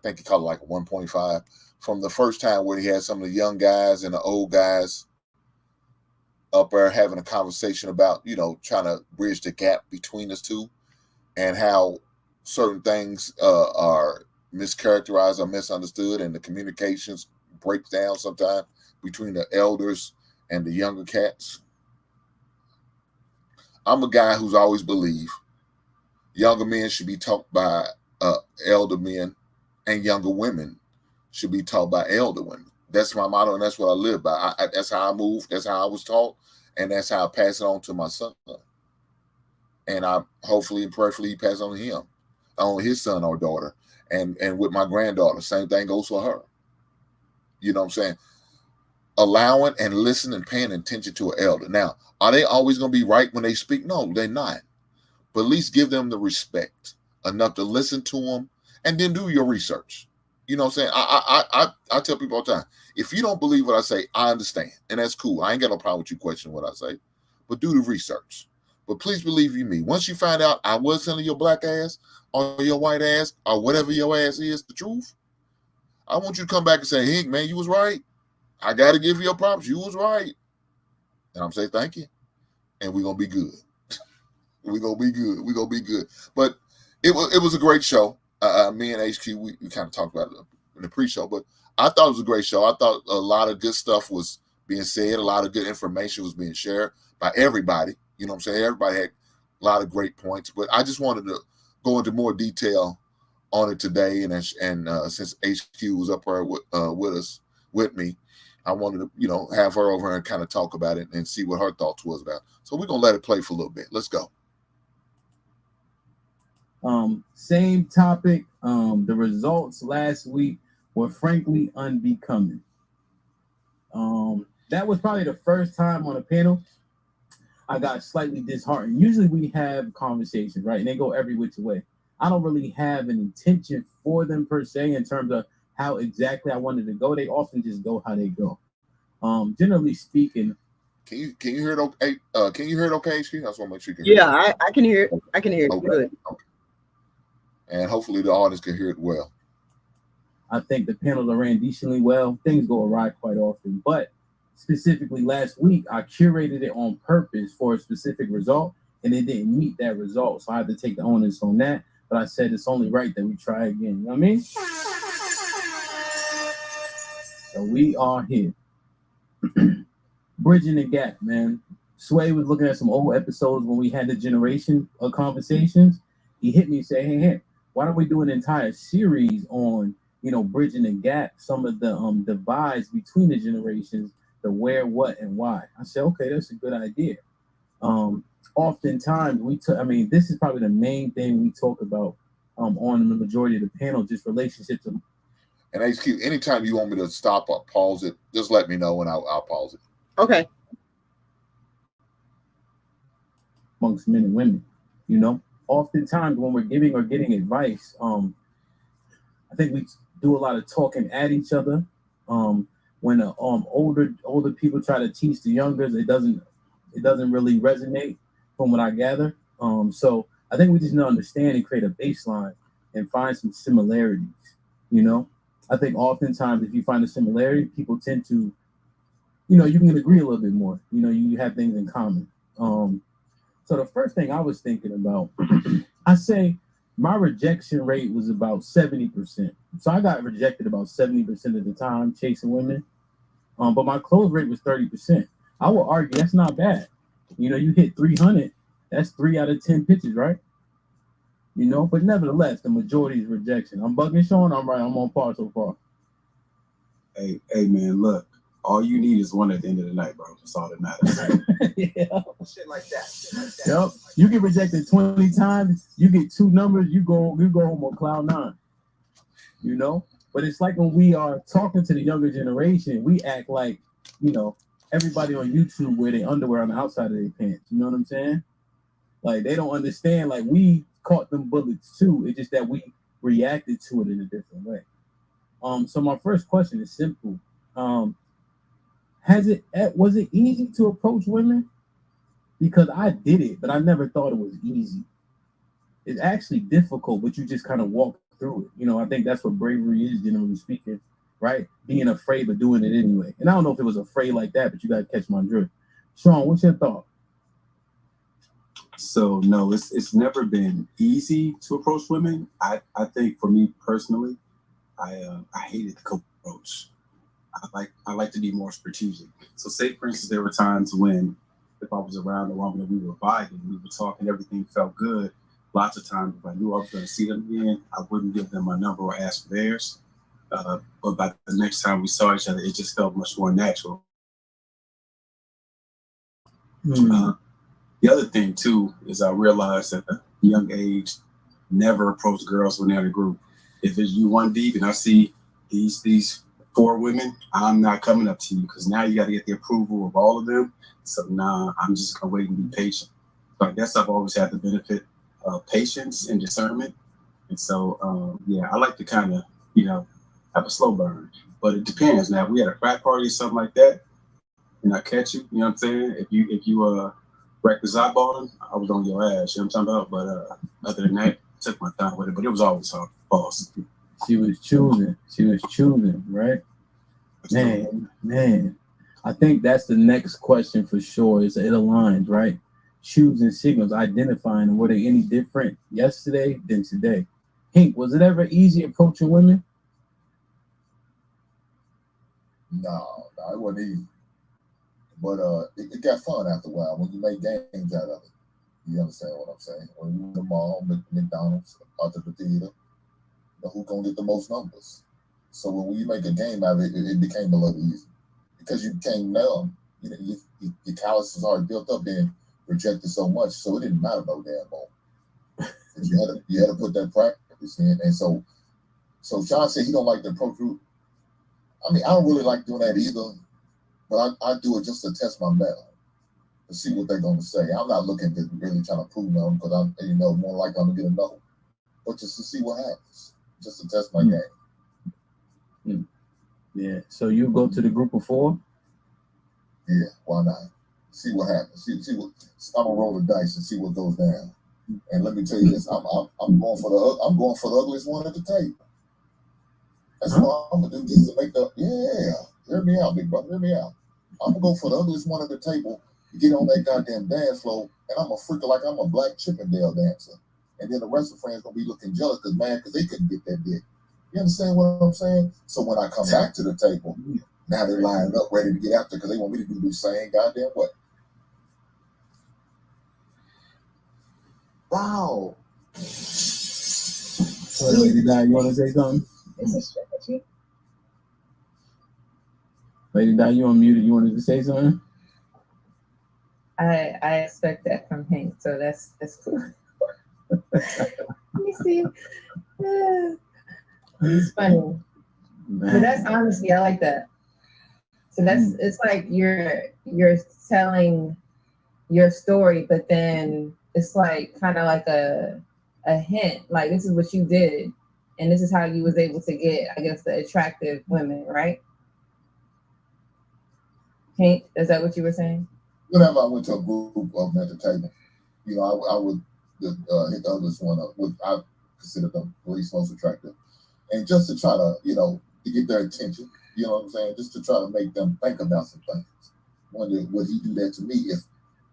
think he called it like a 1.5 from the first time where he had some of the young guys and the old guys up there having a conversation about, trying to bridge the gap between us two and how certain things are mischaracterized or misunderstood, and the communications breaks down sometimes between the elders and the younger cats. I'm a guy who's always believed younger men should be taught by elder men, and younger women should be taught by elder That's my motto, and that's what I live by. That's how I move. That's how I was taught, and that's how I pass it on to my son. And I hopefully and prayerfully pass on to him, on his son or daughter, and with my granddaughter, same thing goes for her. You know what I'm saying? Allowing and listening and paying attention to an elder. Now, are they always going to be right when they speak? No, they're not. But at least give them the respect enough to listen to them, and then do your research. You know what I'm saying? I tell people all the time, if you don't believe what I say, I understand, and that's cool. I ain't got no problem with you questioning what I say, but do the research. But please believe you me. Once you find out I was telling your black ass or your white ass or whatever your ass is the truth, I want you to come back and say, hey, man, you was right. I got to give you your props. You was right. And I'm saying thank you. And we're going to be good. We're going to be good. We're going to be good. But it was a great show. Me and HQ, we kind of talked about it in the pre-show, but I thought it was a great show. I thought a lot of good stuff was being said. A lot of good information was being shared by everybody. You know what I'm saying? Everybody had a lot of great points, but I just wanted to go into more detail on it today. And since HQ was up here with me, I wanted to, have her over and kind of talk about it and see what her thoughts was about. So we're going to let it play for a little bit. Let's go. Same topic. The results last week were frankly unbecoming. That was probably the first time on a panel I got slightly disheartened. Usually we have conversations, right? And they go every which way. I don't really have an intention for them per se in terms of how exactly I wanted to go. They often just go how they go. Generally speaking. Can you hear it okay? Can you hear it okay, HQ? I just want to make sure you can hear it. I can hear it. I can hear it. Okay. Good. Okay. And hopefully the audience can hear it well. I think the panels are ran decently well. Things go awry quite often, but specifically last week, I curated it on purpose for a specific result, and it didn't meet that result. So I had to take the onus on that. But I said it's only right that we try again. You know what I mean? So we are here. Bridging the gap, man. Sway was looking at some old episodes when we had the generation of conversations. He hit me and said, hey, why don't we do an entire series on, bridging the gap, some of the divides between the generations, the where, what, and why. I said, okay, that's a good idea. Oftentimes this is probably the main thing we talk about on the majority of the panel, just relationships. And HQ, anytime you want me to stop or pause it, just let me know and I'll pause it. Okay. Amongst men and women, oftentimes when we're giving or getting advice, I think we do a lot of talking at each other. When older people try to teach the younger, it doesn't really resonate from what I gather. So I think we just need to understand and create a baseline and find some similarities. I think oftentimes if you find a similarity, people tend to, you can agree a little bit more. You have things in common. So the first thing I was thinking about, I say my rejection rate was about 70%. So I got rejected about 70% of the time chasing women. But my close rate was 30%. I would argue that's not bad. You hit 300, that's 3 out of 10 pitches, right? But nevertheless, the majority is rejection. I'm bugging Sean, I'm right, I'm on par so far. Hey man, look, all you need is one at the end of the night, bro. That's all that matters. Yeah. Shit like that. Yep. You get rejected 20 times, you get 2 numbers, you go home on cloud 9. But it's like when we are talking to the younger generation, we act like, everybody on YouTube wear their underwear on the outside of their pants. You know what I'm saying? Like they don't understand, like we caught them bullets too. It's just that we reacted to it in a different way. So my first question is simple. Was it easy to approach women? Because I did it, but I never thought it was easy. It's actually difficult, but you just kind of walk through it. I think that's what bravery is, generally speaking, right? Being afraid but doing it anyway. And I don't know if it was afraid like that, but you gotta catch my drift. Sean, what's your thought? So no, it's never been easy to approach women. I think for me personally, I hated the approach. I like to be more strategic. So say for instance, there were times when if I was around a woman and we were vibing, we were talking, everything felt good. Lots of times if I knew I was going to see them again, I wouldn't give them my number or ask for theirs. But by the next time we saw each other, it just felt much more natural. The other thing too is I realized at a young age, never approach girls when they're in a group. If it's you one deep and I see these 4 women, I'm not coming up to you because now you got to get the approval of all of them. So now I'm just gonna wait and be patient. So I guess I've always had the benefit of patience and discernment. And so yeah, I like to kind of have a slow burn. But it depends. Now if we had a frat party or something like that, and I catch you, you know what I'm saying? If you wreck the eyeballing, I was on your ass, you know what I'm talking about? But other than that, I took my time with it, but it was always hard. False. She was choosing, right? Man. I think that's the next question for sure. It aligns, right? Choosing signals, identifying, were they any different yesterday than today? Hank, was it ever easy approaching women? No, it wasn't easy. But it got fun after a while when you make games out of it. You understand what I'm saying? When you in the mall, McDonald's, out to the theater, who's gonna get the most numbers? So when you make a game out of it, it became a little easy because you became numb. Your calluses was already built up, being rejected so much, so it didn't matter no damn more. You had to put that practice in, and so Sean said he don't like the approach group. I mean, I don't really like doing that either. But I do it just to test my mettle, to see what they're going to say. I'm not looking to really try to prove them because I'm, more likely I'm going to get a no. But just to see what happens, just to test my game. Yeah. So you go to the group of 4? Yeah. Why not? See what happens. See what I'm gonna roll the dice and see what goes down. And let me tell you this: I'm going for the ugliest one at the table. That's what I'm gonna do, just to make the Hear me out, big brother. Hear me out. I'm gonna go for the ugliest one at the table, get on that goddamn dance floor, and I'm a freaker like I'm a black Chippendale dancer. And then the rest of the friends gonna be looking jealous because they couldn't get that dick. You understand what I'm saying? So when I come back to the table, now they're lining up ready to get after because they want me to do the same goddamn way. Wow. So, Lady Di, you want to say something? It's a strategy. Lady Di, you unmuted. You wanted to say something? I expect that from Hank, so that's cool. Let me see. It's funny, but that's honesty. I like that. So it's like you're telling your story, but then it's like kind of like a hint, like this is what you did, and this is how you was able to get, I guess, the attractive women, right? Hank, is that what you were saying? Whenever I went to a group of them at the table, I would hit the ugliest one up. I consider them the least most attractive, and just to try to, to get their attention. You know what I'm saying? Just to try to make them think about some things. Wonder, would he do that to me if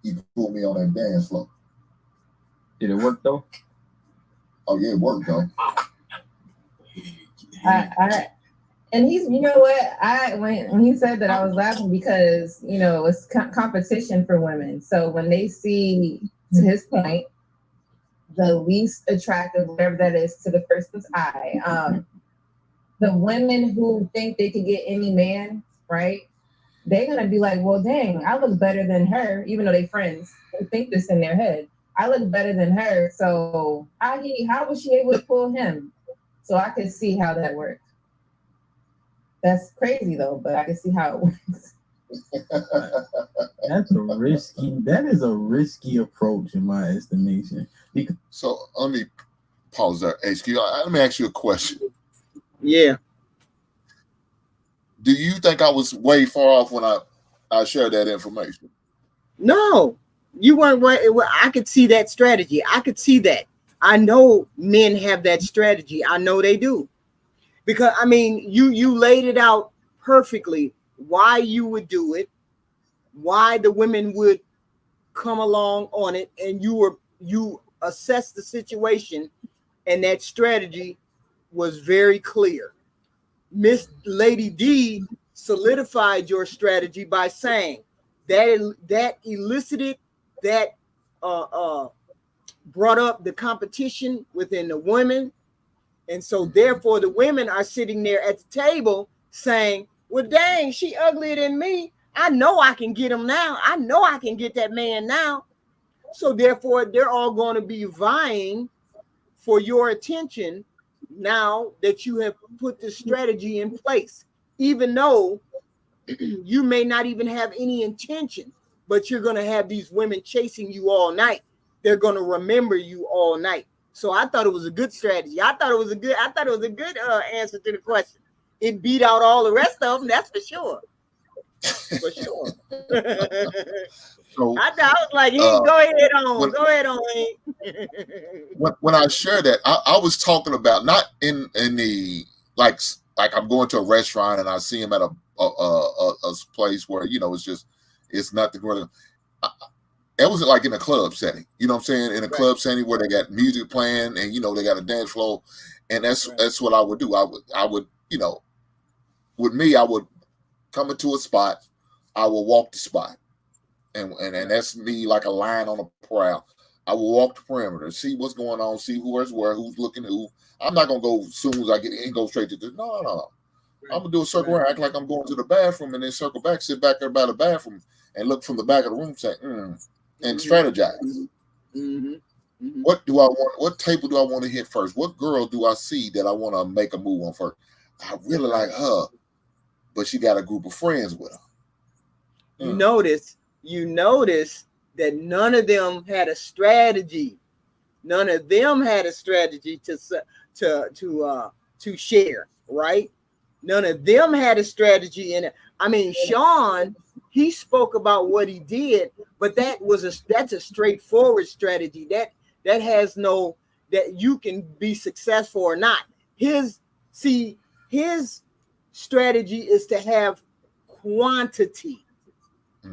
he pulled me on that dance floor? Did it work though? Oh yeah, it worked though. And he's, you know what? When he said that, I was laughing because it's competition for women. So when they see, to his point, the least attractive, whatever that is, to the person's eye, the women who think they could get any man, right? They're gonna be like, well, dang, I look better than her, even though they friends. They think this in their head. I look better than her, so how was she able to pull him? So I could see how that worked. That's crazy though, but I can see how it works. That is a risky approach in my estimation. So let me pause there. HQ, let me ask you a question. Yeah. Do you think I was way far off when I shared that information? No, you weren't right. I could see that strategy. I could see that. I know men have that strategy. I know they do. Because you laid it out perfectly why you would do it, why the women would come along on it, and you assess the situation, and that strategy was very clear. Miss Lady D solidified your strategy by saying that elicited, that brought up the competition within the women, And so therefore the women are sitting there at the table saying, well, dang, she uglier than me. I know I can get him now. I know I can get that man now. So therefore they're all going to be vying for your attention now that you have put this strategy in place, even though you may not even have any intention, but you're going to have these women chasing you all night. They're going to remember you all night. So I thought it was a good strategy. I thought it was a good answer to the question. It beat out all the rest of them. That's for sure. For sure. So I was like, hey, go ahead on. Go ahead on. When I share that, I was talking about not in the like I'm going to a restaurant and I see him at a place where, you know, it's nothing really. It was like in a club setting, you know what I'm saying? In a club setting where they got music playing and, you know, they got a dance floor. And that's what I would do. I would, you know, with me, I would come into a spot, I will walk the spot. And that's me like a lion on a prowl. I will walk the perimeter, see what's going on, see who's where, who's looking who. I'm not gonna go as soon as I get in, go straight to the no. I'm gonna do a circle around, act like I'm going to the bathroom, and then circle back, sit back there by the bathroom, and look from the back of the room, say, and strategize. What do I want? What table do I want to hit first? What girl do I see that I want to make a move on first? I really like her, but she got a group of friends with her. You notice that none of them had a strategy. None of them had a strategy to share, right? None of them had a strategy in it. I mean, Sean, he spoke about what he did, but that's a straightforward strategy. That has no, that you can be successful or not. His strategy is to have quantity.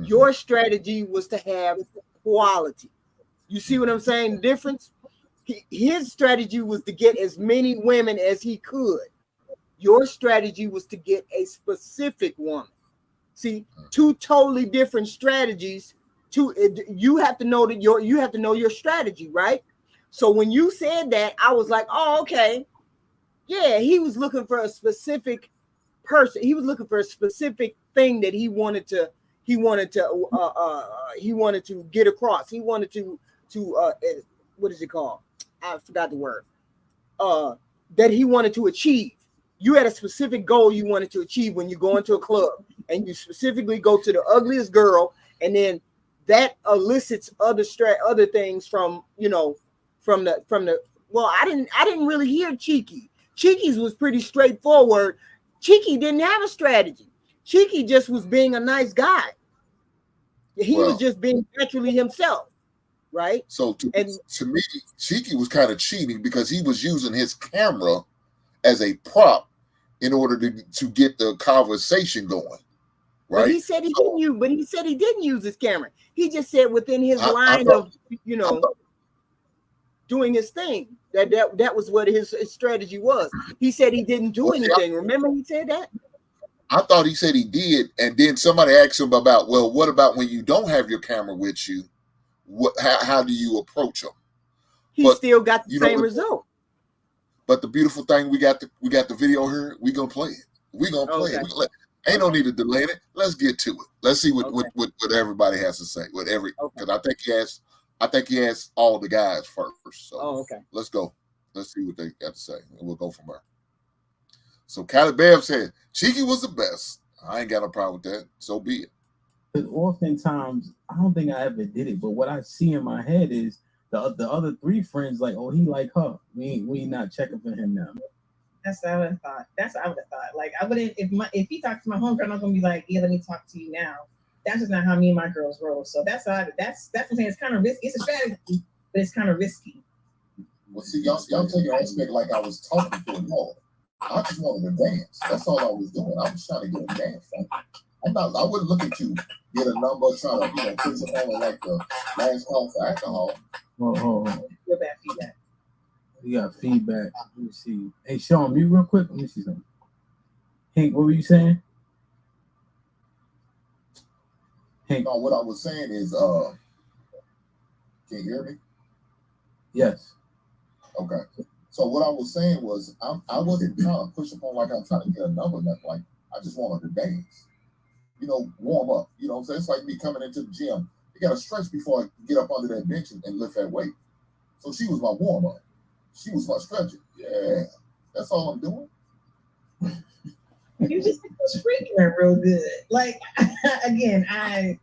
Your strategy was to have quality. You see what I'm saying? The difference? His strategy was to get as many women as he could. Your strategy was to get a specific woman. See, two totally different strategies. You have to know that you have to know your strategy, right? So when you said that, I was like, oh, okay. Yeah, he was looking for a specific person. He was looking for a specific thing that he wanted to get across. He wanted to what is it called? I forgot the word. That he wanted to achieve. You had a specific goal you wanted to achieve when you go into a club, and you specifically go to the ugliest girl, and then that elicits other things from, you know, from the. Well, I didn't really hear Cheeky. Cheeky's was pretty straightforward. Cheeky didn't have a strategy. Cheeky just was being a nice guy. He was just being naturally himself, right? So to me, Cheeky was kind of cheating because he was using his camera as a prop in order to get the conversation going, right? But he said he didn't use his camera. He just said within his line of, you know, doing his thing. That was what his strategy was. He said he didn't do anything. Remember he said that? I thought he said he did, and then somebody asked him about, well, what about when you don't have your camera with you? How do you approach them? He still got the same result. But the beautiful thing, we got the video here. We gonna play it. We gonna play it. Ain't no need to delay it. Let's get to it. Let's see what everybody has to say. Because I think he asked all the guys first. So let's go. Let's see what they got to say, and we'll go from there. So Callie Bev said, Cheeky was the best. I ain't got a problem with that. So be it. But oftentimes, I don't think I ever did it. But what I see in my head is the other three friends like, oh, he like her. We not checking for him now. That's what I would have thought. Like I wouldn't if he talked to my homegirl, I'm not gonna be like, yeah, let me talk to you now. That's just not how me and my girls roll. So that's what I'm saying. It's kind of risky. It's a strategy, but it's kind of risky. Well, see, y'all take your aspect like I was talking to him more. I just wanted to dance. That's all I was doing. I was trying to get a dance. I wouldn't look at you, get a number, trying to put your phone like the last call for alcohol. Oh. Real bad feedback. You got feedback. Let me see. Hey, Sean, mute real quick. Let me see something. Hank, what were you saying? Hank. No, what I was saying is, can you hear me? Yes. Okay. So what I was saying was, I wasn't trying to push upon like I'm trying to get a number. Nothing. Like I just wanted to dance. Warm up. You know what I'm saying? It's like me coming into the gym. You got to stretch before I get up under that bench and lift that weight. So she was my warm up. She was my stretcher. Yeah, that's all I'm doing. You just freaking her real good. Like again, I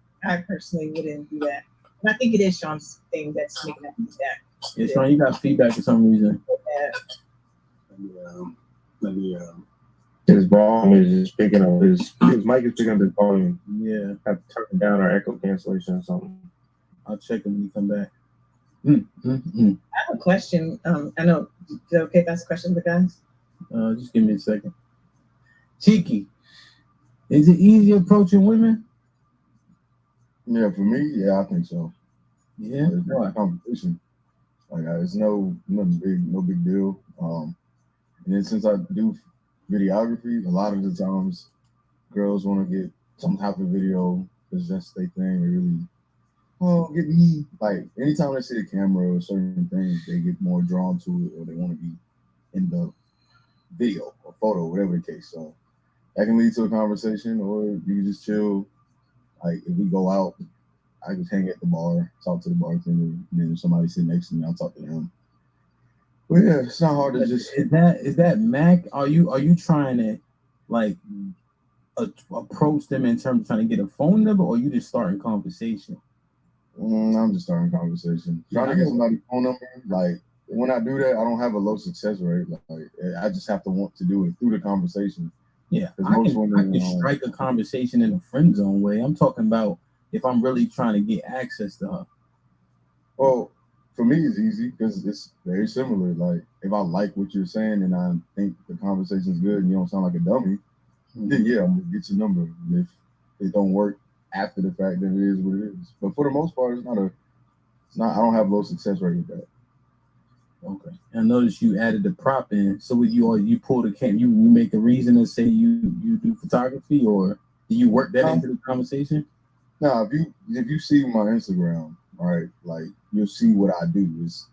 personally wouldn't do that. And I think it is Sean's thing that's making that do that. Yeah, Sean, you got feedback for some reason. Let me his volume is just picking up his mic is picking up his volume. Yeah. Have to turn it down or echo cancellation or something. I'll check him when you come back. I have a question. I know. Is it okay if I ask a question to the guys? Just give me a second. Cheeky, is it easy approaching women? Yeah, for me, yeah, I think so. Yeah, it's not a competition. Like it's no big deal. And then since I do videography, a lot of the times girls want to get some type of video because that's their thing. They really, get me. Like anytime they see the camera or certain things, they get more drawn to it, or they want to be in the video or photo, whatever the case. So that can lead to a conversation, or you can just chill. Like if we go out, I just hang at the bar, talk to the bartender, and then if somebody sit next to me, I'll talk to them. But yeah, it's not hard to just. Is that Mac? Are you trying to like approach them in terms of trying to get a phone number, or you just starting conversation? I'm just starting conversation. Trying to get somebody's phone number. Like when I do that, I don't have a low success rate. Like I just have to want to do it through the conversation. Yeah, I can strike a conversation in a friend zone way. I'm talking about if I'm really trying to get access to her. Well, for me, it's easy because it's very similar. Like if I like what you're saying and I think the conversation's good and you don't sound like a dummy, then yeah, I'm gonna get your number. And if it don't work after the fact, then it is what it is. But for the most part, it's not. I don't have low success rate with that. Okay. I noticed you added the prop in. So with you pull the cam, you make a reason to say you do photography, or do you work that into the conversation? No, if you see my Instagram, right, like you'll see what I do.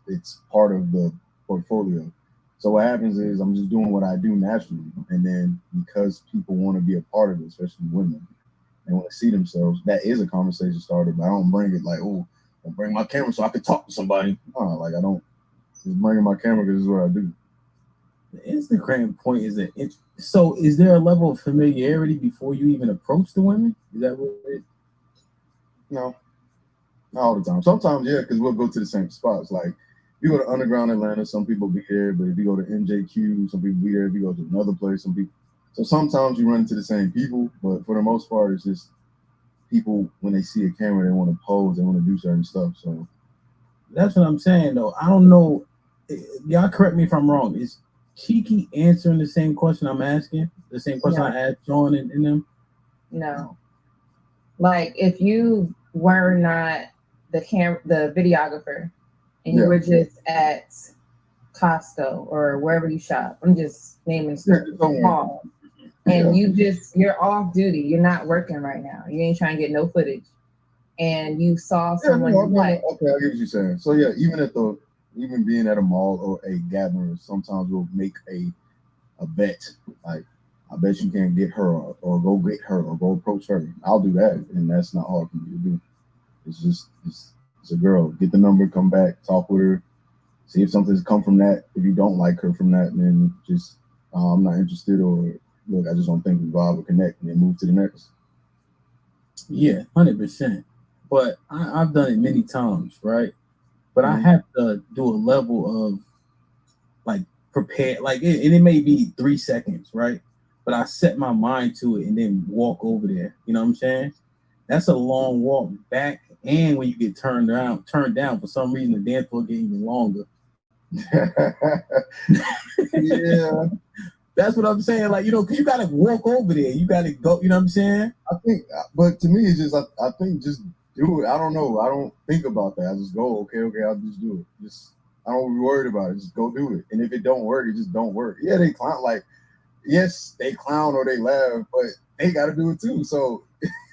It's part of the portfolio. So what happens is I'm just doing what I do naturally, and then because people want to be a part of it, especially women, they want to see themselves. That is a conversation starter, but I don't bring it like, oh, I'll bring my camera so I can talk to somebody. No, like I don't. Just bringing my camera because this is what I do. The Instagram point is so is there a level of familiarity before you even approach the women? Is that what it is? No, not all the time. Sometimes, yeah, because we'll go to the same spots. Like if you go to Underground Atlanta, some people be there, but if you go to MJQ, some people be there. If you go to another place, some people. So sometimes you run into the same people, but for the most part, it's just people when they see a camera, they want to pose, they want to do certain stuff. So that's what I'm saying, though. I don't know. Y'all correct me if I'm wrong. Is Cheeky answering the same question I'm asking? The same question I asked John and them? No. Like if you were not the videographer and you were just at Costco or wherever you shop, I'm just naming stuff small. And you're off duty, you're not working right now. You ain't trying to get no footage. And you saw someone you like. Okay, I get what you're saying. So yeah, even being at a mall or a gathering, sometimes we'll make a bet. Like, I bet you can't get her or go get her or go approach her. I'll do that, and that's not hard for me to do. It's a girl. Get the number, come back, talk with her, see if something's come from that. If you don't like her from that, then just I'm not interested, or look, I just don't think we vibe or connect, and then move to the next. Yeah, 100%. But I've done it many times, right? But I have to do a level of like prepare, like it may be 3 seconds, right? But I set my mind to it and then walk over there. You know what I'm saying? That's a long walk back, and when you get turned down, for some reason the dance floor get even longer. Yeah, that's what I'm saying. Like, because you gotta walk over there. You gotta go. You know what I'm saying? I think, but to me, it's just I think just do it. I don't know. I don't think about that. I just go, okay, I'll just do it. Just I don't be worried about it. Just go do it. And if it don't work, it just don't work. Yeah, they clown. Like, yes, they clown or they laugh, but they got to do it too. So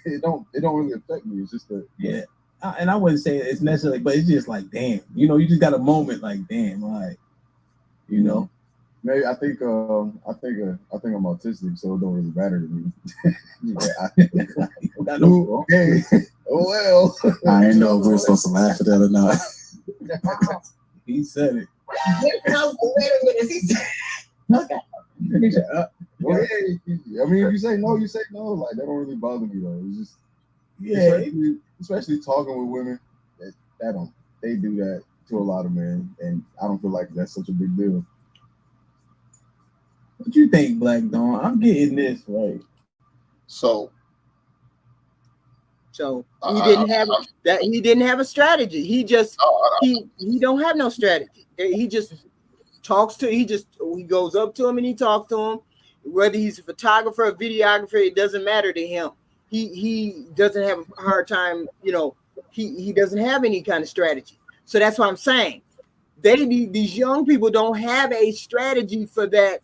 it don't really affect me. It's just yeah. And I wouldn't say it's necessarily, but it's just like, damn. You just got a moment like, damn, like. You know. Maybe I think I'm autistic, so it don't really matter to me. Okay. Oh well. I ain't know if we're supposed to laugh at that or not. He said it. Wait a minute. He said, okay. I mean, if you say no, you say no. Like that don't really bother me though. It's just especially talking with women. They do that to a lot of men, and I don't feel like that's such a big deal. What you think, Black Dawn? I'm getting this right. So he didn't have that. He didn't have a strategy. He just he don't have no strategy. He just talks to. He goes up to him and he talks to him. Whether he's a photographer or videographer, it doesn't matter to him. He doesn't have a hard time. You know, he doesn't have any kind of strategy. So that's what I'm saying. These young people don't have a strategy for that.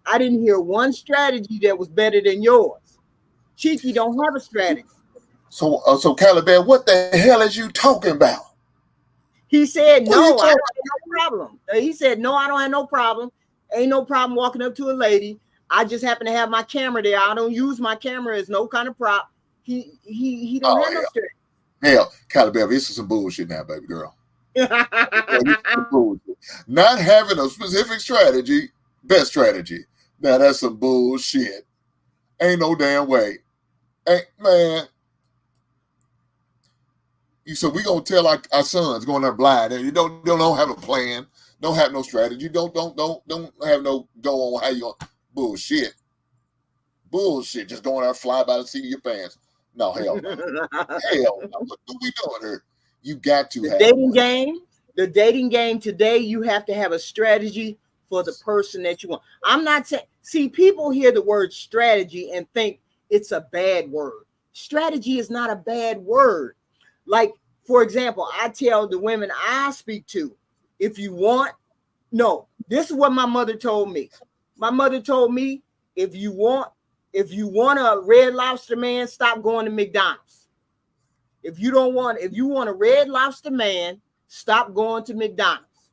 I didn't hear one strategy that was better than yours. Cheeky don't have a strategy. So Caliban, what the hell is you talking about? He said, no, I don't have no problem. He said, no, I don't have no problem. Ain't no problem walking up to a lady. I just happen to have my camera there. I don't use my camera as no kind of prop. He don't have no strategy. Hell, Caliban, this is some bullshit now, baby girl. Not having a specific strategy, best strategy. Now that's some bullshit. Ain't no damn way. Ain't, man. So we gonna tell our sons going there blind, and you don't have a plan, don't have no strategy, don't have no go on how you bullshit. Just going there fly by the seat of your pants. No, hell no. Hell no. What are we doing here? You got to have dating game. The dating game today, you have to have a strategy for the person that you want. I'm not saying, see, people hear the word strategy and think it's a bad word. Strategy is not a bad word. Like, for example, I tell the women I speak to, if you want, no, this is what my mother told me. My mother told me, if you want a Red Lobster man, stop going to McDonald's. If you want a Red Lobster man, stop going to McDonald's.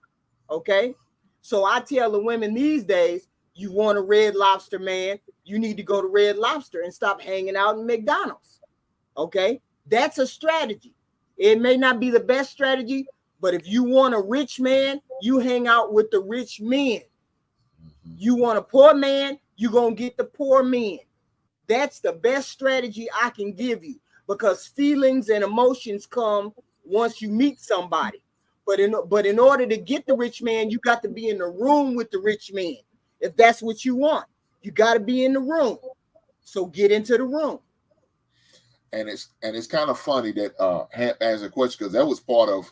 Okay? So I tell the women these days, you want a Red Lobster man, you need to go to Red Lobster and stop hanging out in McDonald's. Okay? That's a strategy. It may not be the best strategy, but if you want a rich man, you hang out with the rich men. You want a poor man, you're going to get the poor men. That's the best strategy I can give you, because feelings and emotions come once you meet somebody. But in order to get the rich man, you got to be in the room with the rich man. If that's what you want, you got to be in the room. So get into the room. And it's kind of funny that Hamp asked a question, because that was part of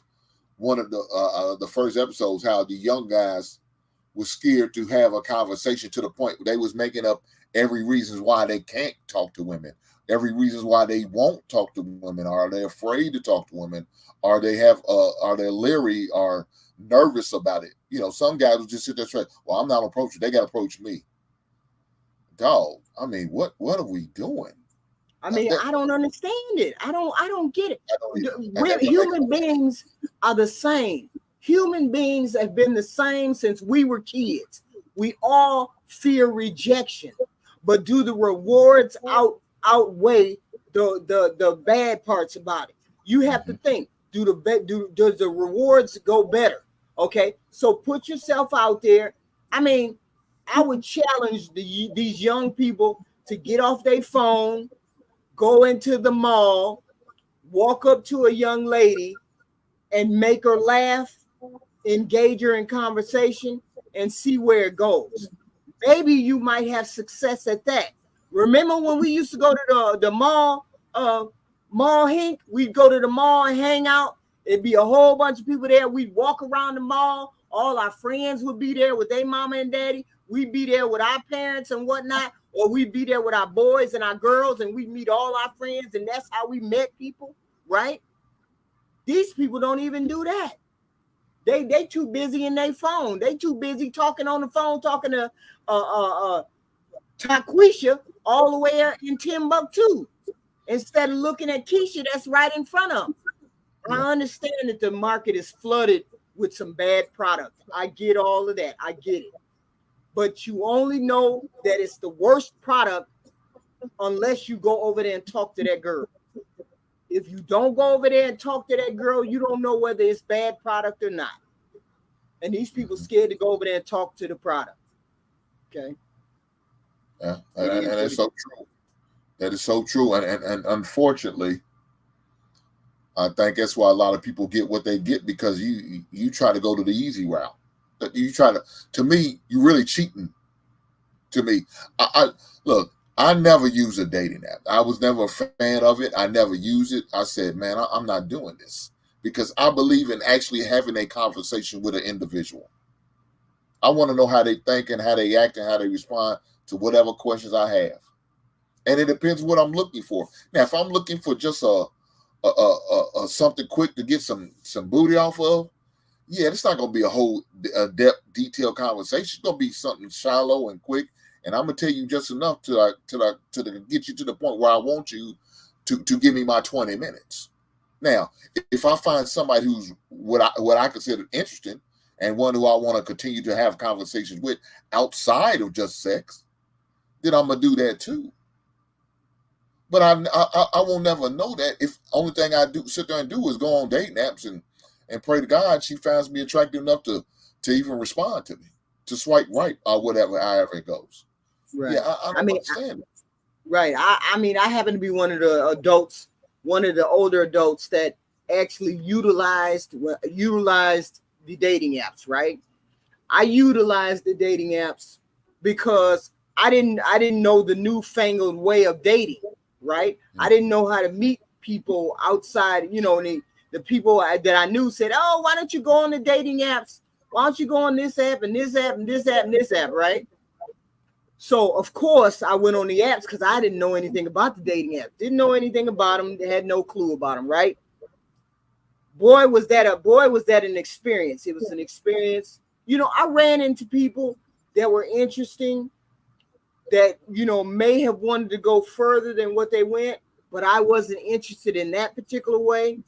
one of the first episodes, how the young guys were scared to have a conversation to the point where they was making up every reason why they can't talk to women, every reason why they won't talk to women. Are they afraid to talk to women? Are they leery or nervous about it? You know, some guys will just sit there straight. Well, I'm not approaching. They got to approach me. Dog. I mean, what are we doing? I mean, I don't understand it. I don't get it. Human beings are the same. Human beings have been the same since we were kids. We all fear rejection, but do the rewards outweigh the bad parts about it? You have to think, does the rewards go better? Okay, so put yourself out there. I mean, I would challenge these young people to get off their phone, go into the mall, walk up to a young lady and make her laugh, engage her in conversation, and see where it goes. Maybe you might have success at that. Remember when we used to go to the mall, Mall Hink? We'd go to the mall and hang out. It'd be a whole bunch of people there. We'd walk around the mall. All our friends would be there with their mama and daddy. We'd be there with our parents and whatnot. Or we'd be there with our boys and our girls, and we'd meet all our friends, and that's how we met people, right? These people don't even do that. They too busy in their phone. They too busy talking on the phone, talking to Taquisha all the way in Timbuktu, instead of looking at Keisha that's right in front of them. I understand that the market is flooded with some bad product. I get all of that. I get it. But you only know that it's the worst product unless you go over there and talk to that girl. If you don't go over there and talk to that girl, you don't know whether it's bad product or not. And these people scared to go over there and talk to the product. Okay. Yeah, and it's so true. That is so true. And unfortunately, I think that's why a lot of people get what they get, because you try to go to the easy route. You try to me, you're really cheating. To me, look, I never use a dating app. I was never a fan of it. I never use it. I said, man, I'm not doing this, because I believe in actually having a conversation with an individual. I want to know how they think and how they act and how they respond to whatever questions I have. And it depends what I'm looking for. Now, if I'm looking for just a something quick to get some booty off of, yeah, it's not going to be a whole depth, detailed conversation. It's going to be something shallow and quick. And I'm going to tell you just enough to get you to the point where I want you to give me my 20 minutes. Now, if I find somebody who's what I consider interesting and one who I want to continue to have conversations with outside of just sex, then I'm going to do that too. But I will never know that if only thing I do sit there and do is go on dating apps and pray to God she finds me attractive enough to even respond to me, to swipe right or whatever, however it goes. Right. Yeah, I don't understand. Right. I mean, I happen to be one of the adults, one of the older adults that actually utilized the dating apps, right? I utilized the dating apps because I didn't know the newfangled way of dating, right? I didn't know how to meet people outside, the people that I knew said, oh, why don't you go on the dating apps? Why don't you go on this app and this app and this app and this app, right? So, of course, I went on the apps because I didn't know anything about the dating apps. Didn't know anything about them. They had no clue about them, right? Boy, was that an experience. It was an experience. I ran into people that were interesting, that, may have wanted to go further than what they went, but I wasn't interested in that particular way.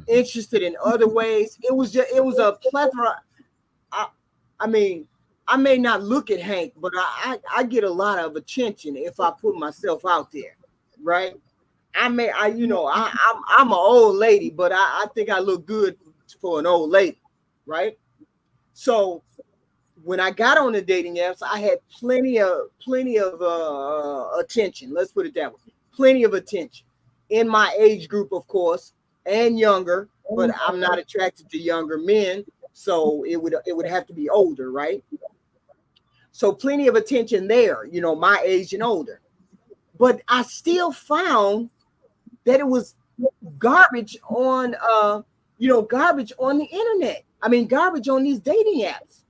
Interested in other ways. It was a plethora. I mean, I may not look at Hank, but I get a lot of attention if I put myself out there, right? I'm an old lady, but I think I look good for an old lady, right? So when I got on the dating apps, I had plenty of attention. Let's put it that way. Plenty of attention in my age group, of course, and younger, but I'm not attracted to younger men, so it would have to be older, right? So plenty of attention there, my age and older. But I still found that it was garbage on garbage on the internet. I mean, garbage on these dating apps.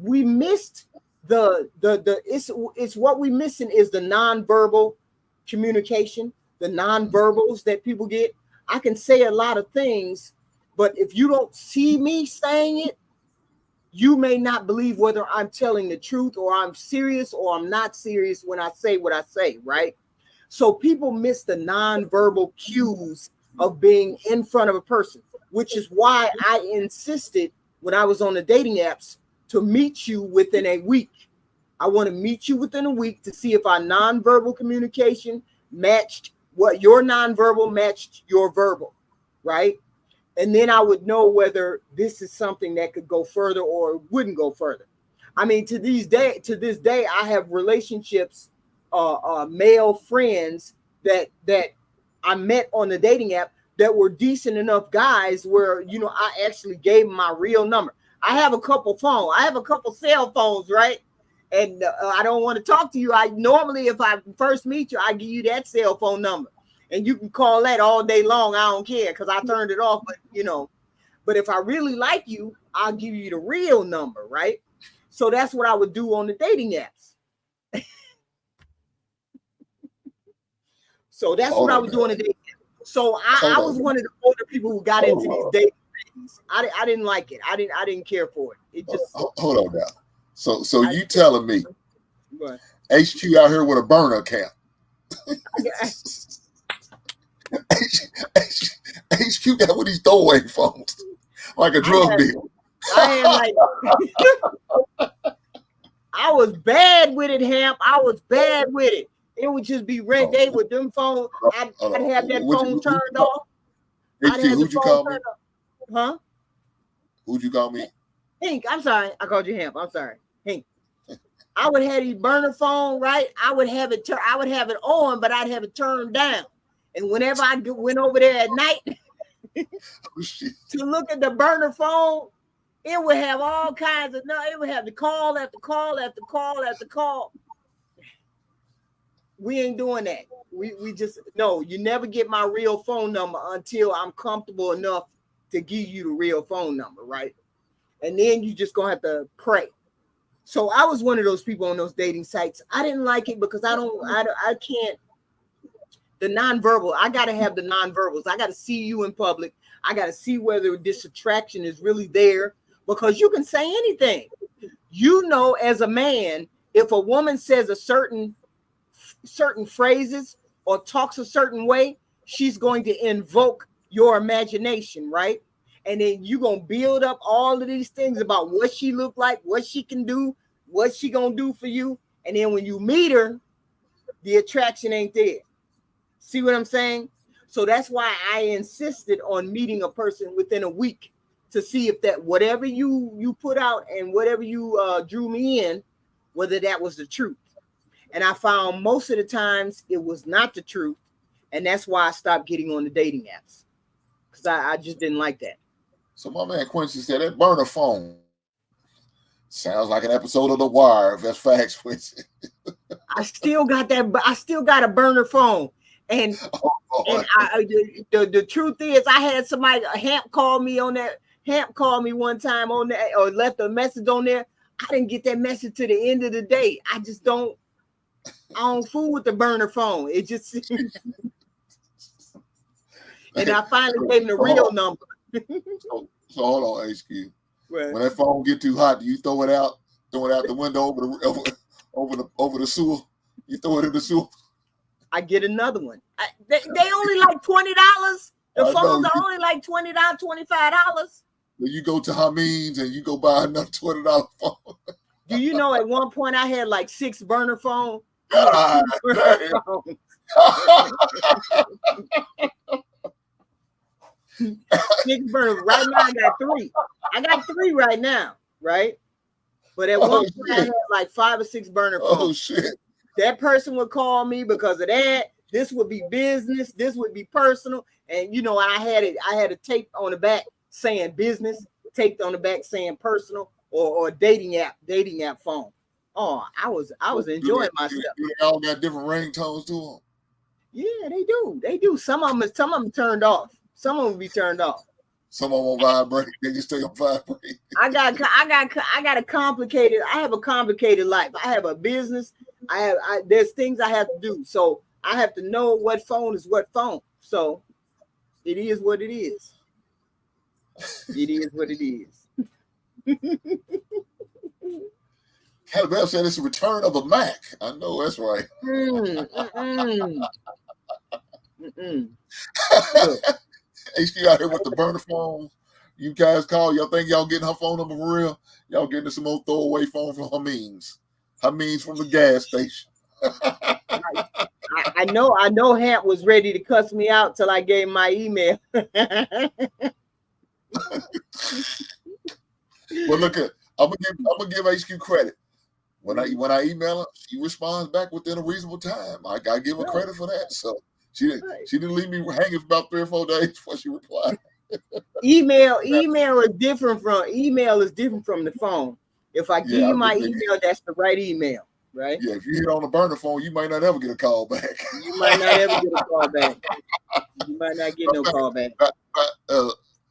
We missed it's what we missing is the nonverbal communication, the nonverbals that people get. I can say a lot of things, but if you don't see me saying it, you may not believe whether I'm telling the truth or I'm serious or I'm not serious when I say what I say, right? So people miss the nonverbal cues of being in front of a person, which is why I insisted when I was on the dating apps to meet you within a week. I want to meet you within a week to see if our nonverbal communication matched what your nonverbal matched your verbal, right? And then I would know whether this is something that could go further or wouldn't go further. I mean, to this day, I have relationships, male friends that I met on the dating app that were decent enough guys where, I actually gave them my real number. I have a couple phones. I have a couple cell phones, right? And I don't want to talk to you. I normally, if I first meet you, I give you that cell phone number. And you can call that all day long. I don't care because I turned it off. But if I really like you, I'll give you the real number, right? So that's what I would do on the dating apps. So that's what I would do on the dating apps. So I was one of the older people who got into these dating things. I didn't like it. I didn't care for it. It just hold on now. So you telling me HQ out here with a burner account? HQ got with these throwaway phones. like a drug deal. I had like I was bad with it, Hamp. I was bad with it. It would just be red day with them phones. I'd have that phone turned off. I'd have the phone turned off. Huh? Who'd you call me? Hink. I'm sorry. I called you Hamp. I'm sorry. Hink. I would have the burner phone, right? I would have it on, but I'd have it turned down. And whenever I went over there at night to look at the burner phone, it would have all kinds of it would have the call after call after call after call. We ain't doing that. We just no, you never get my real phone number until I'm comfortable enough to give you the real phone number, right? And then you just gonna have to pray. So I was one of those people on those dating sites. I didn't like it because I can't. The nonverbal, I got to have the nonverbals. I got to see you in public. I got to see whether this attraction is really there, because you can say anything. You know, as a man, if a woman says a certain phrases or talks a certain way, she's going to invoke your imagination, right? And then you're going to build up all of these things about what she look like, what she can do, what she going to do for you. And then when you meet her, the attraction ain't there. See what I'm saying? So that's why I insisted on meeting a person within a week to see if that whatever you put out and whatever you drew me in, whether that was the truth. And I found most of the times it was not the truth. And that's why I stopped getting on the dating apps, because I just didn't like that. So my man Quincy said that burner phone sounds like an episode of The Wire. If that's facts, Quincy. I still got that. I still got a burner phone. And the truth is, I had somebody, Hamp called me on that. Hamp called me one time on that, or left a message on there. I didn't get that message to the end of the day. I don't fool with the burner phone. It just and I finally gave him the real number. So hold on, HQ. Right. When that phone get too hot, do you throw it out the window over the sewer? You throw it in the sewer. I get another one. They only like $20. The phones are only like $20, $25. You go to Hameen's and you go buy another $20 phone. Do you know at one point I had like 6 burner phones? Six burners. Right now I got 3. I got 3 right now, right? But at one point I had like 5 or 6 burner phones. Oh shit. That person would call me because of that. This would be business. This would be personal. And you know, I had a tape on the back saying business, taped on the back saying personal, or dating app phone. Oh, I was enjoying myself. They all got different ringtones to them. Yeah, they do. They do. Some of them turned off. Some of them be turned off. Some of them will vibrate. They just stay on vibrate. I have a complicated life. I have a business. There's things I have to do. So I have to know what phone is what phone. So it is what it is. It is what it is. Calabelle said it's a return of a Mac. I know that's right. HQ out here with the burner phone. You guys call. Y'all think y'all getting her phone number for real? Y'all getting some old throwaway phone from Hameen's. Hameen's from the gas station. I know Hamp was ready to cuss me out till I gave my email. Well, look at I'm gonna give HQ credit. When I email her, she responds back within a reasonable time. I gotta give her credit for that. So she didn't leave me hanging for about 3 or 4 days before she replied. Email is different from the phone. If I give you my email, that's the right email, right? Yeah, if you hit on the burner phone, you might not ever get a call back. You might not ever get a call back. You might not get no call back.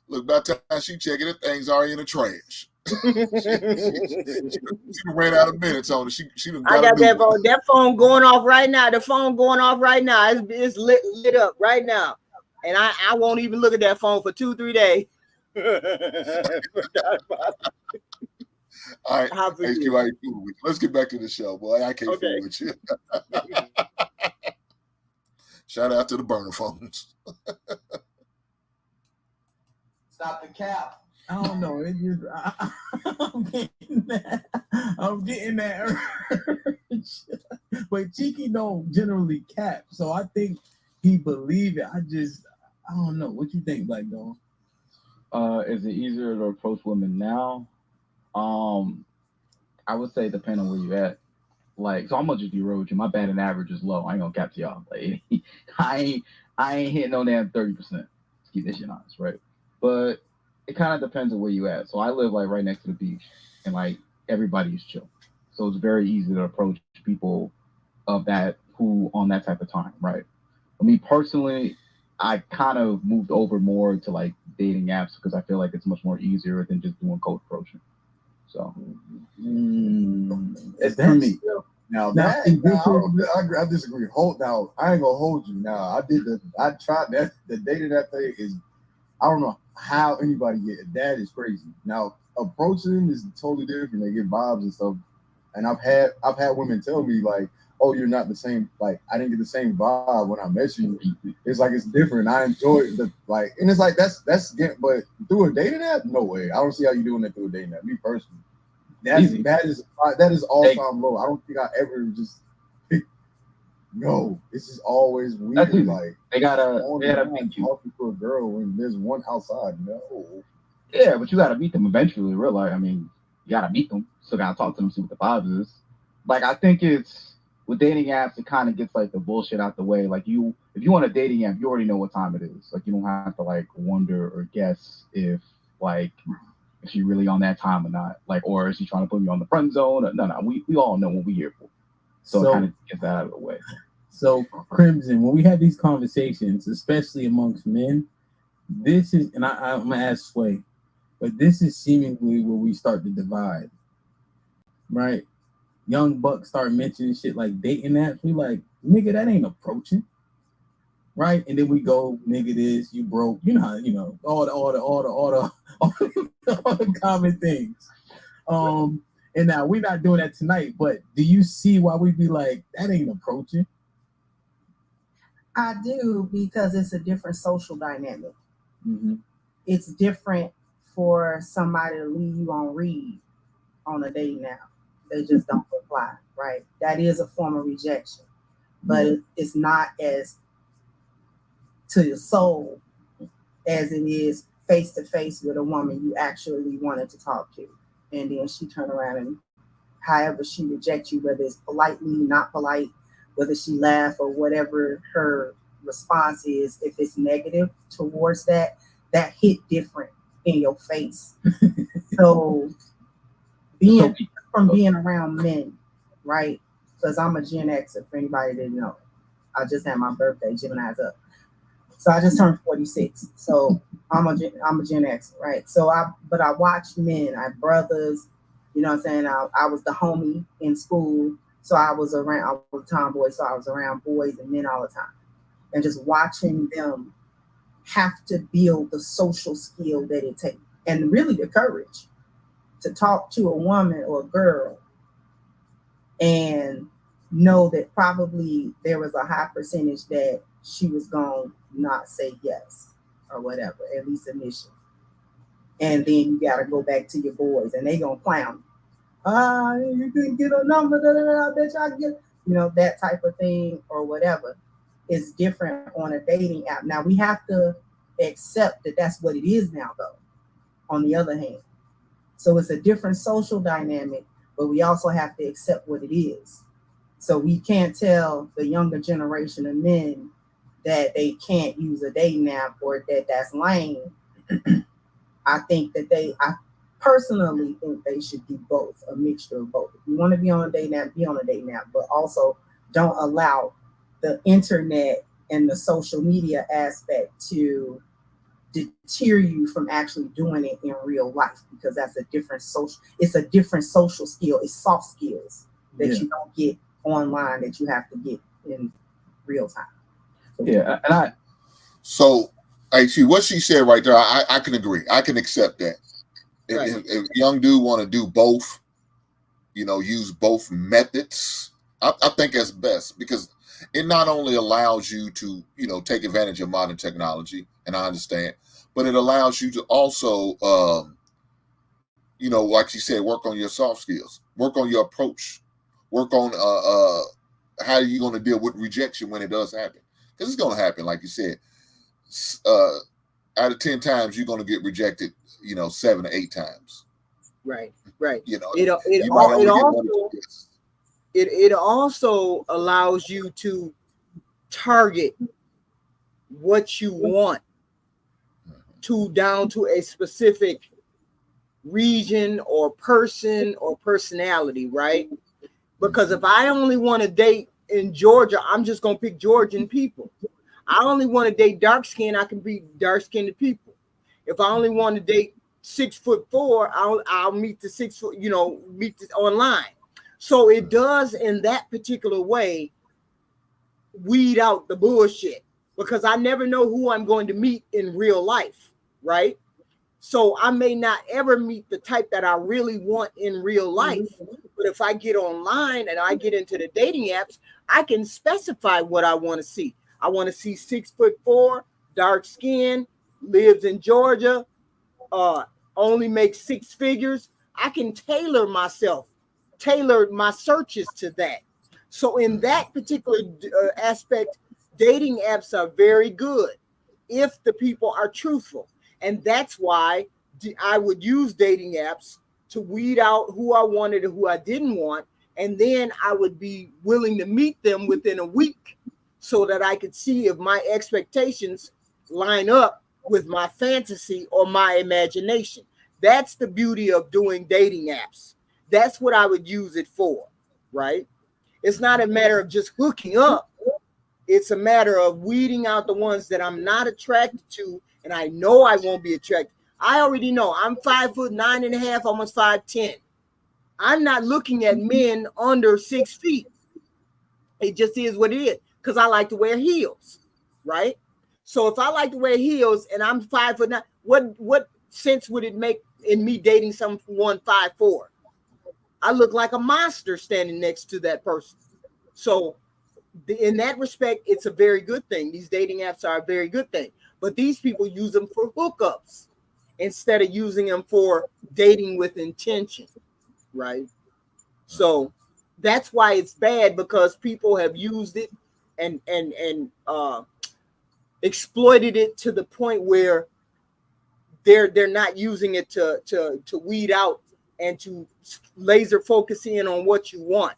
Look, by the time she check it, things are in the trash. she ran out of minutes on it. She I got that phone going off right now. The phone going off right now. It's lit up right now. And I won't even look at that phone for 2-3 days. All right, HQ, let's get back to the show, boy. I can't fool with you. Shout out to the burner phones. Stop the cap. I don't know. It just I'm getting that urge. But Cheeky don't generally cap, so I think he believe it. I don't know. What you think, Black Dog? Is it easier to approach women now? I would say depending on where you at. Like, so I'm gonna just be real with you. My batting average is low. I ain't gonna cap to y'all. Like, I ain't hitting no damn 30%. Let's keep this shit honest, right? But it kind of depends on where you at. So I live like right next to the beach, and like everybody's chill. So it's very easy to approach people of that who on that type of time, right? For me personally, I kind of moved over more to like dating apps because I feel like it's much more easier than just doing cold approaching. So it's for me. I disagree. I ain't gonna hold you. Now I tried that. The dating app thing is, I don't know how anybody get it. That is crazy. Now approaching is totally different. They get vibes and stuff. And I've had women tell me like, "Oh, you're not the same. Like I didn't get the same vibe when I met you. It's like it's different. I enjoy it. And it's like that's but through a dating app, no way. I don't see how you doing that through a dating app. Me personally, that is all time low. I don't think I ever just no. It's just always weird. Like they gotta meet you. Talking to a girl when there's one outside. No. Yeah, but you gotta meet them eventually in real life. I mean, you gotta meet them. Still gotta talk to them, see what the vibe is. Like I think it's with dating apps, it kind of gets like the bullshit out the way. Like if you want a dating app, you already know what time it is. Like you don't have to like wonder or guess if she really on that time or not. Like, or is she trying to put me on the friend zone? No. We all know what we're here for. So it kind of gets that out of the way. So Crimson, when we have these conversations, especially amongst men, this is, and I'm gonna ask Sway, but this is seemingly where we start to divide, right? Young bucks start mentioning shit like dating apps. We like, nigga, that ain't approaching, right? And then we go, nigga, this you broke, you know how, you know, all the common things. And now we're not doing that tonight, but do you see why we be like, that ain't approaching? I do, because it's a different social dynamic. Mm-hmm. It's different for somebody to leave you on read on a dating app. They just don't reply, right? That is a form of rejection, but it's not as to your soul as it is face to face with a woman you actually wanted to talk to. And then she turn around and however she rejects you, whether it's politely, not polite, whether she laugh or whatever her response is, if it's negative towards that hit different in your face. So being around men, right? Because I'm a Gen Xer, for anybody that didn't know. I just had my birthday, Gemini's up. So I just turned 46. So I'm a Gen Xer, right? So I watched men, I had brothers, you know what I'm saying? I was the homie in school. So I was a tomboy, so I was around boys and men all the time. And just watching them have to build the social skill that it takes. And really the courage to talk to a woman or a girl and know that probably there was a high percentage that she was going to not say yes or whatever, at least initially. And then you got to go back to your boys and they going to clown you. You couldn't get a number, I bet y'all get, you know, that type of thing or whatever. Is different on a dating app. Now we have to accept that that's what it is now, though, on the other hand. So it's a different social dynamic, but we also have to accept what it is. So we can't tell the younger generation of men that they can't use a dating app or that that's lame. I think that I personally think they should do both, a mixture of both. If you want to be on a dating app, be on a dating app, but also don't allow the internet and the social media aspect to deter you from actually doing it in real life, because that's a different social skill. It's soft skills that you don't get online that you have to get in real time. Yeah, and see what she said right there. I can agree. I can accept that. Right. If young dude want to do both, you know, use both methods, I think that's best, because it not only allows you to, you know, take advantage of modern technology, and I understand, but it allows you to also, like you said, work on your soft skills, work on your approach, work on how are you going to deal with rejection when it does happen, because it's going to happen. Like you said, out of 10 times, you're going to get rejected, 7 to 8 times. Right. It also allows you to target what you want down to a specific region or person or personality, right? Because if I only want to date in Georgia, I'm just going to pick Georgian people. I only want to date dark skin, I can be dark-skinned people. If I only want to date 6'4", I'll meet the 6 foot, meet online. So it does in that particular way weed out the bullshit, because I never know who I'm going to meet in real life, right? So I may not ever meet the type that I really want in real life. But if I get online and I get into the dating apps, I can specify what I want to see. I want to see 6'4", dark skin, lives in Georgia, only makes 6 figures. I can tailor my searches to that. So in that particular aspect, dating apps are very good if the people are truthful. And that's why I would use dating apps to weed out who I wanted and who I didn't want. And then I would be willing to meet them within a week so that I could see if my expectations line up with my fantasy or my imagination. That's the beauty of doing dating apps. That's what I would use it for, right? It's not a matter of just hooking up. It's a matter of weeding out the ones that I'm not attracted to, and I know I won't be attracted. I already know I'm 5'9.5", almost 5'10". I'm not looking at men under 6 feet. It just is what it is, because I like to wear heels, right? So if I like to wear heels and I'm 5'9", what sense would it make in me dating someone 5'4"? I look like a monster standing next to that person. So in that respect, it's a very good thing. These dating apps are a very good thing. But these people use them for hookups instead of using them for dating with intention, right? So that's why it's bad, because people have used it and exploited it to the point where they're not using it to weed out and to laser focus in on what you want.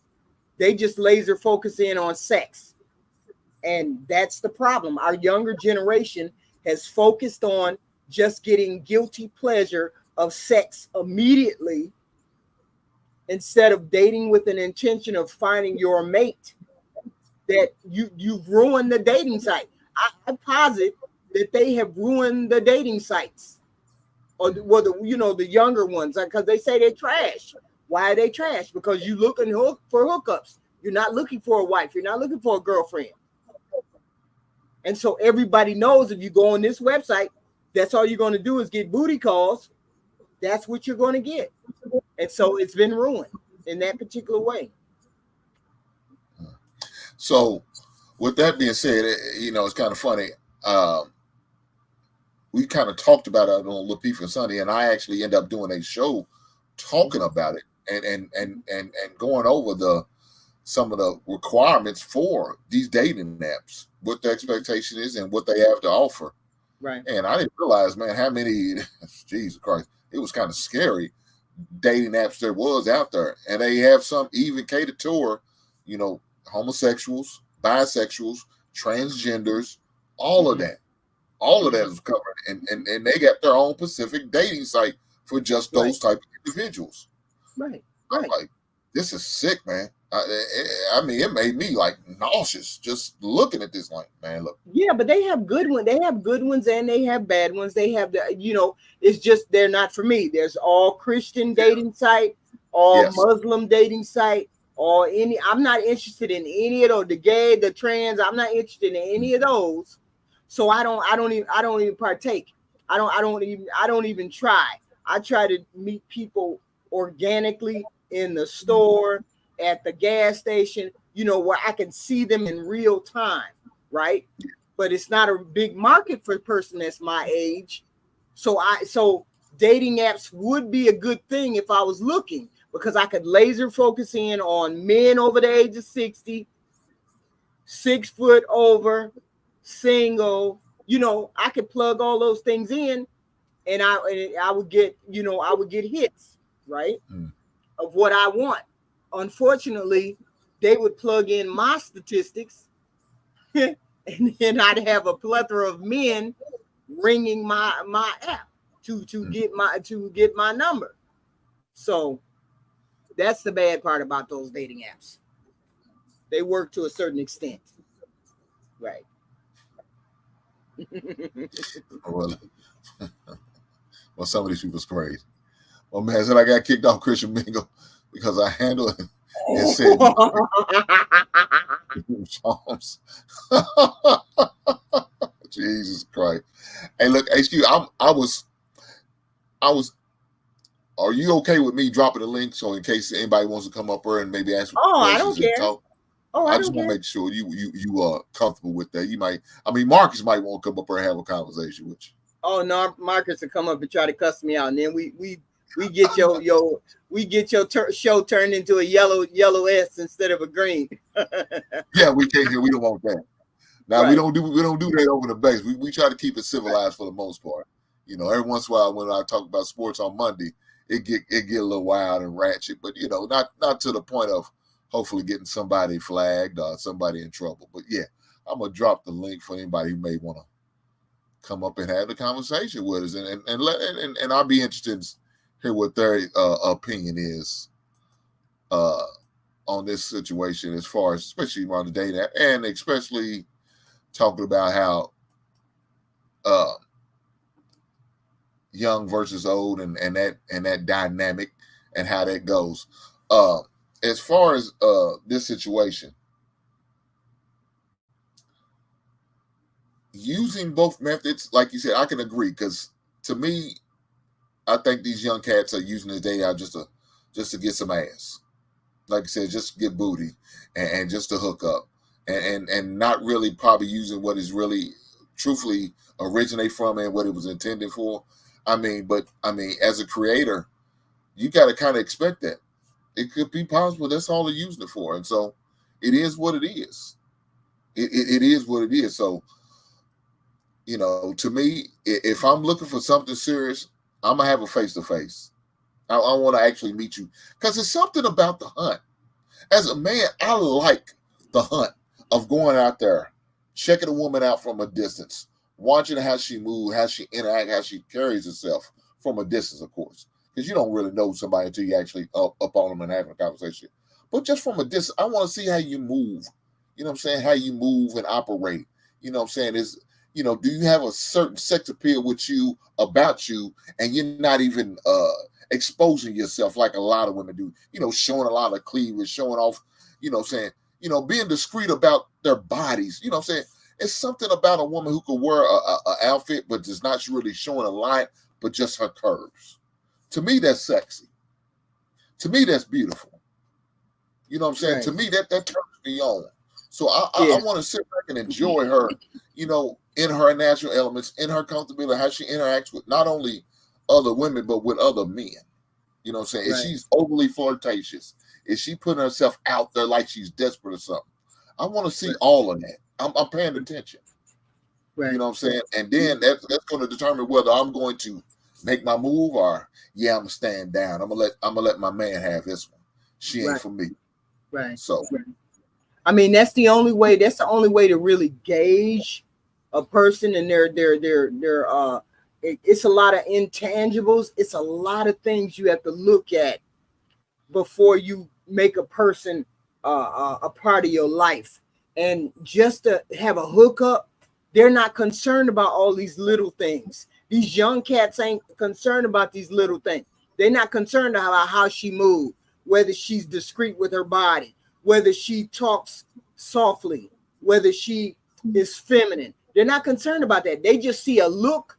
They just laser focus in on sex. And that's the problem. Our younger generation has focused on just getting guilty pleasure of sex immediately instead of dating with an intention of finding your mate. That you've ruined the dating site. I posit that they have ruined the dating sites, or the younger ones, because they say they're trash. Why are they trash? Because you're looking for hookups. You're not looking for a wife. You're not looking for a girlfriend. And so everybody knows if you go on this website, that's all you're going to do is get booty calls. That's what you're going to get. And so it's been ruined in that particular way. So with that being said, it's kind of funny. We kind of talked about it on Lapeef and Sunday, and I actually end up doing a show talking about it and going over some of the requirements for these dating apps, what the expectation is and what they have to offer. Right. And I didn't realize, man, how many, Jesus Christ, it was kind of scary dating apps there was out there. And they have some even catered to, homosexuals, bisexuals, transgenders, all of that. All of that is covered. And they got their own specific dating site for just those type of individuals. Right. I'm like, this is sick, man. I mean, it made me like nauseous just looking at this. Like, man, look. Yeah, but they have good ones. They have good ones and they have bad ones. They have it's just they're not for me. There's all Christian dating site, all Muslim dating site, or any. I'm not interested in any of those. The gay, the trans. I'm not interested in any of those. So I don't even partake. I don't even try. I try to meet people organically in the store, at the gas station, where I can see them in real time, right? But it's not a big market for a person that's my age. So dating apps would be a good thing if I was looking, because I could laser focus in on men over the age of 60, 6 foot over, single. I could plug all those things in, and I would get, I would get hits, right, of what I want. Unfortunately, they would plug in my statistics, and then I'd have a plethora of men ringing my app to get my number. So that's the bad part about those dating apps. They work to a certain extent, right? Well, some of these people's crazy. Well, man, said I got kicked off Christian Mingle because I handled it. It said Jesus Christ. Hey, look, HQ, I was. Are you okay with me dropping the link so in case anybody wants to come up here and maybe ask questions? I don't care. Talk? I just want to make sure you are comfortable with that. You might, Marcus might want to come up here and have a conversation with you. Oh no, Marcus will come up and try to cuss me out, and then we get your show turned into a yellow S instead of a green. Yeah, we can't hear. We don't want that. Now right. we don't do that over the base. We try to keep it civilized for the most part. Every once in a while when I talk about sports on Monday, it get a little wild and ratchet, but not to the point of hopefully getting somebody flagged or somebody in trouble. But yeah, I'm gonna drop the link for anybody who may want to come up and have the conversation with us, and I'll be interested to hear what their opinion is on this situation, as far as especially around the dating app, and especially talking about how young versus old and that dynamic and how that goes. As far as this situation, using both methods, like you said, I can agree, because to me, I think these young cats are using this day out just to get some ass. Like I said, just to get booty and just to hook up, and not really probably using what is really truthfully originate from and what it was intended for. But as a creator, you got to kind of expect that. It could be possible that's all they're using it for. And so it is what it is. It is what it is. So, to me, if I'm looking for something serious, I'm going to have a face-to-face. I want to actually meet you, because it's something about the hunt. As a man, I like the hunt of going out there, checking a woman out from a distance, watching how she moves, how she interacts, how she carries herself from a distance, of course. Because you don't really know somebody until you actually up on them and having a conversation. But just from a distance, I want to see how you move. You know what I'm saying? How you move and operate. You know what I'm saying? Do you have a certain sex appeal with you, about you, and you're not even exposing yourself like a lot of women do? Showing a lot of cleavage, showing off, being discreet about their bodies. You know what I'm saying? It's something about a woman who could wear a outfit, but is not really showing a line, but just her curves. To me, that's sexy. To me, that's beautiful. You know what I'm saying? Right. To me, that turns me on. So I want to sit back and enjoy her, in her natural elements, in her comfortability, how she interacts with not only other women, but with other men. You know what I'm saying? Right. If she's overly flirtatious, is she putting herself out there like she's desperate or something? I want to see all of that. I'm paying attention. Right. You know what I'm saying? And then that's going to determine whether I'm going to make my move or I'm gonna stand down. I'm gonna let my man have this one. She ain't for me. Right. So that's the only way. That's the only way to really gauge a person and their it's a lot of intangibles. It's a lot of things you have to look at before you make a person a part of your life. And just to have a hookup, they're not concerned about all these little things. These young cats ain't concerned about these little things. They're not concerned about how she moves, whether she's discreet with her body, whether she talks softly, whether she is feminine. They're not concerned about that. They just see a look.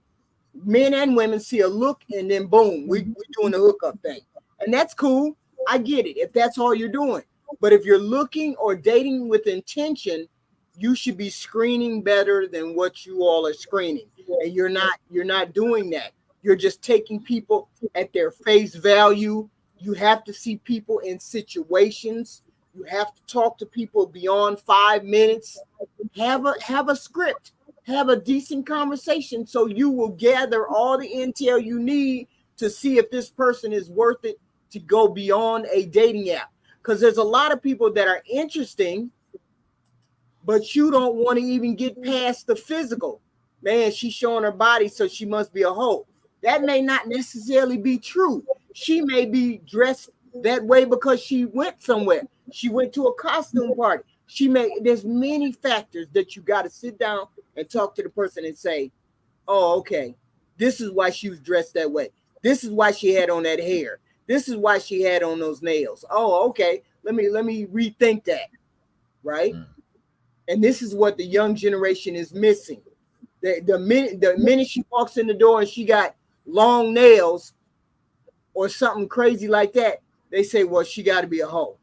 Men and women see a look, and then boom, we're doing the hookup thing. And that's cool. I get it if that's all you're doing. But if you're looking or dating with intention, you should be screening better than what you all are screening. And you're not doing that. You're just taking people at their face value. You have to see people in situations. You have to talk to people beyond 5 minutes. Have a script. Have a decent conversation so you will gather all the intel you need to see if this person is worth it to go beyond a dating app. Because there's a lot of people that are interesting, but you don't want to even get past the physical. Man, she's showing her body, so she must be a hoe. That may not necessarily be true. She may be dressed that way because she went somewhere. She went to a costume party. There's many factors that you got to sit down and talk to the person and say, oh, okay, this is why she was dressed that way. This is why she had on that hair. This is why she had on those nails. Oh, okay. Let me rethink that. Right? And this is what the young generation is missing. The minute she walks in the door and she got long nails or something crazy like that, they say, well, she got to be a hoe.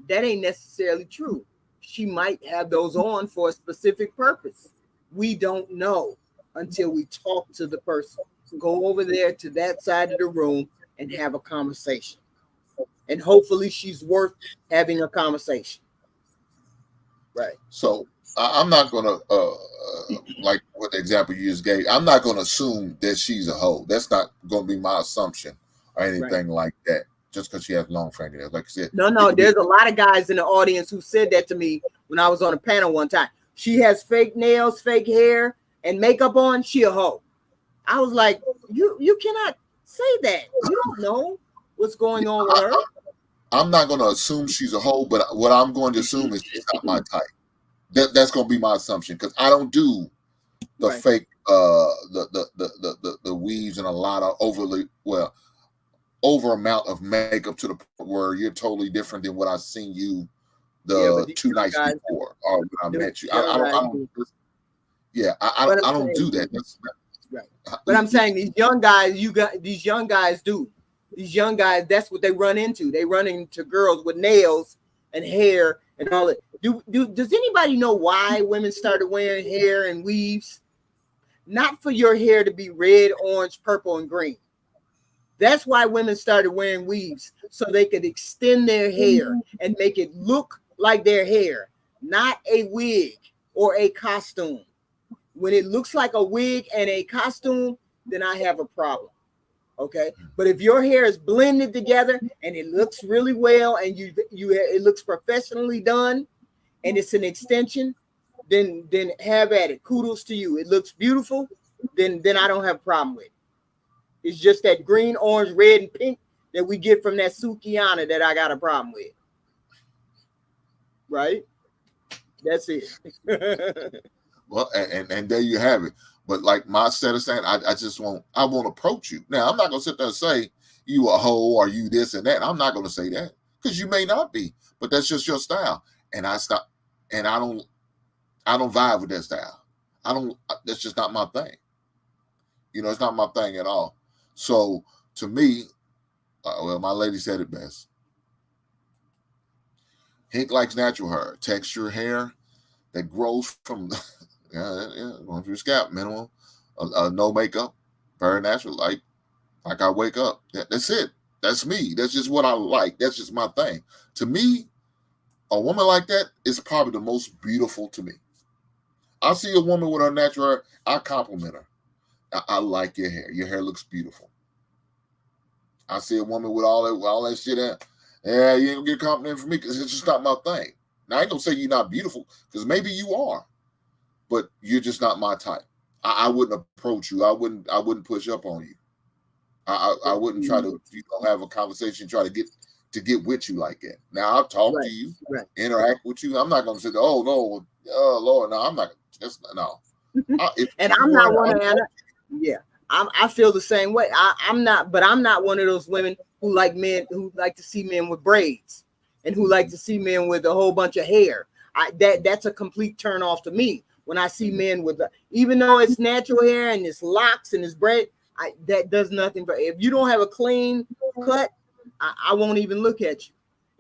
That ain't necessarily true. She might have those on for a specific purpose. We don't know until we talk to the person. Go over there to that side of the room and have a conversation. And hopefully she's worth having a conversation. Right. So I'm not going to, like what the example you just gave, I'm not going to assume that she's a hoe. That's not going to be my assumption or anything like that. Just because she has long fingernails, like I said. No, there's a lot of guys in the audience who said that to me when I was on a panel one time. She has fake nails, fake hair, and makeup on. She a hoe. I was like, you cannot say that. You don't know what's going on with her. I'm not going to assume she's a hoe, but what I'm going to assume is she's not my type. That's going to be my assumption because I don't do the fake, the weaves and a lot of over amount of makeup to the point where you're totally different than what I've seen you the 2 nights before or when I met you. I don't do that. That's right. But I'm saying these young guys, these young guys do. These young guys, that's what they run into. They run into girls with nails and hair and all that. Does anybody know why women started wearing hair and weaves? Not for your hair to be red, orange, purple, and green. That's why women started wearing weaves, so they could extend their hair and make it look like their hair, not a wig or a costume. When it looks like a wig and a costume, then I have a problem. Okay, but if your hair is blended together and it looks really well and it looks professionally done and it's an extension, then have at it. Kudos to you. It looks beautiful. Then I don't have a problem with it. It's just that green, orange, red, and pink that we get from that Sukiana that I got a problem with. Right? That's it. Well, and there you have it. But like my set of saying, I won't approach you. Now, I'm not going to sit there and say you a hoe or you this and that. I'm not going to say that because you may not be, but that's just your style. And I don't vibe with that style. That's just not my thing. It's not my thing at all. So to me, my lady said it best. Hink likes natural hair, texture hair that grows from going through scalp, minimal, no makeup, very natural, like I wake up. That's it. That's me. That's just what I like. That's just my thing. To me, a woman like that is probably the most beautiful to me. I see a woman with her natural hair, I compliment her. I like your hair. Your hair looks beautiful. I see a woman with all that shit in. Yeah, you ain't gonna get a compliment from me because it's just not my thing. Now I ain't gonna say you're not beautiful because maybe you are, but you're just not my type. I wouldn't approach you. I wouldn't push up on you. I wouldn't try to have a conversation, try to get with you like that. Now I'll talk to you, interact with you. I'm not gonna say, oh no, Lord, no, I'm not. That's no. And I'm not one of them. Yeah, I feel the same way. I'm not one of those women who like to see men with braids and who like to see men with a whole bunch of hair. That's a complete turn off to me. When I see men with, even though it's natural hair and it's locks and it's braid, that does nothing. But if you don't have a clean cut, I won't even look at you.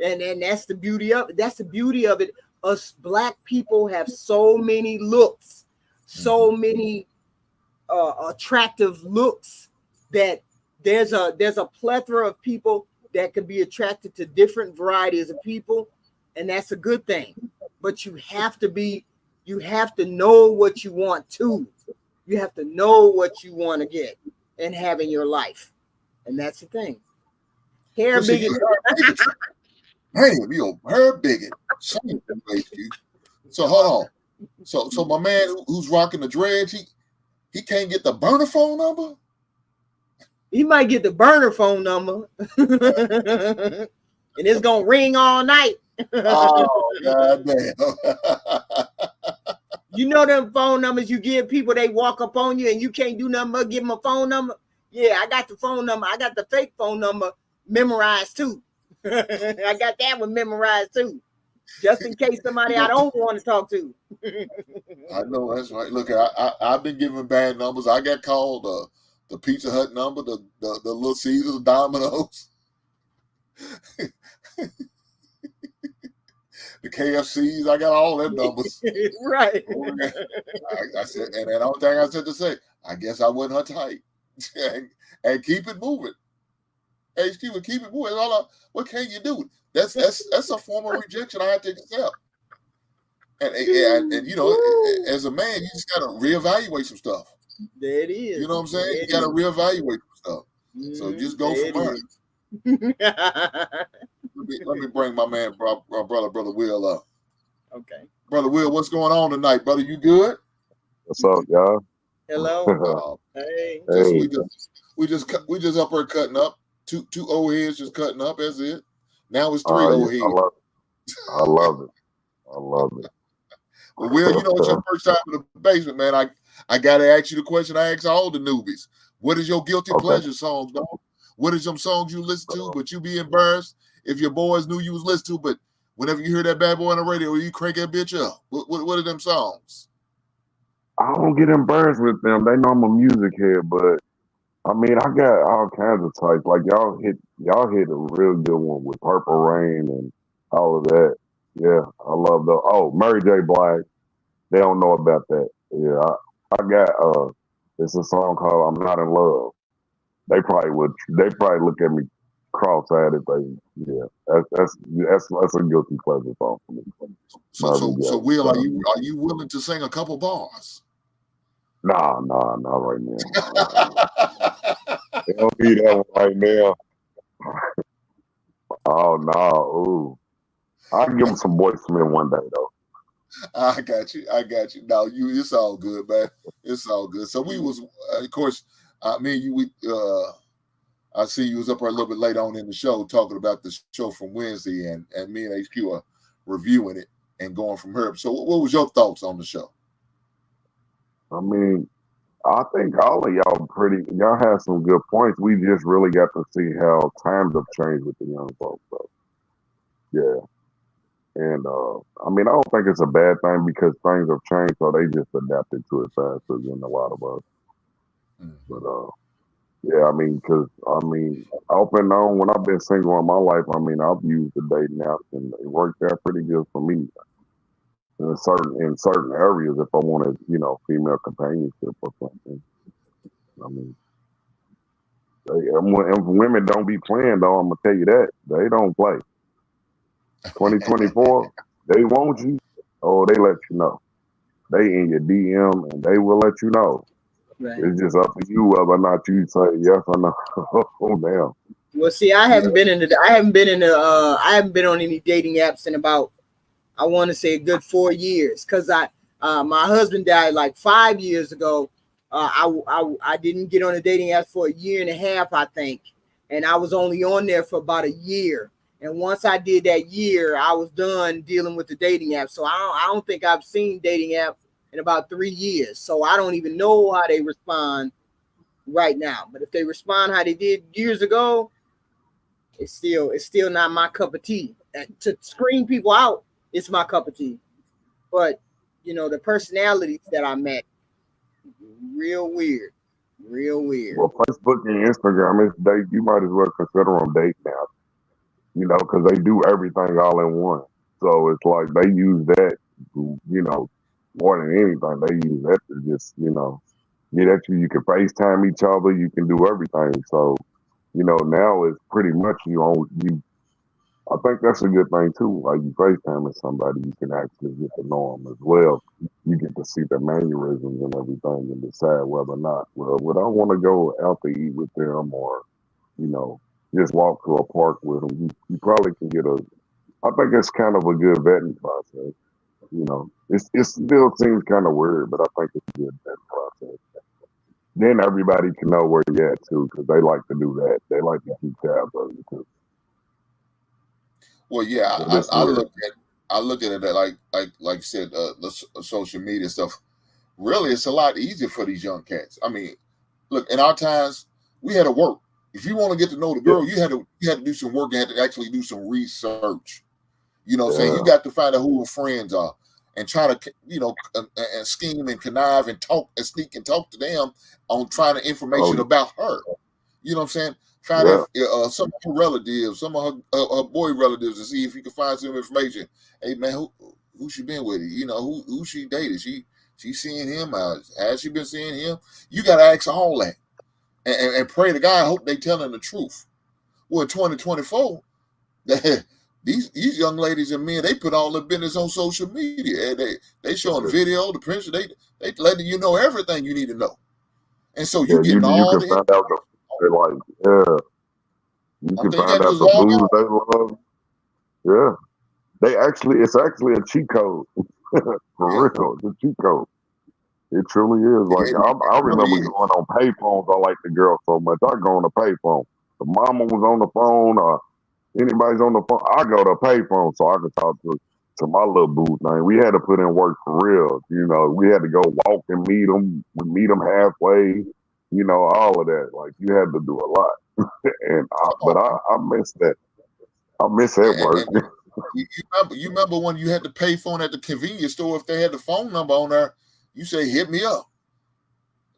And that's the beauty of it. That's the beauty of it. Us Black people have so many looks, so many attractive looks that there's a plethora of people that can be attracted to different varieties of people, and that's a good thing. But you have to know what you want to. You have to know what you want to get and have in your life, and that's the thing. Hair bigot. Damn, you a hair bigot. So hold on. So my man who's rocking the dreads, he can't get the burner phone number? He might get the burner phone number. And it's gonna ring all night. Oh, God damn. You know them phone numbers you give people, they walk up on you and you can't do nothing but give them a phone number? Yeah, I got the phone number. I got the fake phone number memorized too. I got that one memorized too. Just in case somebody I don't want to talk to. I know, that's right. Look, I've been giving bad numbers. I got called the Pizza Hut number, the Little Caesars, Domino's, the KFCs. I got all them numbers. Right. I said, and the only thing I said to say, I guess I wasn't her type. and keep it moving. Hey, keep it moving. What can you do? That's a form of rejection I have to accept. And you know, as a man, you just gotta reevaluate some stuff. There it is. You know what I'm saying? You gotta reevaluate some stuff. So just go from there. Let me bring my man, brother Will up. Okay. Brother Will, what's going on tonight, brother? You good? What's up, y'all? Hello. Hey. We just up here cutting up. Two old heads just cutting up. That's it. Now it's three old heads. I love it. Well, Will, you know it's your first time in the basement, man. I gotta ask you the question I ask all the newbies. What is your guilty pleasure songs, dog? What is some songs you listen to, but you be embarrassed if your boys knew you was listening to, but whenever you hear that bad boy on the radio, you crank that bitch up. What are them songs? I don't get embarrassed with them. They know I'm a music head, but I mean, I got all kinds of types. Like y'all hit a real good one with Purple Rain and all of that. Yeah, I love the Mary J. Blige. They don't know about that. Yeah, I got it's a song called "I'm Not in Love." They probably look at me cross-eyed if they. Yeah, that's a guilty pleasure song for me. So Will, are you willing to sing a couple bars? Nah, not right now. They don't need that one right now. Oh no, ooh. I'll give them some Boyz II Men one day though. I got you. No, it's all good, man. It's all good. So we was, of course, me and you. I see you was up there a little bit late on in the show talking about the show from Wednesday, and me and HQ are reviewing it and going from her. So what was your thoughts on the show? I mean, I think all of y'all have some good points. We just really got to see how times have changed with the young folks. So, yeah. And I mean, I don't think it's a bad thing because things have changed, so they just adapted to it faster than a lot of us. But yeah, I mean, because off and on, when I've been single in my life, I mean, I've used the dating apps and it worked out pretty good for me. In certain areas, if I wanted, female companionship or something. I mean, if women don't be playing though, I'm gonna tell you that they don't play. 2024, they want you, or they let you know. They in your DM and they will let you know. Right. It's just up to you whether or not you say yes or no. Oh damn. Well, see, I haven't been on any dating apps in about, I want to say, a good 4 years, because my husband died like 5 years ago. I didn't get on a dating app for 1.5 years, I think, and I was only on there for about a year. And once I did that year, I was done dealing with the dating app. So I don't think I've seen dating app in about 3 years. So I don't even know how they respond right now. But if they respond how they did years ago, it's still not my cup of tea. To screen people out, it's my cup of tea. But the personalities that I met, real weird. Well, Facebook and Instagram, you might as well consider them dating apps. Because they do everything all in one. So it's like they use that, more than anything. They use that to just, get at you. You can FaceTime each other. You can do everything. So, now it's pretty much you. I think that's a good thing too. Like you FaceTiming somebody, you can actually get to know them as well. You get to see their mannerisms and everything, and decide whether or not, well, would I want to go out to eat with them, or just walk to a park with them. You probably can get I think it's kind of a good vetting process. It still seems kind of weird, but I think it's a good vetting process. Then everybody can know where you're at too, because they like to do that. They like to keep tabs on you too. Well, yeah, I look at it like you said, the social media stuff. Really, it's a lot easier for these young cats. I mean, look, in our times, we had to work. If you want to get to know the girl, you had to do some work. You had to actually do some research. Saying you got to find out who her friends are and try to, and scheme and connive and talk and sneak and talk to them on trying to information about her. You know what I'm saying? Find out some of her relatives, some of her boy relatives, to see if you can find some information. Hey man, who she been with? Who she dated? She seeing him? Has she been seeing him? You got to ask all that and pray to God. Hope they telling the truth. Well, in 2024, these young ladies and men, they put all their business on social media. They showing video, the picture. They letting you know everything you need to know. And so you getting all you can find out they like, you can find out the booze they love. Yeah. It's actually a cheat code. For real, it's a cheat code. It truly is. Like I remember going on payphones. I like the girl so much. I go on the payphone. The mama was on the phone, or anybody's on the phone, I go to payphone so I can talk to my little boo thing. We had to put in work for real. We had to go walk and meet them. We meet them halfway. All of that. Like you had to do a lot. But I miss that. I miss that work. You remember when you had the payphone at the convenience store? If they had the phone number on there, you say, hit me up.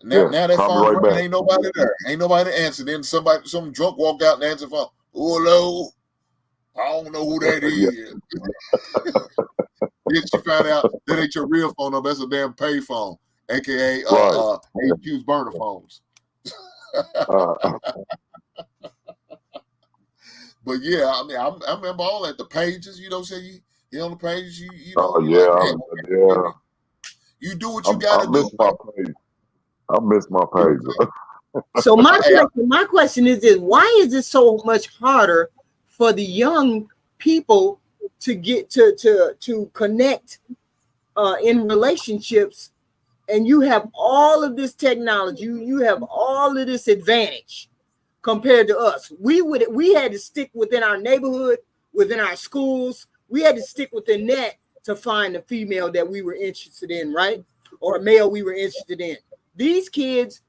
Now that phone ringing, ain't nobody there. Ain't nobody to answer. Then some drunk walk out and answer the phone. Oh, hello. I don't know who that is. Then you find out that ain't your real phone number. That's a damn payphone, aka HQ's burner phones. But yeah, I mean, I remember all that. The pages, say you on the pages, you do what you got to do. I miss my page. So my question is this: why is it so much harder for the young people to get to connect in relationships, and you have all of this technology, you have all of this advantage compared to us? We had to stick within our neighborhood, within our schools. We had to stick within that to find the female that we were interested in, right? Or a male we were interested in. These kids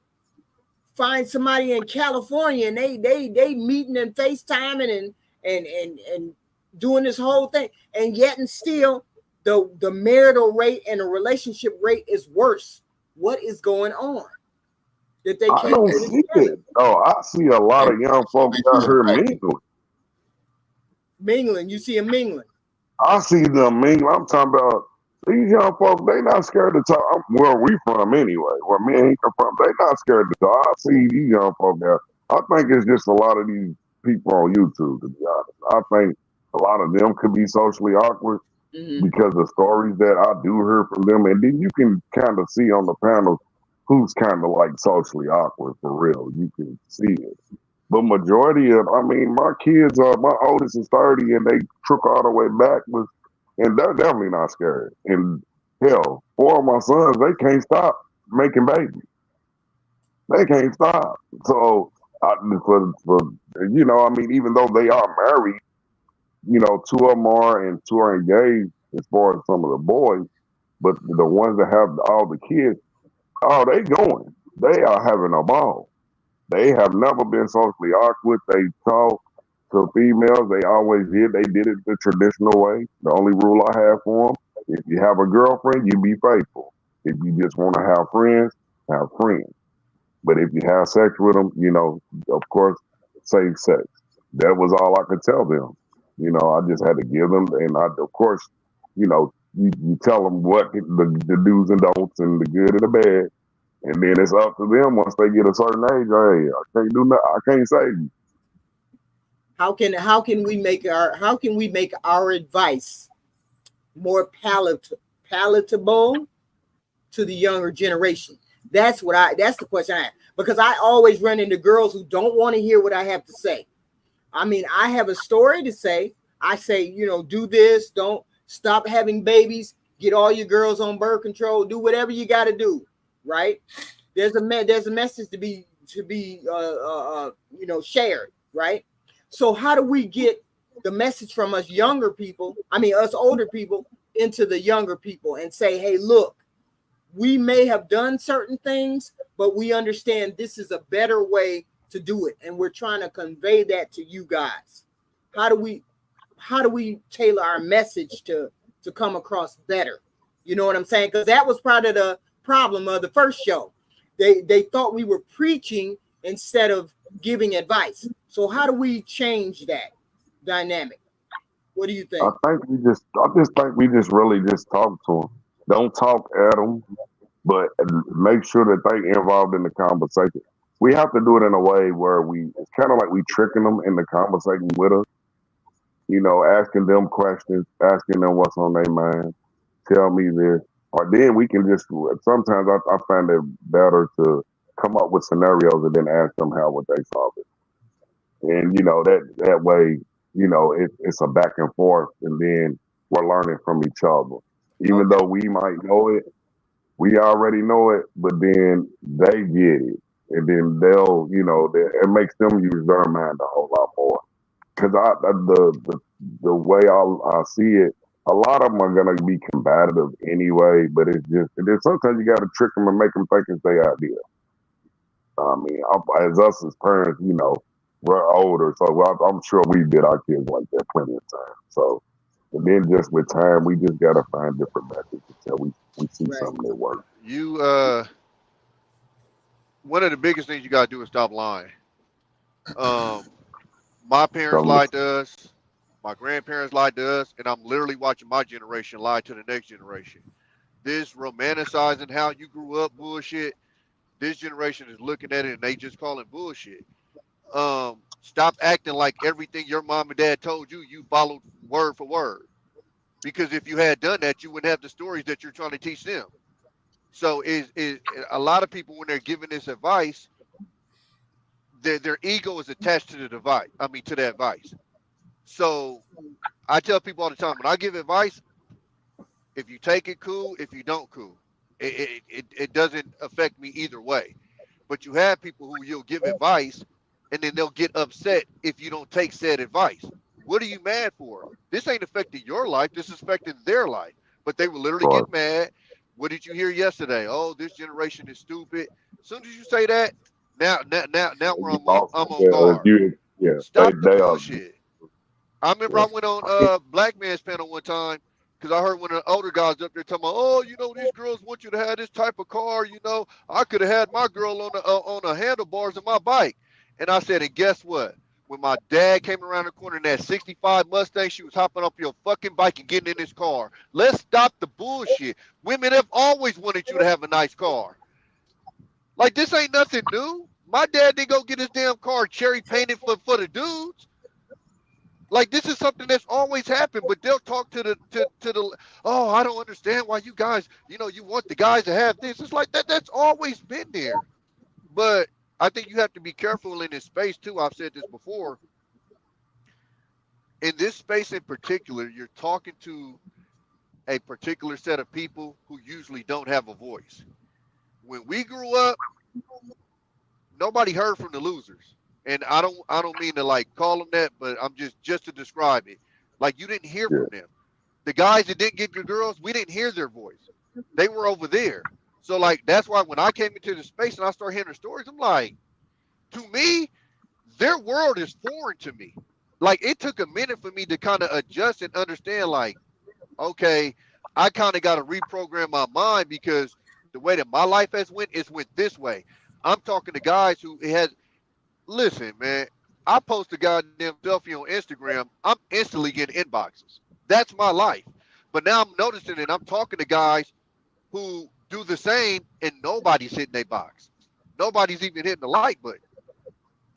find somebody in California and they meeting and FaceTiming and doing this whole thing, and yet and still the marital rate and the relationship rate is worse. What is going on? That they can't. I don't see it. Oh, I see a lot of young folks out here mingling. Mingling, you see them mingling. I see them mingling. I'm talking about these young folks. They not scared to talk. Where we from anyway? Where me and he come from? They not scared to talk. I see these young folks there. I think it's just a lot of these people on YouTube. To be honest, I think a lot of them could be socially awkward because of stories that I do hear from them, and then you can kind of see on the panels who's kind of like socially awkward for real. You can see it. But majority of, my kids my oldest is 30 and they took all the way backwards, and they're definitely not scared. And hell, 4 of my sons, they can't stop making babies. They can't stop. So, even though they are married, 2 of them are and 2 are engaged as far as some of the boys, but the ones that have all the kids, they going. They are having a ball. They have never been socially awkward. They talk to females. They always did. They did it the traditional way. The only rule I have for them, if you have a girlfriend, you be faithful. If you just want to have friends, have friends. But if you have sex with them, of course, safe sex. That was all I could tell them. I just had to give them, and of course, you tell them what the do's and don'ts and the good and the bad. And then it's up to them once they get a certain age. Hey, I can't do nothing. I can't save you. How can we make our advice more palatable to the younger generation? That's the question I have, because I always run into girls who don't want to hear what I have to say. I mean, I have a story to say. I say, do this, don't stop having babies, get all your girls on birth control, do whatever you got to do, right? There's a message to be shared, right? So how do we get the message from us us older people, into the younger people and say, hey, look, we may have done certain things, but we understand this is a better way to do it, and we're trying to convey that to you guys. How do we tailor our message to come across better? You know what I'm saying? Because that was part of the problem of the first show. They thought we were preaching instead of giving advice. So how do we change that dynamic? What do you think? I just think we just really just talk to them. Don't talk at them, but make sure that they involved in the conversation. We have to do it in a way where it's kind of like we tricking them into conversating with us. Asking them questions, asking them what's on their mind. Tell me this. Or then we can just, sometimes I find it better to come up with scenarios and then ask them how would they solve it. And, that way, it's a back and forth, and then we're learning from each other. Even though we might know it, we already know it, but then they get it. And then it makes them use their mind a whole lot more. Because the way I see it, a lot of them are gonna be combative anyway. But it's just, and then sometimes you got to trick them and make them think it's their idea. I mean, as us as parents, we're older, so I'm sure we did our kids like that plenty of times. So, and then just with time, we just gotta find different methods until we see something that works. One of the biggest things you gotta do is stop lying. My parents lied to us. My grandparents lied to us, and I'm literally watching my generation lie to the next generation. This romanticizing how you grew up bullshit, this generation is looking at it and they just call it bullshit. Stop acting like everything your mom and dad told you, you followed word for word. Because if you had done that, you wouldn't have the stories that you're trying to teach them. So a lot of people, when they're giving this advice, their ego is attached to the device. I mean, to the advice. So I tell people all the time, when I give advice, if you take it, cool. If you don't, cool. It doesn't affect me either way. But you have people who you'll give advice, and then they'll get upset if you don't take said advice. What are you mad for? This ain't affecting your life. This is affecting their life. But they will literally get mad. What did you hear yesterday? Oh, this generation is stupid. As soon as you say that, now we're I'm on guard. Stop the bullshit. I remember I went on Black Man's panel one time because I heard one of the older guys up there talking about, oh, these girls want you to have this type of car. I could have had my girl on the handlebars of my bike. And I said, and guess what? When my dad came around the corner in that 65 Mustang, she was hopping up your fucking bike and getting in this car. Let's stop the bullshit. Women have always wanted you to have a nice car. Like, this ain't nothing new. My dad didn't go get his damn car cherry painted for the dudes. Like, this is something that's always happened, but they'll talk to the oh, I don't understand why you guys, you want the guys to have this. It's like that's always been there. But I think you have to be careful in this space too. I've said this before. In this space in particular, you're talking to a particular set of people who usually don't have a voice. When we grew up, nobody heard from the losers. And I don't mean to like call them that, but I'm just to describe it. Like, you didn't hear from them. The guys that didn't get the girls, we didn't hear their voice. They were over there. So like, that's why when I came into the space and I started hearing their stories, I'm like, to me, their world is foreign to me. Like, it took a minute for me to kind of adjust and understand, like, okay, I kind of got to reprogram my mind because the way that my life has went, it's went this way. I'm talking to guys who listen, man, I post a goddamn selfie on Instagram, I'm instantly getting inboxes. That's my life. But now I'm noticing that I'm talking to guys who do the same, and nobody's hitting their box. Nobody's even hitting the like button.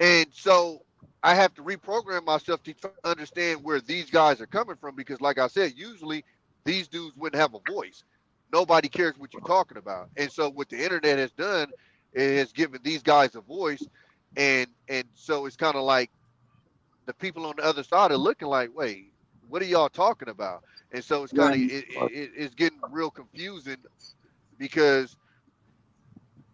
And so I have to reprogram myself to try to understand where these guys are coming from, because like I said, usually these dudes wouldn't have a voice. Nobody cares what you're talking about. And so what the internet has done, it has given these guys a voice. And so it's kind of like the people on the other side are looking like, wait, what are y'all talking about? And so it's kind of, it's getting real confusing, because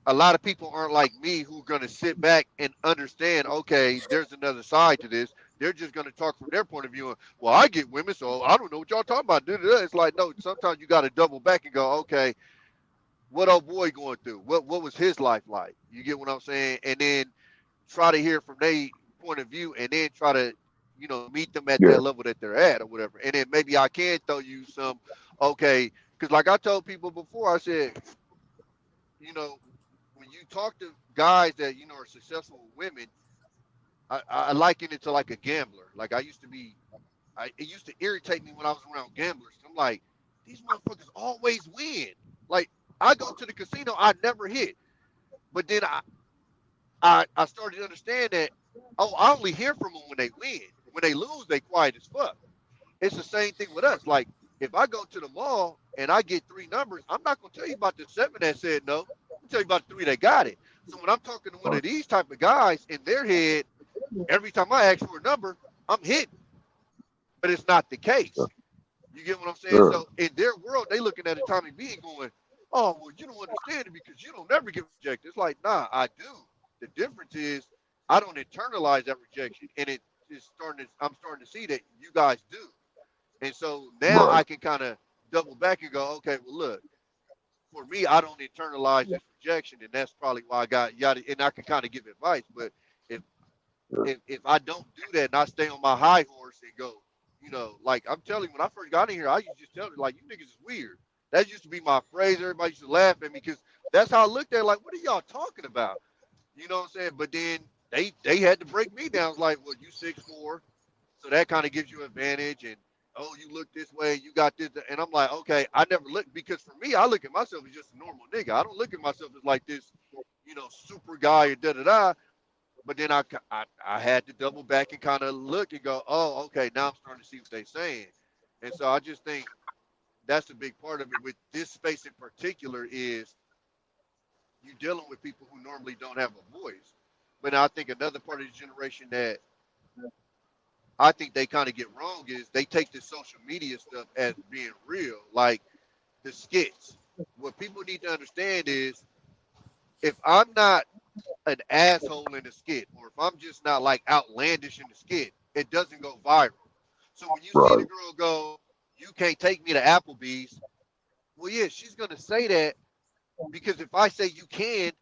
a lot of people aren't like me who are going to sit back and understand, okay, there's another side to this. They're just going to talk from their point of view. Well, I get women, so I don't know what y'all talking about. It's like, no, sometimes you got to double back and go, okay, what old boy going through? What was his life like? You get what I'm saying? And then try to hear from their point of view, and then try to, meet them at that level that they're at or whatever. And then maybe I can throw you some, okay, because like I told people before, I said, when you talk to guys that are successful with women, I liken it to like a gambler. Like I used to be, it used to irritate me when I was around gamblers. I'm like, these motherfuckers always win. Like I go to the casino, I never hit, but then I started to understand that, oh, I only hear from them when they win. When they lose, they quiet as fuck. It's the same thing with us. Like if I go to the mall and I get 3 numbers, I'm not gonna tell you about the 7 that said no. I'm tell you about the 3 that got it. So when I'm talking to one of these type of guys, in their head, every time I ask for a number, I'm hitting. But it's not the case. You get what I'm saying? Sure. So in their world, they looking at a Tommy B and going, oh, well, you don't understand it because you don't never get rejected. It's like, nah, I do. The difference is I don't internalize that rejection, and I'm starting to see that you guys do. And so now I can kind of double back and go, okay, well, look, for me, I don't internalize this rejection, and that's probably why I got yada. And I can kind of give advice, but if I don't do that and I stay on my high horse and go, like I'm telling you, when I first got in here, I used to just tell you, like, you niggas is weird. That used to be my phrase. Everybody used to laugh at me because that's how I looked at it, like, what are y'all talking about? You know what I'm saying? But then they had to break me down. It's like, well, you 6'4", so that kind of gives you advantage, and oh, you look this way, you got this, and I'm like, okay, I never look, because for me, I look at myself as just a normal nigga. I don't look at myself as like this, super guy or da-da-da. But then I had to double back and kind of look and go, oh, okay, now I'm starting to see what they're saying. And so I just think that's a big part of it with this space in particular is you're dealing with people who normally don't have a voice. But I think another part of the generation that I think they kind of get wrong is they take the social media stuff as being real, like the skits. What people need to understand is if I'm not an asshole in the skit, or if I'm just not like outlandish in the skit, it doesn't go viral. So when you see the girl go, you can't take me to Applebee's, well, yeah, she's going to say that because if I say you can,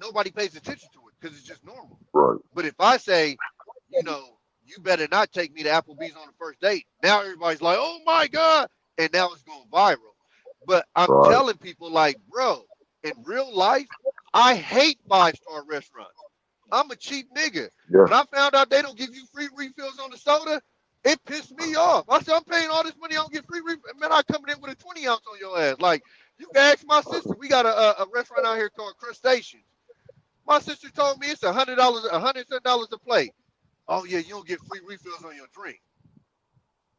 nobody pays attention to it because it's just normal. But if I say, you better not take me to Applebee's on the first date, now everybody's like, oh my God, and now it's going viral. But I'm telling people, like, bro, in real life, I hate 5-star restaurants. I'm a cheap nigga. Yeah. When I found out they don't give you free refills on the soda, it pissed me off. I said, I'm paying all this money, I don't get free refills. Man, I come in with a 20 ounce on your ass. Like, you can ask my sister. We got a restaurant out here called Crustaceans. My sister told me it's $100, $107 a plate. Oh, yeah, you don't get free refills on your drink.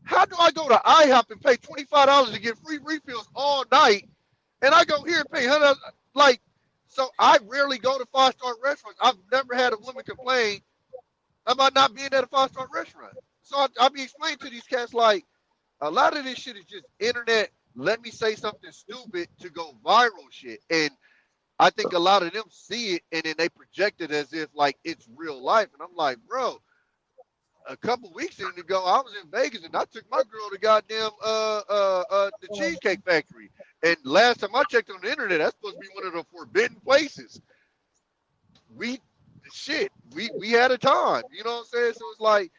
How do I go to IHOP and pay $25 to get free refills all night, and I go here and pay $100? Like, so I rarely go to 5-star restaurants. I've never had a woman complain about not being at a 5-star restaurant. So I be explaining to these cats, like, a lot of this shit is just internet. Let me say something stupid to go viral shit. And I think a lot of them see it and then they project it as if like it's real life. And I'm like, bro, a couple weeks ago, I was in Vegas and I took my girl to goddamn the Cheesecake Factory. And last time I checked on the internet, that's supposed to be one of the forbidden places. We had a time, you know what I'm saying? So it's like,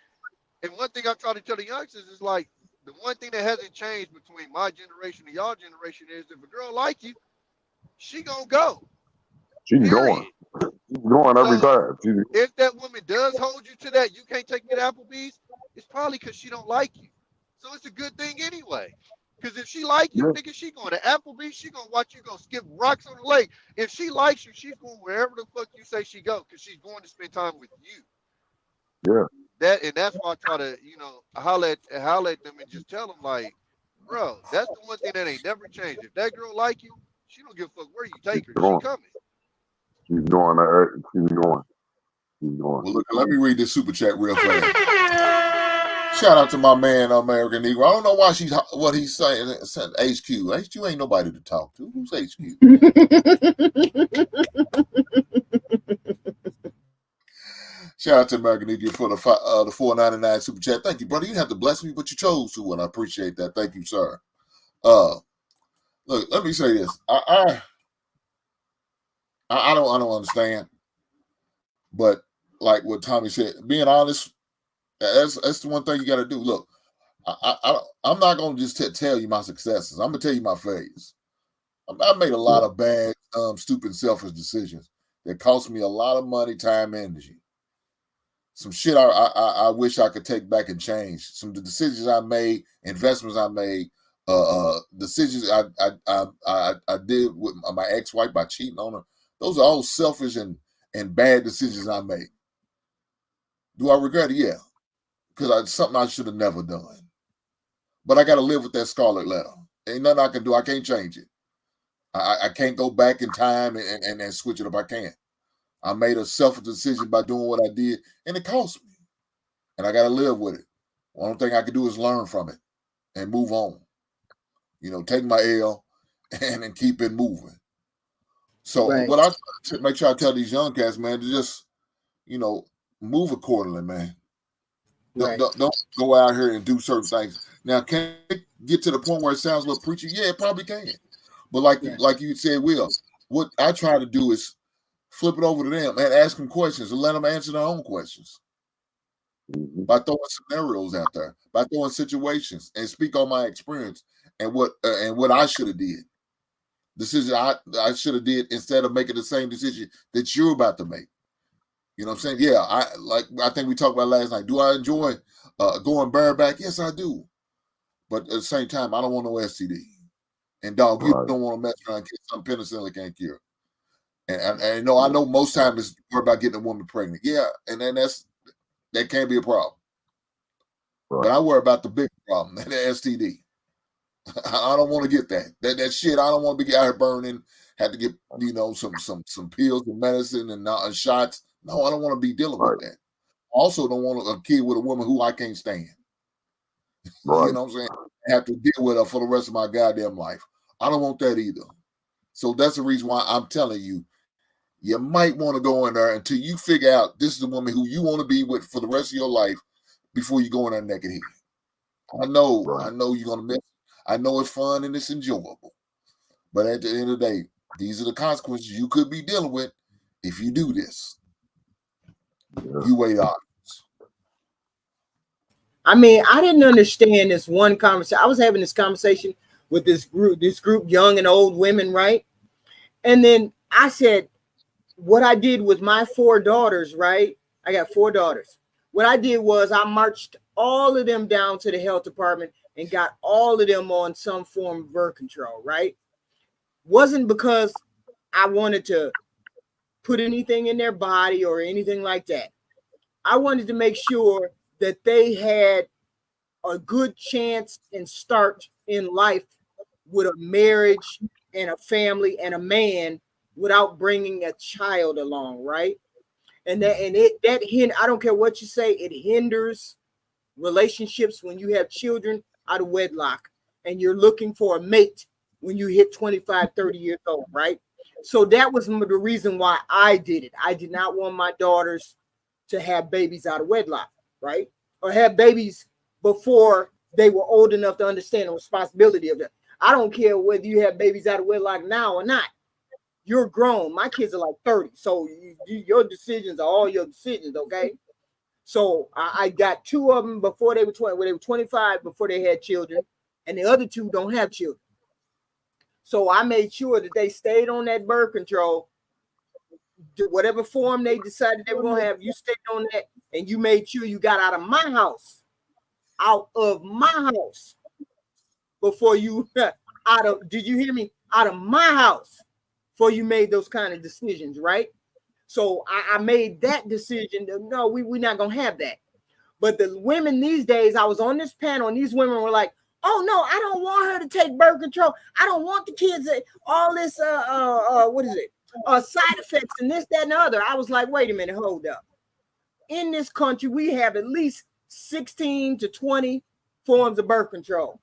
and one thing I'm trying to tell the youngsters is like, the one thing that hasn't changed between my generation and y'all generation is if a girl like you, she gonna go. She's going. She's going every time. If that woman does hold you to that, you can't take me to Applebee's, it's probably because she don't like you. So it's a good thing anyway. Because if she like you, nigga, she going to Applebee's. She gonna watch you go skip rocks on the lake. If she likes you, she's going wherever the fuck you say she go, because she's going to spend time with you. Yeah. That's why I try to, holler at them and just tell them, like, bro, that's the one thing that ain't never changed. If that girl like you, she don't give a fuck where you take her. She coming. She's going. She's going. Well, look, let me read this super chat real fast. Shout out to my man, American Negro. I don't know why what he's saying. HQ. HQ ain't nobody to talk to. Who's HQ? Shout out to American Negro for the $4.99 super chat. Thank you, brother. You didn't have to bless me, but you chose to, and I appreciate that. Thank you, sir. Look, let me say this. I don't understand, but like what Tommy said, being honest, that's the one thing you got to do. Look, I'm not gonna just tell you my successes. I'm gonna tell you my failures. I made a lot of bad, stupid, selfish decisions that cost me a lot of money, time, energy. Some shit I wish I could take back and change. Some of the decisions I made, investments I made, decisions I did with my ex-wife by cheating on her. Those are all selfish and bad decisions I made. Do I regret it? Yeah, because it's something I should have never done. But I got to live with that scarlet letter. Ain't nothing I can do. I can't change it. I can't go back in time and switch it up. I can't. I made a selfish decision by doing what I did, and it cost me. And I got to live with it. One thing I can do is learn from it and move on. Take my L and then keep it moving. So what I try to make sure I tell these young cats, man, to just, move accordingly, man. Don't go out here and do certain things. Now, can it get to the point where it sounds a little preachy? Yeah, it probably can. But like you said, Will, what I try to do is flip it over to them and ask them questions and let them answer their own questions. By throwing scenarios out there, by throwing situations, and speak on my experience and what I should have did. Decision I should have did instead of making the same decision that you're about to make. You know what I'm saying? Yeah, I think we talked about last night. Do I enjoy going bareback? Yes, I do. But at the same time, I don't want no STD. And dog, you don't want to mess around and get some penicillin can't cure. And I know most times it's worried about getting a woman pregnant. Yeah, and then that can be a problem. Right. But I worry about the big problem, the STD. I don't want to get that shit. I don't want to be out here burning. Have to get some pills and medicine and shots. No, I don't want to be dealing with that. I also don't want a kid with a woman who I can't stand. Right. You know what I'm saying? I have to deal with her for the rest of my goddamn life. I don't want that either. So that's the reason why I'm telling you, you might want to go in there until you figure out this is the woman who you want to be with for the rest of your life before you go in there naked here. I know you're gonna miss. I know it's fun and it's enjoyable, but at the end of the day, these are the consequences you could be dealing with if you do this. Yeah. You wait on. I mean, I didn't understand this one conversation. I was having this conversation with this group, young and old women, right? And then I said, what I did with my 4 daughters, right? I got 4 daughters. What I did was I marched all of them down to the health department and got all of them on some form of birth control, right? Wasn't because I wanted to put anything in their body or anything like that. I wanted to make sure that they had a good chance and start in life with a marriage and a family and a man without bringing a child along, right? I don't care what you say, it hinders relationships when you have children out of wedlock and you're looking for a mate when you hit 25, 30 years old, right? So that was the reason why I did it. I did not want my daughters to have babies out of wedlock, right? Or have babies before they were old enough to understand the responsibility of that. I don't care whether you have babies out of wedlock now or not. You're grown. My kids are like 30. So your decisions are all your decisions, okay? So I got 2 of them before they were 20, when they were 25, before they had children, and the other 2 don't have children. So I made sure that they stayed on that birth control. Whatever form they decided they were going to have, you stayed on that, and you made sure you got out of my house. Out of my house. before you did you hear me? Out of my house before you made those kind of decisions, right? So I made that decision. No, we're not gonna have that. But the women these days, I was on this panel, and these women were like, "Oh no, I don't want her to take birth control. I don't want the kids all this what is it? Side effects and this, that, and the other." I was like, "Wait a minute, hold up. In this country, we have at least 16 to 20 forms of birth control.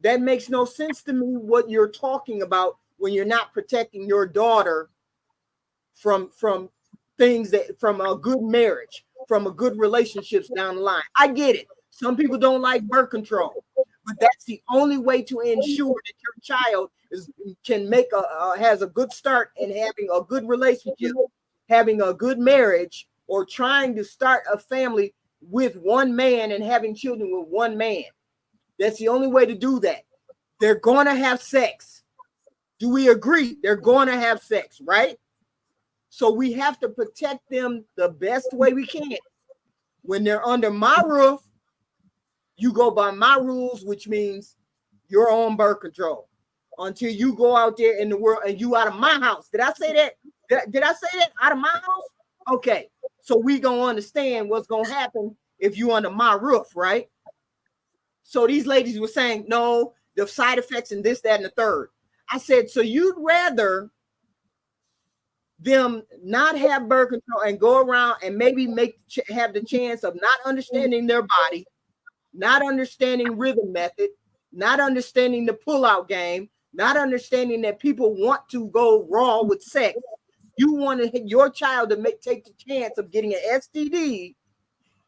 That makes no sense to me what you're talking about when you're not protecting your daughter from things that from a good marriage, from a good relationships down the line. I get it. Some people don't like birth control, but that's the only way to ensure that your child can make has a good start in having a good relationship, having a good marriage, or trying to start a family with one man and having children with one man. That's the only way to do that. They're going to have sex. Do we agree? They're going to have sex, right? So we have to protect them the best way we can. When they're under my roof, you go by my rules, which means you're on birth control until you go out there in the world and you out of my house. Did I say that? Did I say that? Out of my house? Okay. So we gonna understand what's gonna happen if you under my roof, right? So these ladies were saying, no, the side effects and this, that, and the third. I said, so you'd rather them not have birth control and go around and maybe have the chance of not understanding their body, not understanding rhythm method, not understanding the pull-out game, not understanding that people want to go raw with sex. You want your child to take the chance of getting an STD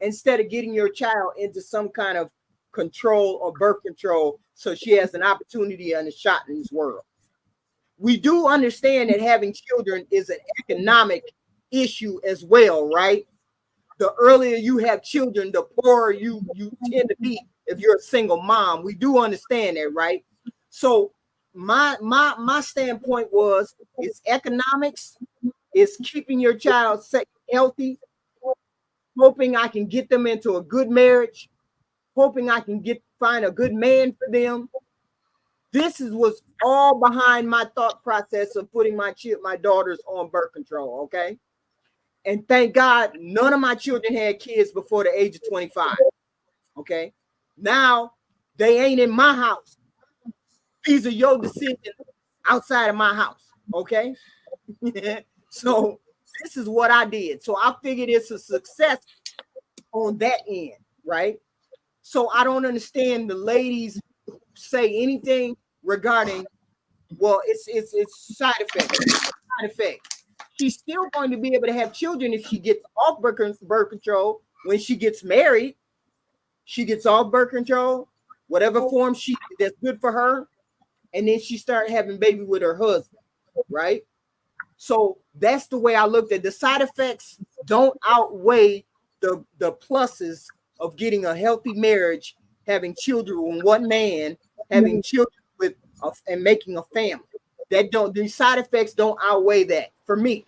instead of getting your child into some kind of control or birth control so she has an opportunity and a shot in this world. We do understand that having children is an economic issue as well, right? The earlier you have children, the poorer you tend to be if you're a single mom. We do understand that, right? So my standpoint was it's economics, it's keeping your child healthy, hoping I can get them into a good marriage, hoping I can find a good man for them. This was all behind my thought process of putting my daughters on birth control, okay? And thank God none of my children had kids before the age of 25, okay? Now they ain't in my house. These are your decisions outside of my house, okay? So this is what I did. So I figured it's a success on that end, right? So I don't understand the ladies who say anything regarding, well, it's side effect. She's still going to be able to have children if she gets off birth control. When she gets married, she gets off birth control, whatever form that's good for her, and then she started having baby with her husband, right? So that's the way I looked at it. The side effects don't outweigh the pluses of getting a healthy marriage, having children with one man, having children with and making a family. The side effects don't outweigh that for me,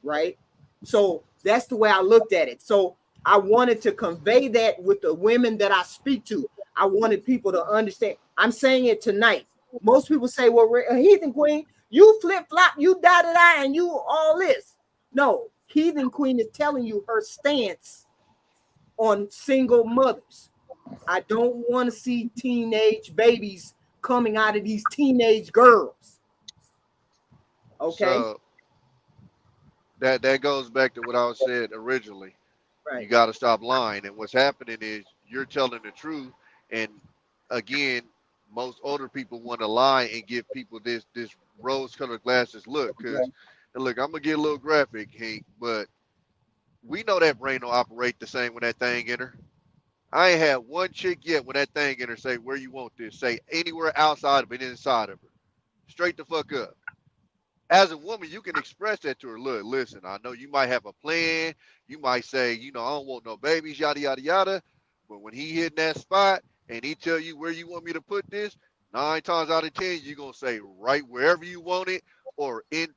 right? So that's the way I looked at it. So I wanted to convey that with the women that I speak to. I wanted people to understand. I'm saying it tonight. Most people say, well, Heathen Queen, you flip-flop, you da-da-da, and you all this. No, Heathen Queen is telling you her stance on single mothers. I don't want to see teenage babies coming out of these teenage girls. Okay. So that goes back to what I said originally. Right. You got to stop lying. And what's happening is you're telling the truth. And again, most older people want to lie and give people this rose-colored glasses look. Because look, I'm gonna get a little graphic, Hank, but we know that brain don't operate the same when that thing in her. I ain't had one chick yet when that thing in her say, where you want this? Say anywhere outside of it, inside of her. Straight the fuck up. As a woman, you can express that to her. Look, listen, I know you might have a plan. You might say, I don't want no babies, yada, yada, yada. But when he hit that spot and he tell you where you want me to put this, 9 times out of 10, you're going to say right wherever you want it or in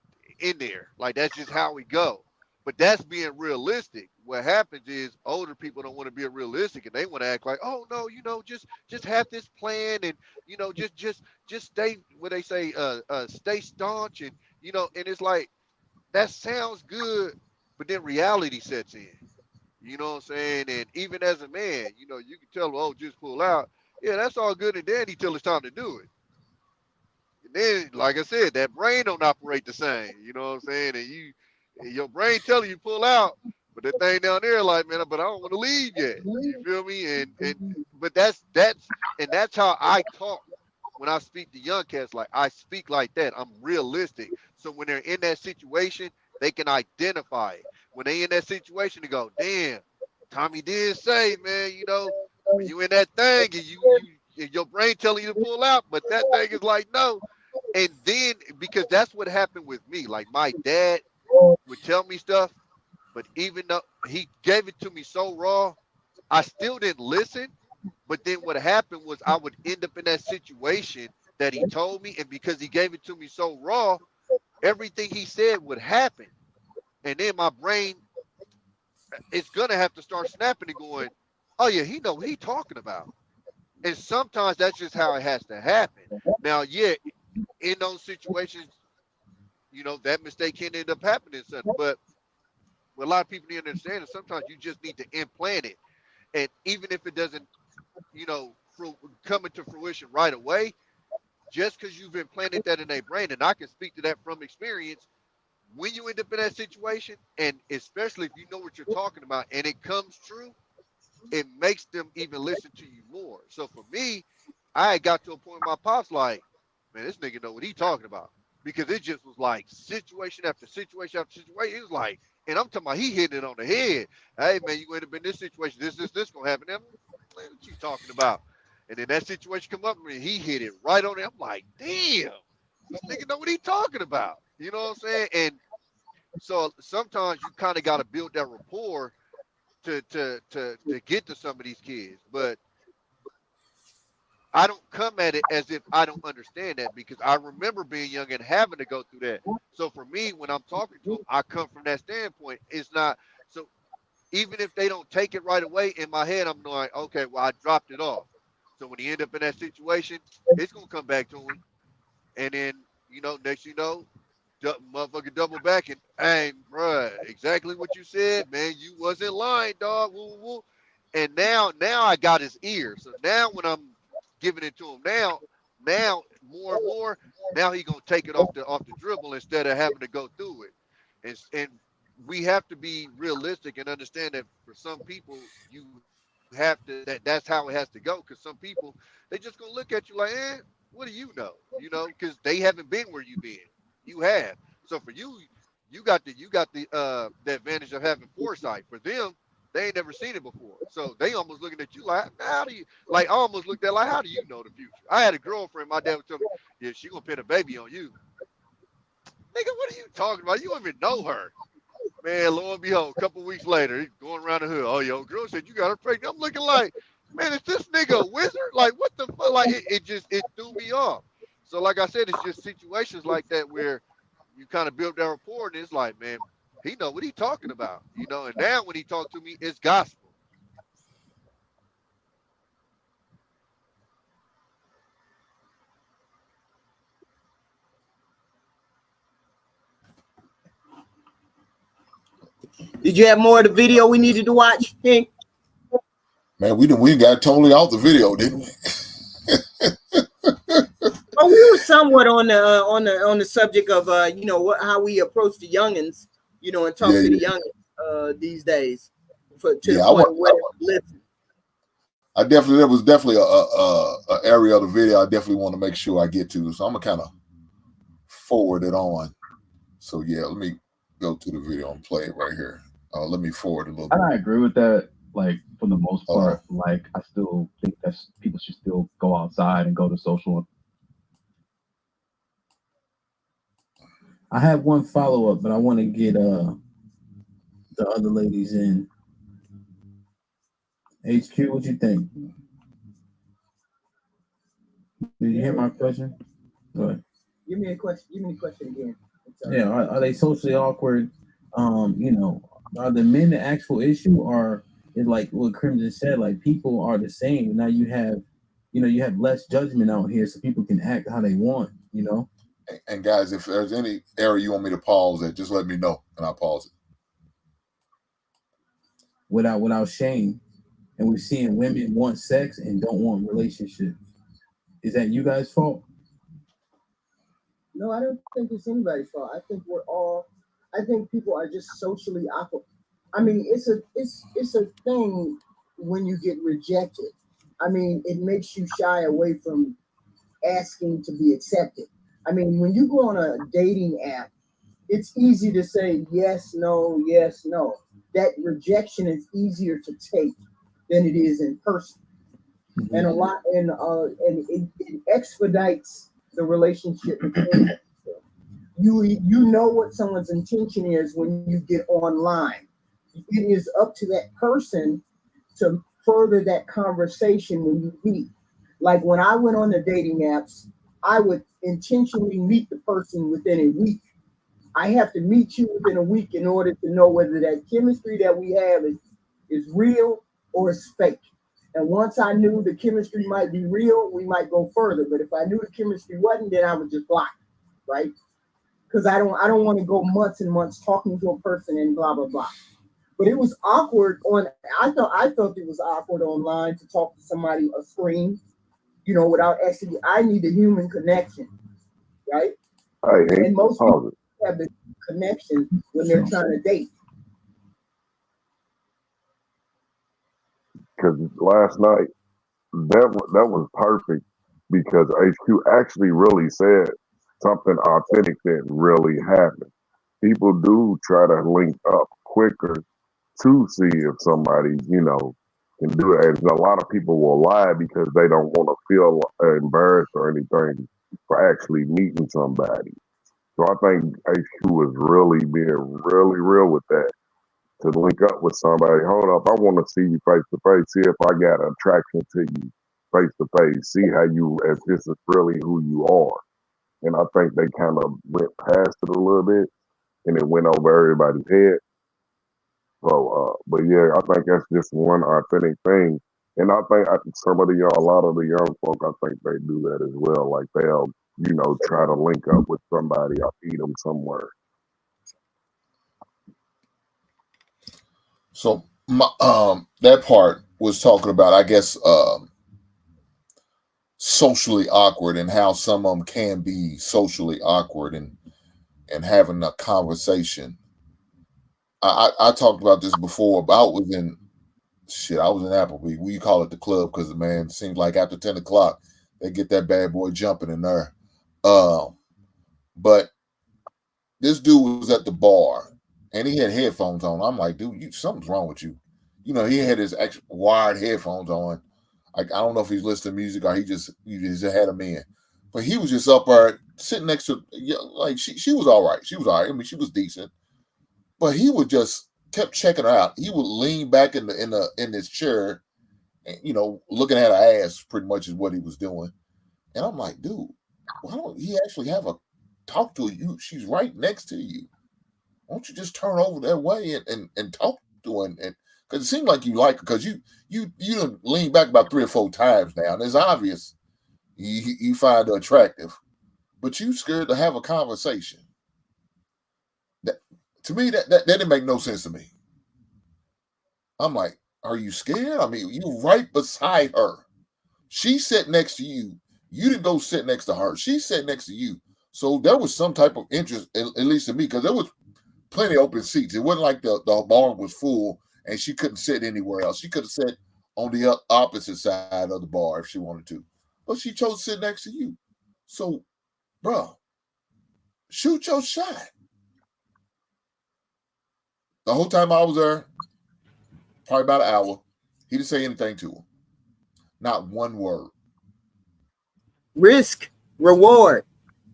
there. Like, that's just how we go. But that's being realistic. What happens is older people don't want to be realistic, and they want to act like, oh no, just have this plan, and just stay. What they say, stay staunch, and and it's like that sounds good, but then reality sets in. You know what I'm saying? And even as a man, you can tell them, oh, just pull out. Yeah, that's all good and dandy till it's time to do it. And then, like I said, that brain don't operate the same. You know what I'm saying? And your brain telling you pull out, but that thing down there, like, man, but I don't want to leave yet. You feel me? But that's how I talk when I speak to young cats. Like, I speak like that. I'm realistic. So when they're in that situation, they can identify it. When they in that situation, they go, damn, Tommy did say, man, when you in that thing and your brain telling you to pull out, but that thing is like, no. And then, because that's what happened with me. Like, my dad would tell me stuff, but even though he gave it to me so raw, I still didn't listen. But then what happened was I would end up in that situation that he told me, and because he gave it to me so raw, everything he said would happen. And then my brain, it's gonna have to start snapping and going, oh yeah, he know what he talking about. And sometimes that's just how it has to happen. Now, yeah, in those situations, that mistake can end up happening. But what a lot of people need to understand is sometimes you just need to implant it. And even if it doesn't, come into fruition right away, just because you've implanted that in their brain, and I can speak to that from experience, when you end up in that situation, and especially if you know what you're talking about and it comes true, it makes them even listen to you more. So for me, I got to a point in my pops like, man, this nigga know what he talking about. Because it just was like situation after situation after situation. It was like, and I'm talking about he hitting it on the head. Hey man, you end up in this situation, this gonna happen. Man, what you talking about? And then that situation come up and he hit it right on it. I'm like, damn, this nigga know what he talking about. You know what I'm saying? And so sometimes you kind of got to build that rapport to get to some of these kids. But I don't come at it as if I don't understand that, because I remember being young and having to go through that. So for me, when I'm talking to them, I come from that standpoint. It's not so, even if they don't take it right away, in my head, I'm like, okay, well, I dropped it off. So when he end up in that situation, it's gonna come back to him. And then, next motherfucker double back and, hey, bruh, exactly what you said, man. You wasn't lying, dog. Woo, woo, woo. And now I got his ear. So now when I'm giving it to him now more and more, now he gonna take it off the dribble instead of having to go through it. And we have to be realistic and understand that for some people you have to that's how it has to go, because some people, they just gonna look at you like, what do you know? Because they haven't been where you've been. You have. So for you, you got the advantage of having foresight. For them, they ain't never seen it before. So they almost looking at you like, how do you, like, I almost looked at like, how do you know the future? I had a girlfriend, my dad would tell me, yeah, she gonna pin a baby on you. Nigga, what are you talking about? You don't even know her. Man, lo and behold, a couple weeks later, he's going around the hood. Oh, yo, girl said you got her pregnant. I'm looking like, man, is this nigga a wizard? Like, what the fuck? Like, it threw me off. So, like I said, it's just situations like that where you kind of build that rapport, and it's like, man, he know what he talking about, And now when he talk to me, it's gospel. Did you have more of the video we needed to watch, King? Man, we got totally off the video, didn't we? Well, we were somewhat on the subject of how we approach the youngins, and talk to the youngins these days. I definitely, there was definitely a area of the video I definitely want to make sure I get to, so I'm gonna kind of forward it on. So yeah, let me go to the video and play it right here. Let me forward a little bit. I agree with that. Like, for the most part, like, I still think that people should still go outside and go to social. I have one follow up, but I want to get the other ladies in. HQ, what you think? Did you hear my question? Go ahead. Give me a question. Give me the question again. Yeah, are they socially awkward You know, are the men the actual issue, or is like what Crimson said, like people are the same. Now you have less judgment out here, so people can act how they want, you know. And guys, if there's any area you want me to pause at, just let me know and I'll pause it. Without shame. And we're seeing women want sex and don't want relationships. Is that you guys' fault? No, I don't think it's anybody's fault. I think people are just socially awkward. I mean, it's a thing when you get rejected. I mean, it makes you shy away from asking to be accepted. I mean, when you go on a dating app, it's easy to say yes, no, yes, no. That rejection is easier to take than it is in person. Mm-hmm. And it expedites the relationship between you know what someone's intention is when you get online. It is up to that person to further that conversation when you meet. Like when I went on the dating apps, I would intentionally meet the person within a week. I have to meet you within a week in order to know whether that chemistry that we have is real or is fake. And once I knew the chemistry might be real, we might go further. But if I knew the chemistry wasn't, then I would just block, right? Because I don't want to go months and months talking to a person and blah blah blah. But it was awkward I felt it was awkward online to talk to somebody a screen, without actually. I need a human connection, right? And most people have the connection when they're trying to date. Because last night that was perfect because HQ actually really said something authentic that really happened. People do try to link up quicker to see if somebody, can do it. And a lot of people will lie because they don't want to feel embarrassed or anything for actually meeting somebody. So I think HQ was really being really real with that. To link up with somebody, hold up, I want to see you face to face, see if I got an attraction to you face to face, see if this is really who you are. And I think they kind of went past it a little bit and it went over everybody's head. So, but yeah, I think that's just one authentic thing. And I think a lot of the young folk, I think they do that as well. Like they'll, try to link up with somebody or meet them somewhere. So that part was talking about, I guess, socially awkward and how some of them can be socially awkward and having a conversation. I talked about this before, but I was in Applebee. We call it the club because it seems like after 10 o'clock, they get that bad boy jumping in there. But this dude was at the bar and he had headphones on. I'm like, dude, something's wrong with you. He had his wired headphones on. Like, I don't know if he's listening to music or he just had them in. But he was just up there sitting next to, like, she was all right. She was all right. I mean, she was decent. But he would just kept checking her out. He would lean back in his chair, and, looking at her ass pretty much is what he was doing. And I'm like, dude, why don't he actually have a talk to you? She's right next to you. Why don't you just turn over that way and talk to her? And because it seemed like you like her, because you done lean back about 3 or 4 times now, and it's obvious you find her attractive, but you scared to have a conversation. To me, that didn't make no sense to me. I'm like, are you scared? I mean, you right beside her. She sat next to you. You didn't go sit next to her. She sat next to you. So there was some type of interest, at least to me, because there was plenty of open seats. It wasn't like the bar was full and she couldn't sit anywhere else. She could have sat on the opposite side of the bar if she wanted to. But she chose to sit next to you. So, bro, shoot your shot. The whole time I was there, probably about an hour, he didn't say anything to her. Not one word. Risk, reward.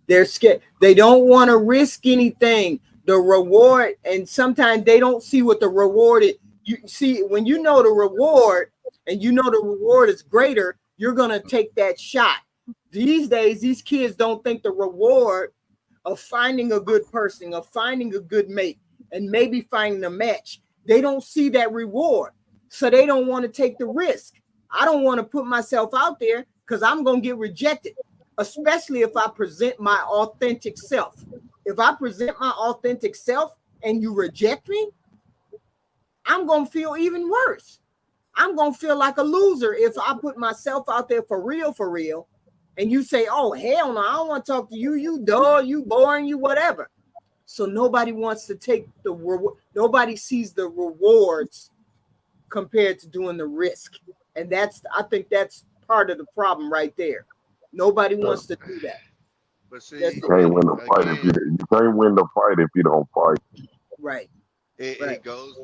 They're scared. They don't want to risk anything. The reward, and sometimes they don't see what the reward is. You see, when you know the reward and you know the reward is greater, you're going to take that shot. These days, these kids don't think the reward of finding a good person, of finding a good mate, and maybe finding a match. They don't see that reward, so they don't want to take the risk. I don't want to put myself out there because I'm going to get rejected, especially if I present my authentic self. If I present my authentic self and you reject me, I'm going to feel even worse. I'm going to feel like a loser if I put myself out there for real, and you say, oh, hell no, I don't want to talk to you. You dull, you boring, you whatever. So nobody wants to take nobody sees the rewards compared to doing the risk. And I think that's part of the problem right there. Nobody wants to do that. But see, you can't win the fight if you can't win the fight if you don't fight. Right. It goes.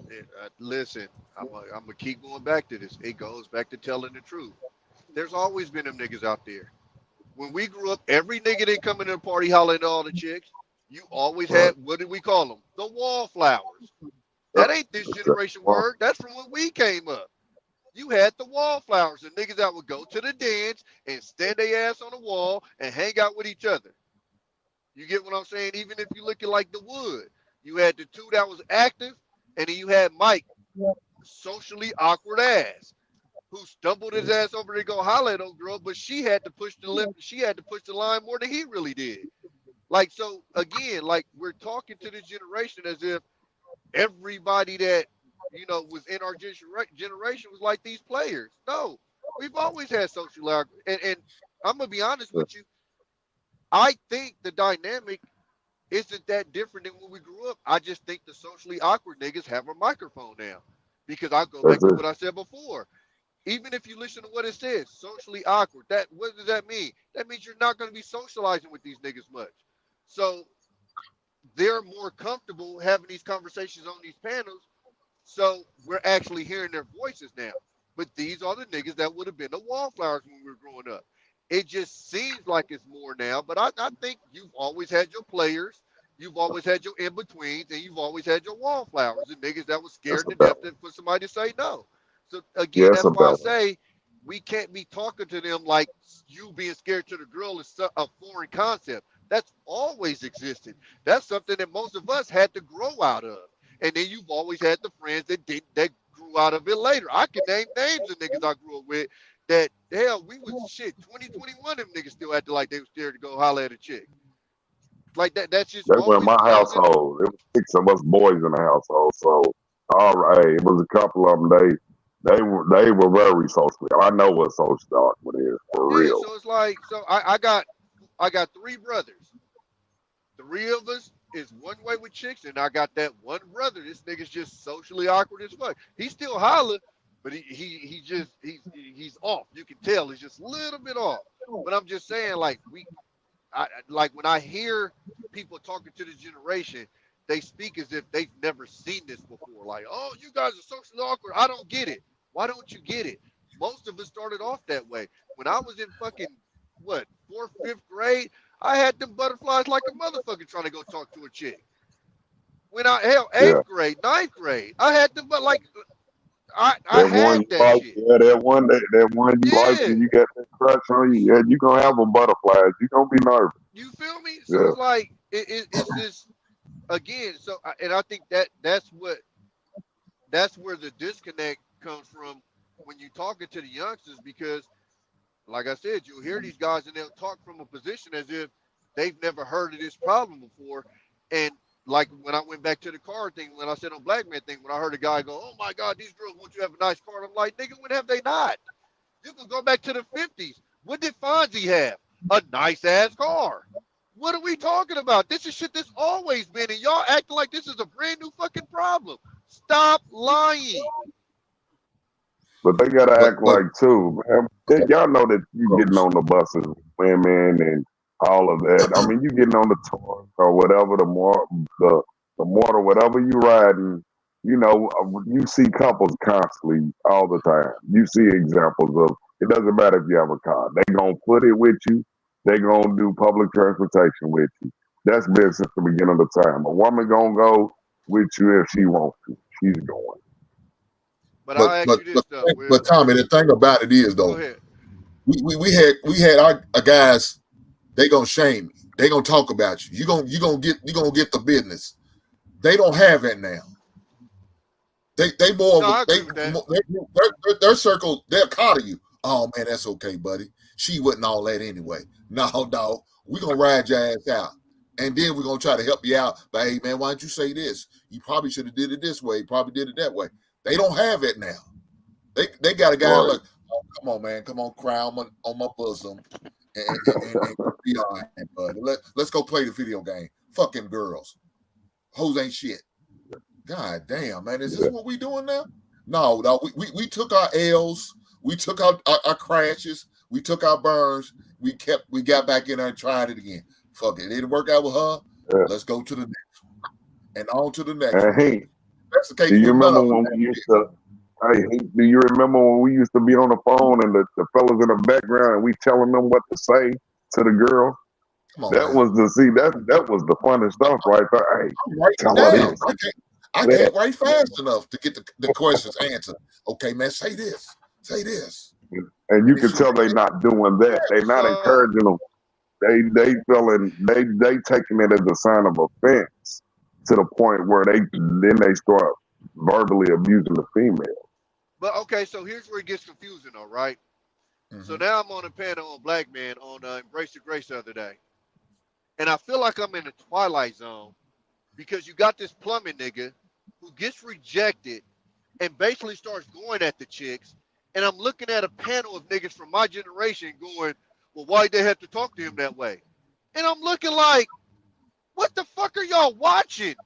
Listen, I'm gonna keep going back to this. It goes back to telling the truth. There's always been them niggas out there. When we grew up, every nigga that come into the party hollering at all the chicks. You always had, what did we call them? The wallflowers. That ain't this generation word. That's from when we came up. You had the wallflowers, the niggas that would go to the dance and stand their ass on the wall and hang out with each other. You get what I'm saying? Even if you looking like the wood. You had the two that was active, and then you had Mike, socially awkward ass, who stumbled his ass over to go holler at old girl, but she had to push the limit. She had to push the line more than he really did. Like, so again, like we're talking to this generation as if everybody that, you know, was in our generation was like these players. No, we've always had social awkward. And I'm going to be honest with you. I think the dynamic isn't that different than when we grew up. I just think the socially awkward niggas have a microphone now. Because I'll go back to what I said before. Even if you listen to what it says, socially awkward, what does that mean? That means you're not going to be socializing with these niggas much. So they're more comfortable having these conversations on these panels. So we're actually hearing their voices now. But these are the niggas that would have been the wallflowers when we were growing up. It just seems like it's more now. But I think you've always had your players. You've always had your in-betweens. And you've always had your wallflowers and niggas that was scared to death for somebody to say no. So, again, that's why I say we can't be talking to them like you being scared to the girl is a foreign concept. That's always existed. That's something that most of us had to grow out of. And then you've always had the friends that grew out of it later. I can name names of niggas I grew up with that, hell, we was 2021, them niggas still acted like they was scared to go holler at a chick. Like that's just That's in my household. It was 6 of us boys in the household. So, all right, it was a couple of them. They were very social. I know what social awkward is for real. So it's like, so I got 3 brothers. 3 of us is one way with chicks, and I got that one brother. This nigga's just socially awkward as fuck. He still holler, but he's off. You can tell he's just a little bit off. But I'm just saying, like like when I hear people talking to this generation, they speak as if they've never seen this before. Like, oh, you guys are socially awkward. I don't get it. Why don't you get it? Most of us started off that way. When I was in fucking 4th, 5th grade, I had them butterflies like a motherfucker trying to go talk to a chick. When 8th grade, 9th grade, I had them, but like I had that shit. Yeah, that one you like, and you got that crush on you. Yeah, you gonna have them butterflies. You gonna be nervous. You feel me? So it's like it's just again. So and I think that's where the disconnect comes from when you're talking to the youngsters, because like I said, you'll hear these guys and they'll talk from a position as if they've never heard of this problem before. And like when I went back to the car thing, when I said on Black Man thing, when I heard a guy go, oh my God, these girls want you to have a nice car. I'm like, nigga, when have they not? You can go back to the 50s. What did Fonzie have? A nice ass car. What are we talking about? This is shit that's always been, and y'all acting like this is a brand new fucking problem. Stop lying. But they gotta act like too, man. Y'all know that you getting on the buses with women and all of that. I mean, you getting on the tour or whatever, the mortar, whatever you riding. You know, you see couples constantly all the time. You see examples of it. Doesn't matter if you have a car. They gonna put it with you. They gonna do public transportation with you. That's been since the beginning of the time. A woman gonna go with you if she wants to. She's going. But Tommy, the thing about it is though, we had our guys. They gonna shame you. They gonna talk about you. You gonna get the business. They don't have that now. They more No, I of agree with that. their circle. They'll coddle you. Oh man, that's okay, buddy. She wasn't all that anyway. No, we gonna ride your ass out, and then we're gonna try to help you out. But hey, man, why don't you say this? You probably should have did it this way. You probably did it that way. They don't have it now. They got a guy like, oh, come on, man, come on, cry on my bosom, and be all right, buddy. Let's go play the video game. Fucking girls, hoes ain't shit. God damn, man, is this what we doing now? No, we took our L's, we took our crashes, we took our burns, we got back in there and tried it again. Fuck it, it didn't work out with her. Yeah. Let's go to the next one. And on to the next And one. hey, That's the case. do you remember when we used to? Hey, do you remember when we used to be on the phone and the fellas in the background and we telling them what to say to the girl? That was the funnest stuff right there. Hey, tell her this. I can't write fast enough to get the questions answered. Okay, man, say this. Say this. And you can tell they're not doing that. They're not encouraging them. They feeling they taking it as a sign of offense to the point where they start verbally abusing the female. But okay, so here's where it gets confusing, though, right? Mm-hmm. So now I'm on a panel on Black Man on Embrace the Grace the other day, and I feel like I'm in the Twilight Zone because you got this plumbing nigga who gets rejected and basically starts going at the chicks, and I'm looking at a panel of niggas from my generation going, well, why'd they have to talk to him that way? And I'm looking like, what the fuck are y'all watching?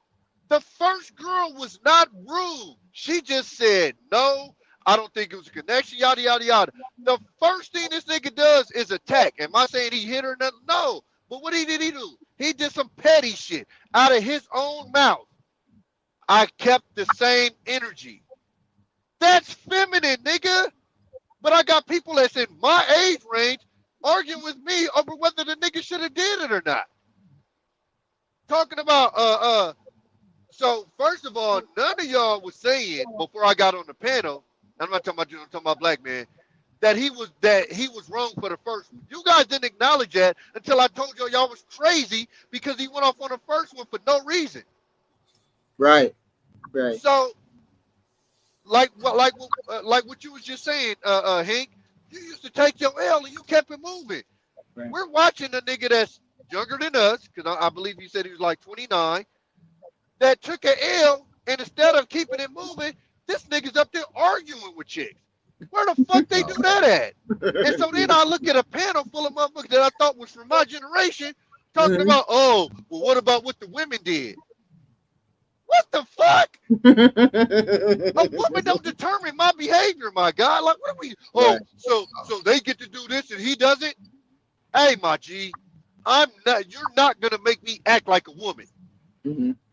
The first girl was not rude. She just said, no, I don't think it was a connection, yada, yada, yada. The first thing this nigga does is attack. Am I saying he hit her? No. But what did he do? He did some petty shit out of his own mouth. I kept the same energy. That's feminine, nigga. But I got people that's in my age range arguing with me over whether the nigga should have did it or not. Talking about so first of all, none of y'all was saying before I got on the panel, I'm not talking about you, I'm talking about Black Man, that he was wrong for the first one. You guys didn't acknowledge that until I told y'all was crazy because he went off on the first one for no reason. Right. So like what you was just saying, Hank, you used to take your L and you kept it moving. Right. We're watching a nigga that's younger than us, because I believe you said he was like 29, that took an L, and instead of keeping it moving, this nigga's up there arguing with chicks. Where the fuck they do that at? And so then I look at a panel full of motherfuckers that I thought was from my generation talking about, oh, well, what about what the women did? What the fuck? A woman don't determine my behavior, my guy. Like, what are we? Oh, so they get to do this and he doesn't? Hey, my G, you're not gonna make me act like a woman.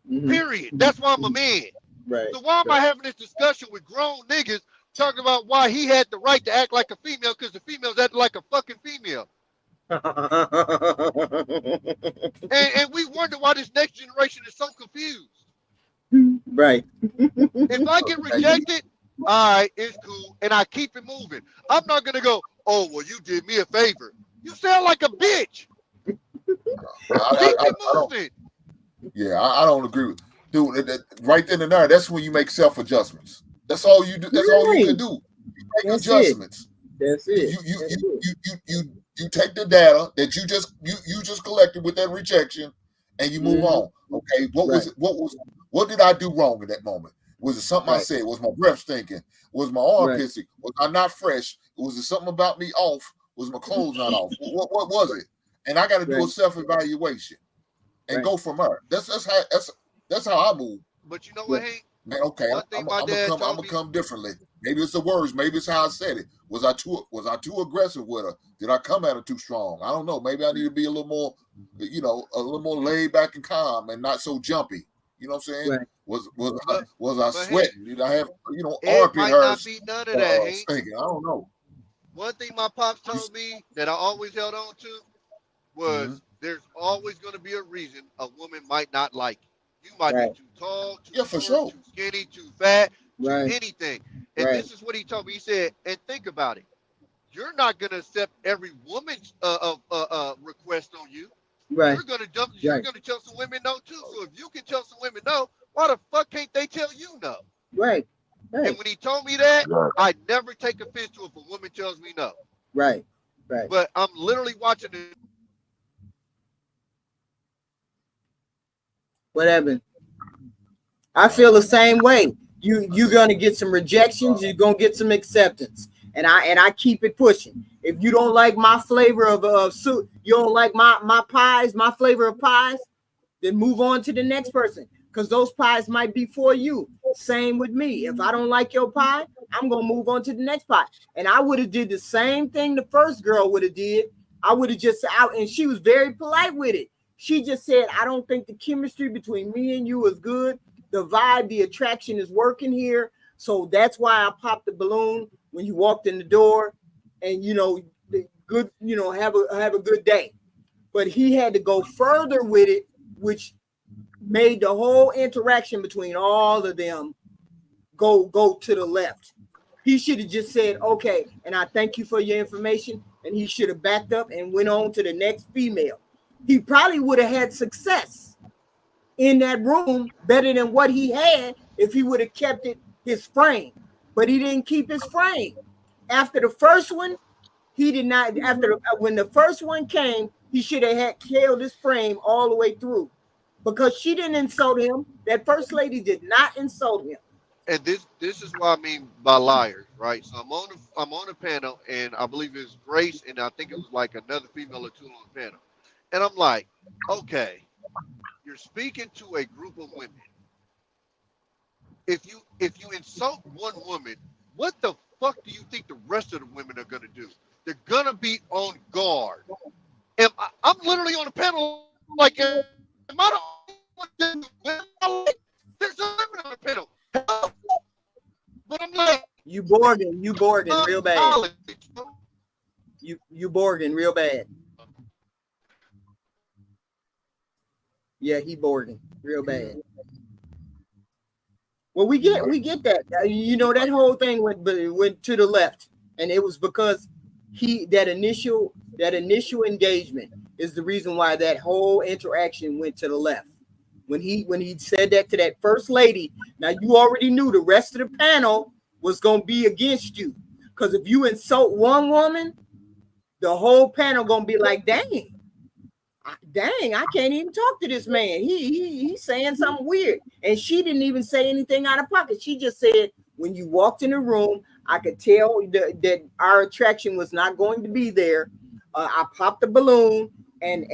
Period. That's why I'm a man. Right. So why am I having this discussion with grown niggas talking about why he had the right to act like a female because the females acted like a fucking female? and we wonder why this next generation is so confused. Right. If I get rejected, all right, it's cool, and I keep it moving. I'm not gonna go, oh, well, you did me a favor. You sound like a bitch. Keep it moving. I don't agree with, dude. Right then and there, that's when you make self-adjustments. That's all you do. That's all you can do. You make adjustments. That's it. You take the data that you just collected with that rejection, and you move on. Okay, what did I do wrong in that moment? Was it something I said? Was my breath stinking? Was my arm pissy? Was I not fresh? Was it something about me off? Was my clothes not off? What was it? And I got to do a self-evaluation and go from there. That's how I move. But you know what, Hank? Man, okay, I'm gonna come differently. Maybe it's the words. Maybe it's how I said it. Was I too aggressive with her? Did I come at her too strong? I don't know. Maybe I need to be a little more, a little more laid back and calm and not so jumpy. You know what I'm saying? Right. Was I sweating? Did I have armpit hairs? Be none of that, Hank. Thinking, I don't know. One thing my pops told me that I always held on to was there's always going to be a reason a woman might not like you. You might be too tall, too short, too skinny, too fat, too anything. And this is what he told me. He said, and think about it. You're not going to accept every woman's request on you. Right. You're going to tell some women no too. So if you can tell some women no, why Why the fuck can't they tell you no? Right. And when he told me that, I never take offense to if a woman tells me no. Right. Right. But I'm literally watching it. Whatever. I feel the same way. You're gonna get some rejections. You're gonna get some acceptance, and I keep it pushing. If you don't like my flavor of soup, you don't like my pies, my flavor of pies, then move on to the next person, because those pies might be for you. Same with me. If I don't like your pie, I'm gonna move on to the next pie. And I would have did the same thing the first girl would have did. I would have just out, and she was very polite with it. She just said, I don't think the chemistry between me and you is good. The vibe, the attraction is working here. So that's why I popped the balloon when you walked in the door, and good, have a good day. But he had to go further with it, which made the whole interaction between all of them go to the left. He should have just said, okay, and I thank you for your information. And he should have backed up and went on to the next female. He probably would have had success in that room better than what he had if he would have kept it his frame. But he didn't keep his frame. After the first one, he did not. When the first one came, he should have had held his frame all the way through, because she didn't insult him. That first lady did not insult him. And this is what I mean by liars, right? So I'm on the panel, and I believe it's Grace, and I think it was like another female or two on the panel. And I'm like, okay, you're speaking to a group of women. If you insult one woman, what the fuck do you think the rest of the women are gonna do? They're gonna be on guard. And I'm literally on the panel like, am I the only one? There's a women on the panel. But I'm like, you Borgin real bad. You Borgin real bad. Yeah, he Borgin real bad. Well, we get that. That whole thing went to the left, and it was because that initial engagement is the reason why that whole interaction went to the left. When he said that to that first lady, now you already knew the rest of the panel was gonna be against you, because if you insult one woman, the whole panel gonna be like, dang, I can't even talk to this man. He's saying something weird. And she didn't even say anything out of pocket. She just said, when you walked in the room, I could tell that our attraction was not going to be there. I popped the balloon, and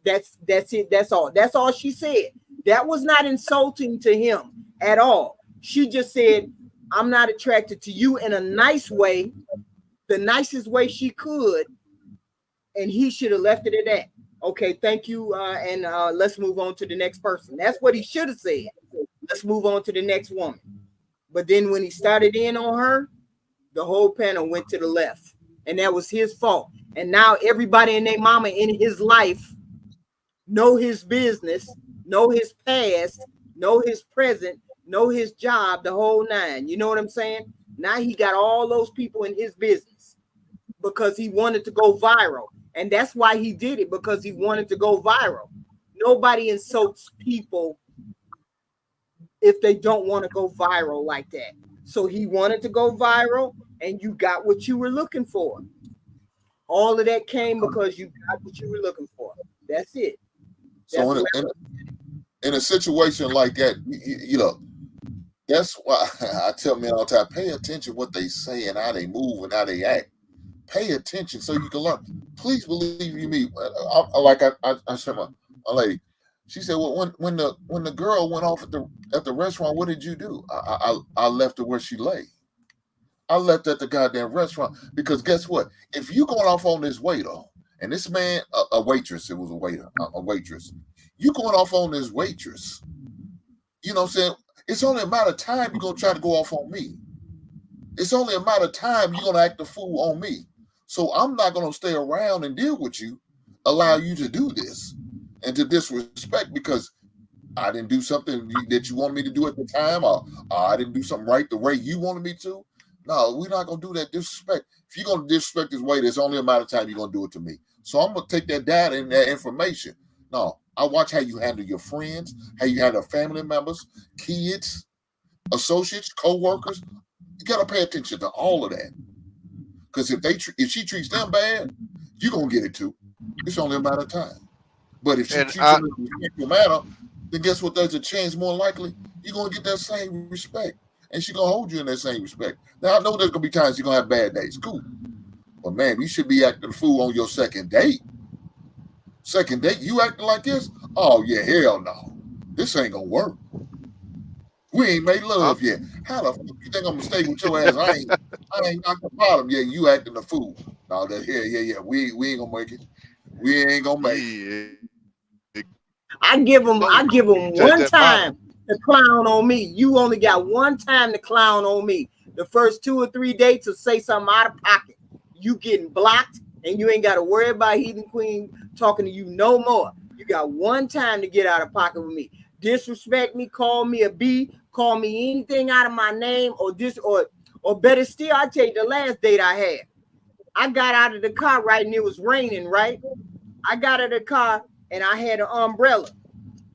that's it. That's all. That's all she said. That was not insulting to him at all. She just said, I'm not attracted to you, in a nice way, the nicest way she could. And he should have left it at that. Okay, thank you. And let's move on to the next person. That's what he should have said. Let's move on to the next woman. But then when he started in on her, the whole panel went to the left. And that was his fault. And now everybody and their mama in his life know his business, know his past, know his present, know his job, the whole nine. You know what I'm saying? Now he got all those people in his business because he wanted to go viral. And that's why he did it, because he wanted to go viral. Nobody insults people if they don't want to go viral like that. So he wanted to go viral, and you got what you were looking for. All of that came because you got what you were looking for. That's it. That's so in a situation like that, that's why I tell men all the time, pay attention what they say and how they move and how they act. Pay attention so you can learn. Please believe me. I said, a lady, she said, well, when the girl went off at the restaurant, what did you do? I left her where she lay. I left at the goddamn restaurant, because guess what? If you going off on this waiter, and this man, a waitress, it was a waiter, a waitress, you going off on this waitress, you know what I'm saying? It's only a matter of time you're going to try to go off on me. It's only a matter of time you're going to act a fool on me. So I'm not going to stay around and deal with you, allow you to do this and to disrespect because I didn't do something that you wanted me to do at the time, or I didn't do something right the way you wanted me to. No, we're not going to do that disrespect. If you're going to disrespect this way, there's only a matter of time you're going to do it to me. So I'm going to take that data and that information. No, I watch how you handle your friends, how you handle family members, kids, associates, co-workers. You gotta pay attention to all of that. Because if she treats them bad, you're gonna get it too. It's only a matter of time. But if she treats them in a respectful manner, then guess what? There's a chance more likely you're gonna get that same respect. And she's gonna hold you in that same respect. Now I know there's gonna be times you're gonna have bad days. Cool. But man, you should be acting a fool on your second date. Second date, you acting like this? Oh yeah, hell no. This ain't gonna work. We ain't made love yet. How the fuck you think I'm gonna stay with your ass? I ain't knocked the bottom yet. You acting a fool. No, that yeah. We ain't gonna make it. We ain't gonna make it. I give them one time to clown on me. You only got one time to clown on me. The first 2 or 3 dates will say something out of pocket. You getting blocked, and you ain't got to worry about Heathen Queen talking to you no more. You got one time to get out of pocket with me. Disrespect me, call me a B, call me anything out of my name, or better still, I tell you the last date I had. I got out of the car right, and it was raining, right? I got out of the car and I had an umbrella.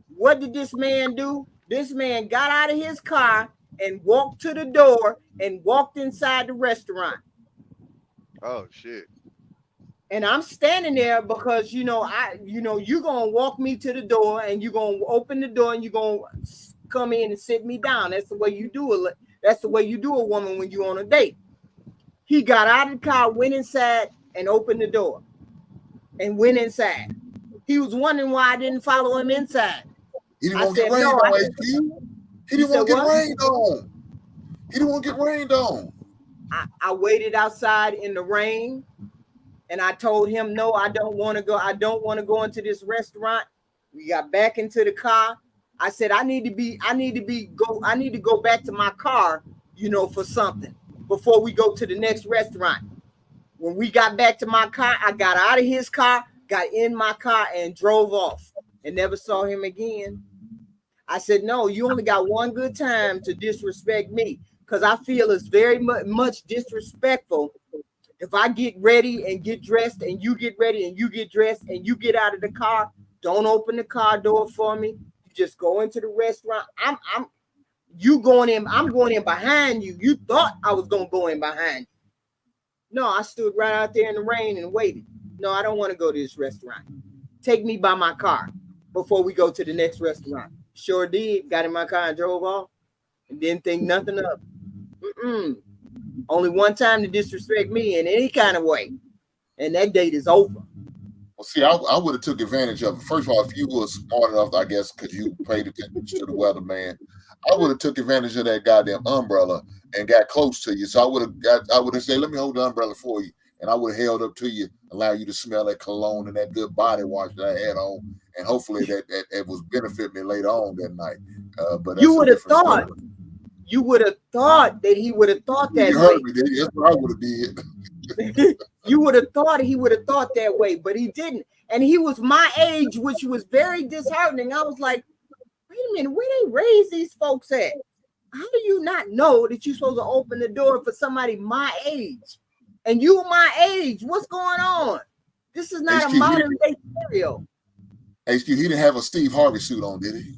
What did this man do? This man got out of his car and walked to the door and walked inside the restaurant. Oh shit. And I'm standing there because you're gonna walk me to the door and you're gonna open the door and you're gonna come in and sit me down. That's the way you do it. That's the way you do a woman when you're on a date. He got out of the car, went inside, and opened the door, and went inside. He was wondering why I didn't follow him inside. He didn't want to get rained on, HQ. He didn't want to get rained on. He didn't want to get rained on. I waited outside in the rain. And I told him, no, I don't want to go. I don't want to go into this restaurant. We got back into the car. I said, I need to go back to my car, for something before we go to the next restaurant. When we got back to my car, I got out of his car, got in my car and drove off and never saw him again. I said, no, you only got one good time to disrespect me because I feel it's very much disrespectful. If I get ready and get dressed and you get ready and you get dressed and you get out of the car, don't open the car door for me. You just go into the restaurant. I'm going in behind you. You thought I was going to go in behind you. No, I stood right out there in the rain and waited. No, I don't want to go to this restaurant. Take me by my car before we go to the next restaurant. Sure did. Got in my car and drove off and didn't think nothing of it. Only one time to disrespect me in any kind of way. And that date is over. Well, see, I would have took advantage of it. First of all, if you were smart enough, I guess, because you paid attention to the weather, man, I would have took advantage of that goddamn umbrella and got close to you. So I would have said, let me hold the umbrella for you. And I would have held up to you, allow you to smell that cologne and that good body wash that I had on. And hopefully that was benefit me later on that night. But you would have thought. Story. You would have thought that he would have thought that way. Me, that's what I would have did. You would have thought he would have thought that way, but he didn't. And he was my age, which was very disheartening. I was like, wait a minute, where they raise these folks at? How do you not know that you're supposed to open the door for somebody my age? And you my age. What's going on? This is not a modern day scenario. HQ, he didn't have a Steve Harvey suit on, did he?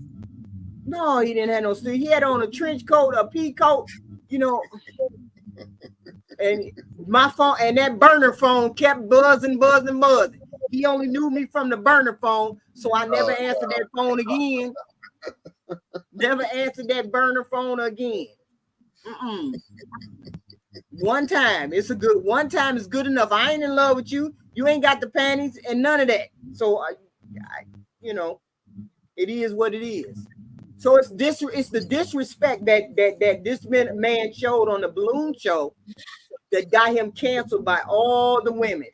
No, he didn't have no suit. He had on a trench coat, a pea coat, and my phone and that burner phone kept buzzing. He only knew me from the burner phone, so I never answered that phone again. Never answered that burner phone again. One time is good enough. I ain't in love with you. You ain't got the panties and none of that. So, it is what it is. So it's the disrespect that this man showed on the balloon show that got him canceled by all the women.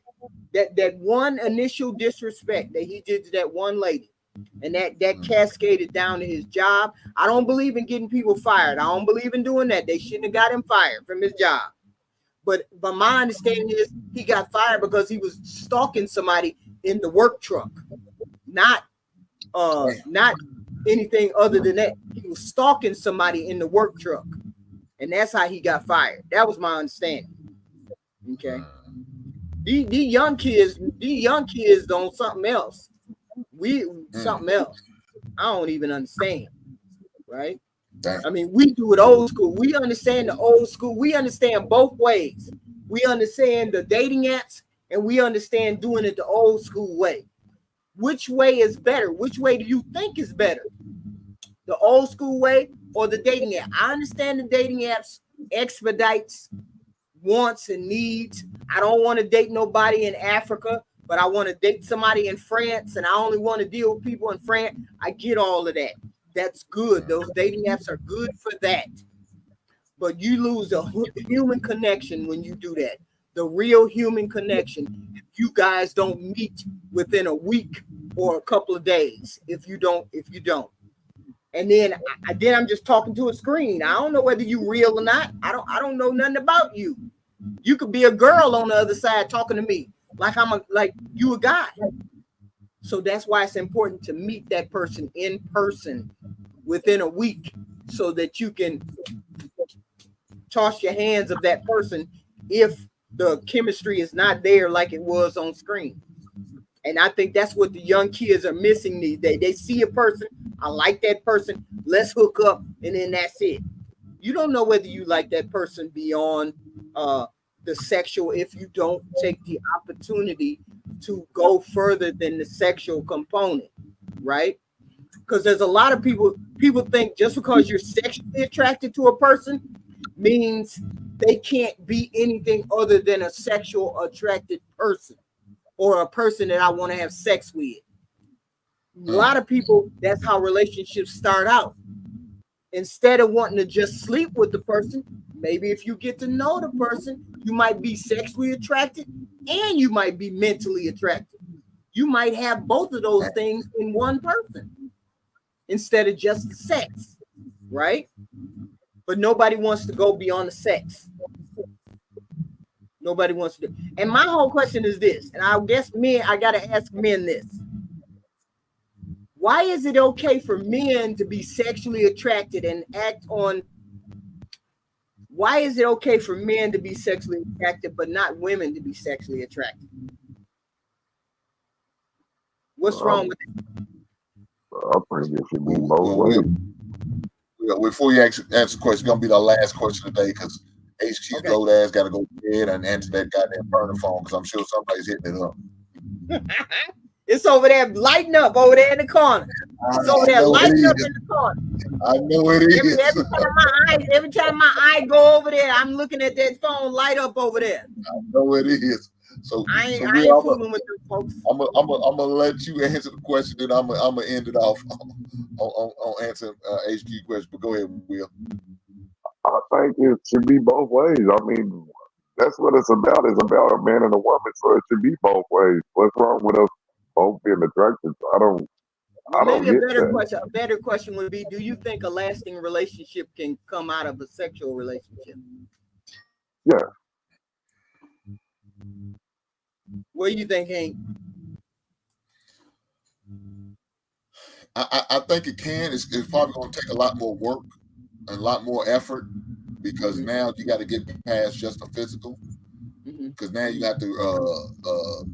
That one initial disrespect that he did to that one lady, and that cascaded down to his job. I don't believe in getting people fired. I don't believe in doing that. They shouldn't have got him fired from his job. But my understanding is he got fired because he was stalking somebody in the work truck, not anything other than that. He was stalking somebody in the work truck, and that's how he got fired. That was my understanding. Okay, these young kids on something else. something else. I don't even understand, right? Damn. I mean, we do it old school. We understand the old school. We understand both ways. We understand the dating apps, and we understand doing it the old school way. Which way is better? Which way do you think is better? The old school way or the dating app? I understand the dating apps expedites wants and needs. I don't want to date nobody in Africa, but I want to date somebody in France, and I only want to deal with people in France. I get all of that. That's good. Those dating apps are good for that. But you lose a human connection when you do that. The real human connection. If you guys don't meet within a week or a couple of days, if you don't. And then I'm just talking to a screen. I don't know whether you real or not. I don't know nothing about you. You could be a girl on the other side talking to me like you a guy. So that's why it's important to meet that person in person within a week so that you can toss your hands of that person if the chemistry is not there like it was on screen. And I think that's what the young kids are missing these days. They see a person, I like that person, let's hook up, and then that's it. You don't know whether you like that person beyond the sexual if you don't take the opportunity to go further than the sexual component, right? Because there's a lot of people think just because you're sexually attracted to a person means they can't be anything other than a sexual attracted person or a person that I want to have sex with. A lot of people, that's how relationships start out. Instead of wanting to just sleep with the person, maybe if you get to know the person, you might be sexually attracted and you might be mentally attracted. You might have both of those things in one person instead of just the sex, right? But nobody wants to go beyond the sex. Nobody wants to do. And my whole question is this, and I guess I got to ask men this. Why is it okay for men to be sexually attracted and act on? Why is it okay for men to be sexually attracted, but not women to be sexually attracted? What's wrong with it? I think it should be both ways. Before you answer the question, it's going to be the last question today because HQ's gold ass got to go to bed and answer that goddamn burner phone because I'm sure somebody's hitting it up. It's over there lighting up over there in the corner. It's over there lighting up in the corner. I know it is. Every time my eye go over there, I'm looking at that phone light up over there. I know it is. So I ain't fooling with them folks. I'm gonna let you answer the question, and I'm gonna end it off on answering HQ question. But go ahead, Will. I think it should be both ways. I mean, that's what it's about. It's about a man and a woman, so it should be both ways. What's wrong with us both being attracted? I don't Maybe get that. A better question would be: do you think a lasting relationship can come out of a sexual relationship? Yeah. What do you think, Hank? I think it can. It's probably going to take a lot more work, a lot more effort, because now you got to get past just the physical. Because now you have to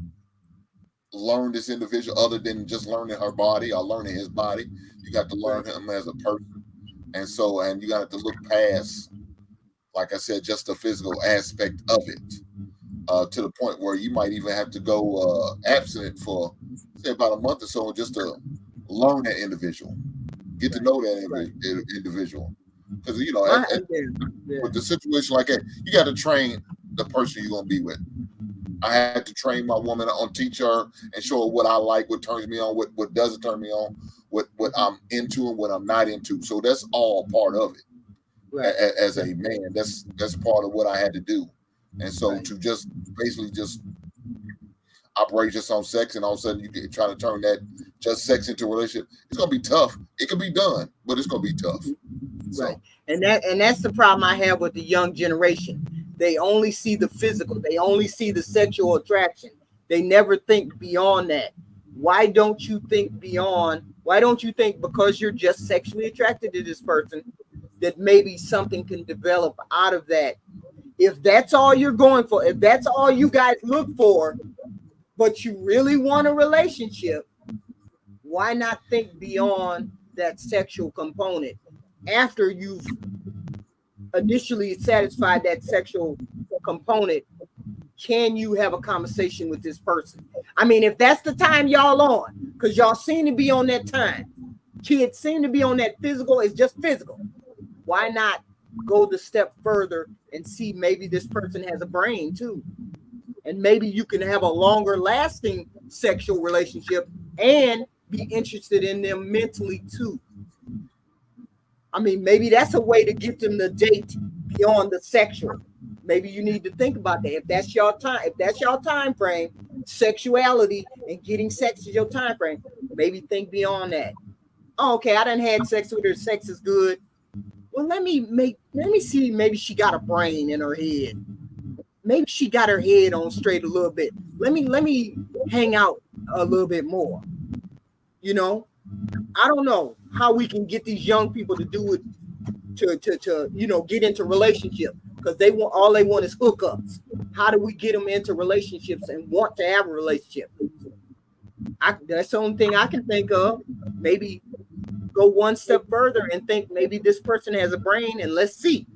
learn this individual other than just learning her body or learning his body. You got to learn him as a person, and you got to look past, like I said, just the physical aspect of it. To the point where you might even have to go abstinent for, say, about a month or so just to learn that individual, get to know that individual. Because, with the situation like that, you got to train the person you're going to be with. I had to train my woman teach her and show her what I like, what turns me on, what doesn't turn me on, what I'm into and what I'm not into. So that's all part of it. Right. As a man, that's part of what I had to do. And so to just basically just operate just on sex and all of a sudden you get trying to turn that just sex into a relationship, it's gonna be tough. It can be done, but it's gonna be tough. Right. And that's the problem I have with the young generation. They only see the physical, they only see the sexual attraction. They never think beyond that. Why don't you think beyond? Why don't you think because you're just sexually attracted to this person that maybe something can develop out of that? If that's all you're going for, if that's all you guys look for, but you really want a relationship, why not think beyond that sexual component after you've initially satisfied that sexual component? Can you have a conversation with this person? I mean, if that's the time y'all on, because y'all seem to be on that time, kids seem to be on that physical, it's just physical. Why not go the step further and see maybe this person has a brain too? And maybe you can have a longer lasting sexual relationship and be interested in them mentally too. I mean, maybe that's a way to get them to date beyond the sexual. Maybe you need to think about that. If that's your time frame, sexuality and getting sex is your time frame, maybe think beyond that. Oh, okay, I done had sex with her, sex is good. Well, let me see, maybe she got a brain in her head. Maybe she got her head on straight a little bit. Let me hang out a little bit more. You know, I don't know how we can get these young people to do it, to get into relationships, because they want is hookups. How do we get them into relationships and want to have a relationship? That's the only thing I can think of. Maybe go one step further and think maybe this person has a brain, and let's see.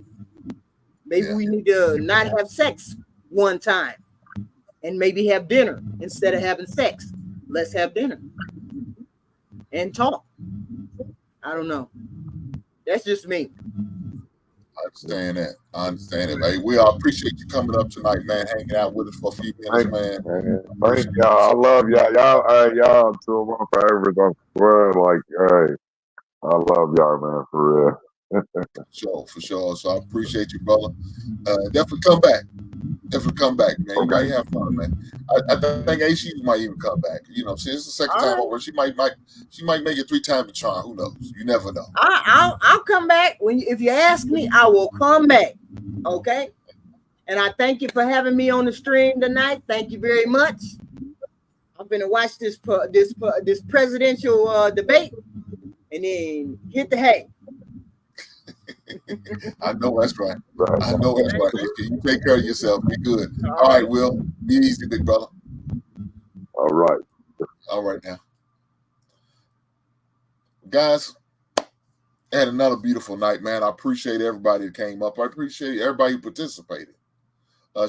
Maybe we need to not have sex one time and maybe have dinner instead of having sex. Let's have dinner and talk. I don't know. That's just me. I understand it, man. We all appreciate you coming up tonight, man, hanging out with us for a few minutes, man. Thank y'all. I love y'all. Y'all two of my favorites on Squad. Like, hey, I love y'all, man, for real. For sure. So I appreciate you, brother. Definitely come back. Man. You might have fun, man. I think AC might even come back. You know, see, it's the second time over. She might make it 3 times a charm. Who knows? You never know. I'll come back if you ask me. I will come back. Okay. And I thank you for having me on the stream tonight. Thank you very much. I'm gonna watch this presidential debate and then hit the hay. I know that's right. You take care of yourself. Be good. All right, Will. Be easy, big brother. All right now. Guys, I had another beautiful night, man. I appreciate everybody that came up. I appreciate everybody who participated.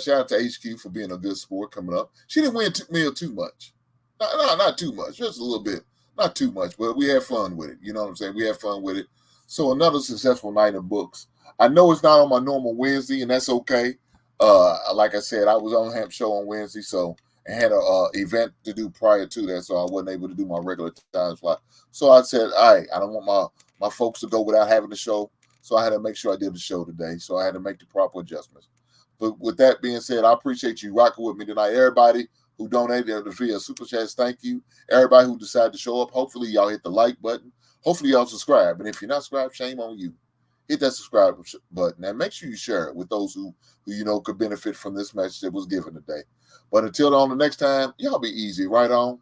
Shout out to HQ for being a good sport coming up. She didn't win too much. Not too much. Just a little bit. Not too much, but we had fun with it. You know what I'm saying? We had fun with it. So another successful night of books. I know it's not on my normal Wednesday, and that's okay. Like I said, I was on Hamp Show on Wednesday, so I had an event to do prior to that, so I wasn't able to do my regular time slot. So I said, all right, I don't want my folks to go without having the show, so I had to make sure I did the show today. So I had to make the proper adjustments. But with that being said, I appreciate you rocking with me tonight. Everybody who donated via Super Chats, thank you. Everybody who decided to show up, hopefully y'all hit the like button. Hopefully y'all subscribe. And if you're not subscribed, shame on you. Hit that subscribe button and make sure you share it with those who could benefit from this message that was given today. But until on the next time, y'all be easy. Right on.